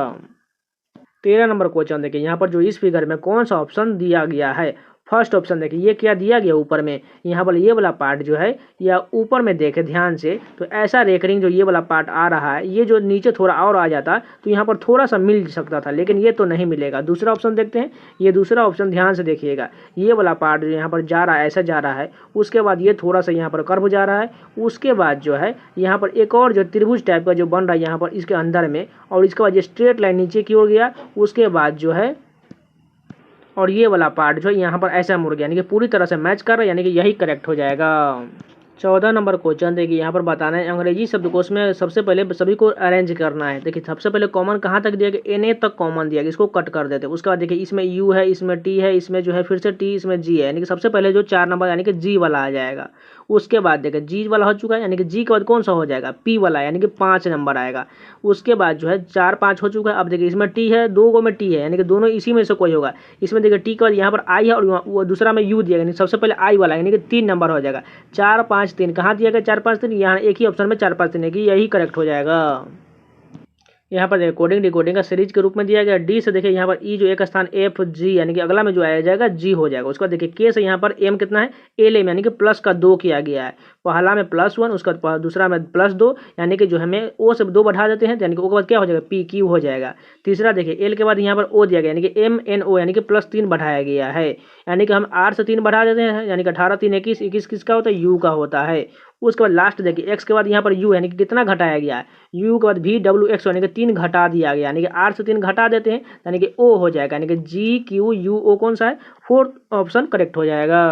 13 नंबर क्वेश्चन देखिए, यहाँ पर जो इस फिगर में कौन सा ऑप्शन दिया गया है। फर्स्ट ऑप्शन देखिए, ये क्या दिया गया ऊपर में, यहाँ पर ये वाला पार्ट जो है या ऊपर में देखे ध्यान से तो ऐसा रेकरिंग जो ये वाला पार्ट आ रहा है, ये जो नीचे थोड़ा और आ जाता तो यहाँ पर थोड़ा सा मिल सकता था, लेकिन ये तो नहीं मिलेगा। दूसरा ऑप्शन देखते हैं, ये दूसरा ऑप्शन ध्यान से देखिएगा, ये वाला पार्ट जो यहाँ पर जा रहा है ऐसा जा रहा है, उसके बाद ये थोड़ा सा यहाँ पर कर्व जा रहा है, उसके बाद जो है यहाँ पर एक और जो त्रिभुज टाइप का जो बन रहा है यहाँ पर इसके अंदर में, और इसके बाद ये स्ट्रेट लाइन नीचे की ओर गया, उसके बाद जो है और ये वाला पार्ट जो है यहाँ पर ऐसा मुड़ गया, यानी कि पूरी तरह से मैच कर रहा है, यानी कि यही करेक्ट हो जाएगा। 14 नंबर क्वेश्चन देखिए, यहाँ पर बताना है अंग्रेजी शब्दकोश में सबसे पहले सभी को अरेंज करना है। देखिए सबसे पहले कॉमन कहाँ तक दिया गया, NA तक कॉमन दिया गया, इसको कट कर देते हैं। उसके बाद देखिए इसमें U है, इसमें T है, इसमें जो है फिर से T, इसमें G है, यानी कि सबसे पहले जो 4 नंबर यानी कि G वाला आ जाएगा। उसके बाद देखिए G वाला हो चुका है, यानी कि G के बाद कौन सा हो जाएगा, P वाला, यानी कि 5 नंबर आएगा। उसके बाद जो है 4 5 हो चुका है। अब देखिए इसमें T है, 2 गो में T है, यानी कि दोनों इसी में से कोई होगा। इसमें देखिए T के बाद यहाँ पर I है और वो दूसरा में U दिया, यानी सबसे पहले I वाला, यानी कि 3 नंबर हो जाएगा। 4 5 3 कहाँ दिया गया, 4 5 3, यहाँ एक ही ऑप्शन में 4 5 3 है कि यही करेक्ट हो जाएगा। यहाँ पर देखिए कोडिंग डिकोडिंग का सीरीज के रूप में दिया गया। डी से देखिए यहाँ पर ई जो एक स्थान एफ जी, यानी कि अगला में जो आया जाएगा जी हो जाएगा। उसके बाद देखिए के से यहाँ पर एम कितना है, एल एम, यानी कि प्लस का 2 किया गया है। पहला में +1, उसका बाद दूसरा में +2, यानी कि जो हमें ओ से 2 बढ़ा देते हैं, यानी कि ओ के बाद क्या हो जाएगा, पी क्यू हो जाएगा। तीसरा देखिए एल के बाद यहाँ पर ओ दिया गया, यानी कि एम एन ओ, यानी कि +3 बढ़ाया गया है, यानी कि हम आर से 3 बढ़ा देते हैं, यानी कि 18 3 21, 21 किसका होता है, यू का होता है। उसके बाद लास्ट देखिए एक्स के बाद यहाँ पर यू, यानी कि कितना घटाया गया है, यू के बाद वी डब्ल्यू एक्स, यानी कि 3 घटा दिया गया, यानी कि आर से 3 घटा देते हैं, यानी कि ओ हो जाएगा, यानी कि जी क्यू यू ओ कौन सा है, 4th ऑप्शन करेक्ट हो जाएगा।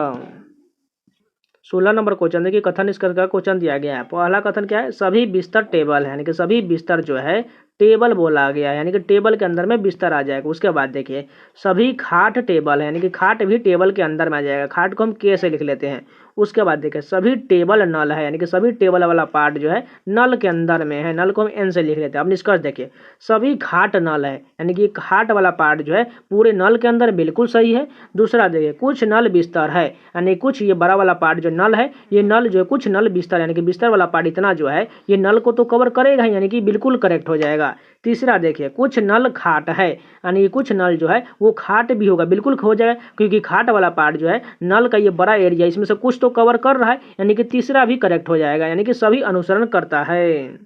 16 नंबर क्वेश्चन देखिए, कथन निष्कर्ष का क्वेश्चन दिया गया है। पहला कथन क्या है, सभी बिस्तर टेबल है, यानी कि सभी बिस्तर जो है टेबल बोला गया है, यानी कि टेबल के अंदर में बिस्तर आ जाएगा। उसके बाद देखिए सभी खाट टेबल है, यानी कि खाट भी टेबल के अंदर में आ जाएगा, खाट को हम के से लिख लेते हैं। उसके बाद देखिए सभी टेबल नल है, यानी कि सभी टेबल वाला पार्ट जो है नल के अंदर में है, नल को हम एन से लिख लेते हैं। अब निष्कर्ष देखिए सभी खाट नल है, यानी कि खाट वाला पार्ट जो है पूरे नल के अंदर बिल्कुल सही है। दूसरा देखिए कुछ नल बिस्तर है, यानी कुछ ये बड़ा वाला पार्ट जो नल है, ये नल जो है कुछ नल बिस्तर, यानी कि बिस्तर वाला पार्ट इतना जो है ये नल को तो कवर करेगा, यानी कि बिल्कुल करेक्ट हो जाएगा। तीसरा देखिए कुछ नल खाट है, यानी कुछ नल जो है वो खाट भी होगा, बिल्कुल हो जाएगा, क्योंकि खाट वाला पार्ट जो है नल का ये बड़ा एरिया इसमें से कुछ तो कवर कर रहा है, यानी कि तीसरा भी करेक्ट हो जाएगा, यानी कि सभी अनुसरण करता है।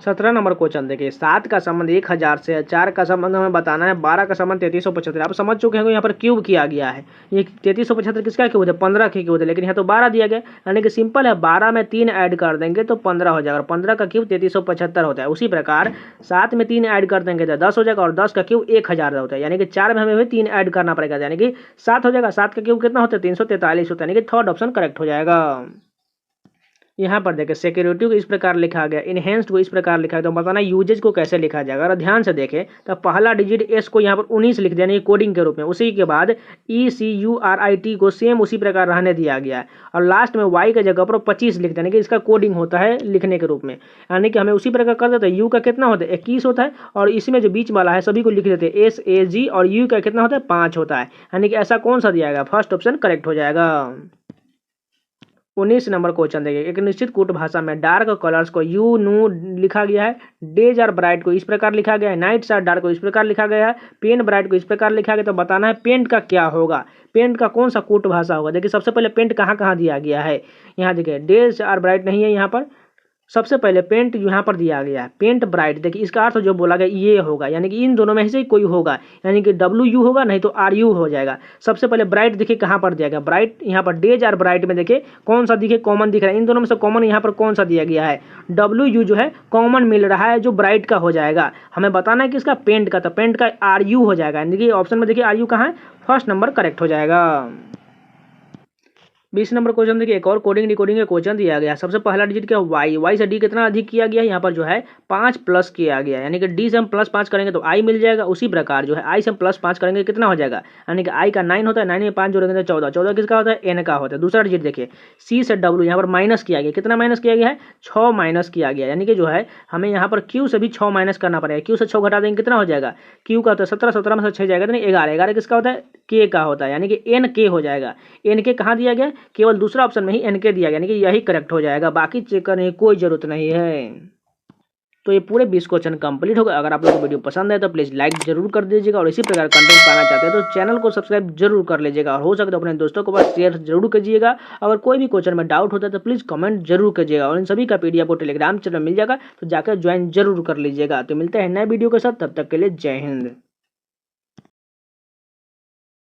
17 नंबर क्वेश्चन देखिए, 7 का संबंध 1000 से है, 4 का संबंध हमें बताना है, 12 का संबंध 3375। आप समझ चुके हैं यहाँ पर क्यूब किया गया है, ये 3375 किसका क्यूब है, 15 के क्यूब है, लेकिन यहाँ तो 12 दिया गया, यानी कि सिंपल है, 12 में 3 ऐड कर देंगे तो 15 हो जाएगा, और 15 का क्यूब 3375 होता है। उसी प्रकार 7 में 3 ऐड कर देंगे तो 10 हो जाएगा, और 10 का क्यूब 1000 होता है, यानी कि 4 में हमें भी 3 ऐड करना पड़ेगा, यानी कि 7 हो जाएगा। 7 का क्यूब कितना होता है, 343 होता है, यानी कि 3rd ऑप्शन करेक्ट हो जाएगा। यहाँ पर देखिए सिक्योरिटी को इस प्रकार लिखा गया, इनहेंस्ड को इस प्रकार लिखा गया, तो बताना यूजेज को कैसे लिखा जाएगा। अगर ध्यान से देखें तो पहला डिजिट एस को यहाँ पर 19 लिख दिया, यानी कोडिंग के रूप में। उसी के बाद ECURIT को सेम उसी प्रकार रहने दिया गया है, और लास्ट में वाई के जगह पर 25 लिख दिया, यानी कि इसका कोडिंग होता है लिखने के रूप में, यानी कि हमें उसी प्रकार कर देते हैं। यू का कितना होता है, 21 होता है, और इसमें जो बीच वाला है सभी को लिख देते हैं SAG, और यू का कितना होता है, 5 होता है, यानी कि ऐसा कौन सा दिया गया, फर्स्ट ऑप्शन करेक्ट हो जाएगा। 19 नंबर क्वेश्चन देखिए, एक निश्चित कूट भाषा में डार्क कलर्स को यू नू लिखा गया है, डेज आर ब्राइट को इस प्रकार लिखा गया है, नाइट्स आर डार्क को इस प्रकार लिखा गया है, पेन ब्राइट को इस प्रकार लिखा गया। तो बताना है पेंट का क्या होगा, पेंट का कौन सा कूट भाषा होगा। देखिए सबसे पहले पेंट कहाँ कहाँ दिया गया है, यहाँ देखिए डेज आर ब्राइट नहीं है यहाँ पर, सबसे पहले पेंट यहाँ पर दिया गया है, पेंट ब्राइट। देखिए इसका अर्थ जो बोला गया ये होगा, यानी कि इन दोनों में से कोई होगा, यानी कि WU होगा नहीं तो RU हो जाएगा। सबसे पहले ब्राइट देखिए कहाँ पर दिया गया, ब्राइट यहाँ पर डेज और ब्राइट में देखिए कौन सा दिखे कॉमन दिख रहा है, इन दोनों में से कॉमन यहाँ पर कौन सा दिया गया है, WU जो है कॉमन मिल रहा है, जो ब्राइट का हो जाएगा। हमें बताना है कि इसका पेंट का, तो पेंट का RU हो जाएगा, यानी कि ऑप्शन में देखिए RU कहाँ है, फर्स्ट नंबर करेक्ट हो जाएगा। 20 नंबर क्वेश्चन देखिए, एक और कोडिंग डिकोडिंग का क्वेश्चन दिया गया है। सबसे पहला डिजिट क्या, वाई से डी कितना अधिक किया गया है, यहाँ पर जो है 5 प्लस किया गया है, यानी कि डी से हम प्लस 5 करेंगे तो आई मिल जाएगा। उसी प्रकार जो है आई से हम प्लस 5 करेंगे कितना हो जाएगा, यानी कि आई का 9 होता है, 9 में 5 जोड़ेंगे तो 14, 14 किसका होता है, एन का होता है। दूसरा डिजिट देखिए, सी से डब्ल्यू यहाँ पर माइनस किया गया, कितना माइनस किया गया है, 6 माइनस किया गया, यानी कि जो है हमें यहाँ पर क्यू से भी 6 माइनस करना पड़ेगा। क्यू से 6 घटा देंगे कितना हो जाएगा, क्यू का होता है 17, 17 में से 6 जाएगा तो नहीं 11, 11 किसका होता है, के का होता है, यानी कि एन के हो जाएगा। एन के कहाँ दिया गया, केवल दूसरा ऑप्शन में ही एन के दिया गया, यानी कि यही करेक्ट हो जाएगा, बाकी चेक करने की कोई जरूरत नहीं है। तो ये पूरे 20 क्वेश्चन कंप्लीट हो गए। अगर आप लोगों को वीडियो पसंद है तो प्लीज़ लाइक जरूर कर दीजिएगा, और इसी प्रकार कंटेंट पाना चाहते हैं तो चैनल को सब्सक्राइब जरूर कर लीजिएगा, और हो सके तो अपने दोस्तों के पास शेयर जरूर कीजिएगा। अगर कोई भी क्वेश्चन में डाउट होता है तो प्लीज़ कमेंट जरूर कीजिएगा, और इन सभी का PDF को टेलीग्राम चैनल मिल जाएगा, तो जाकर ज्वाइन जरूर कर लीजिएगा। तो मिलते हैं नए वीडियो के साथ, तब तक के लिए जय हिंद।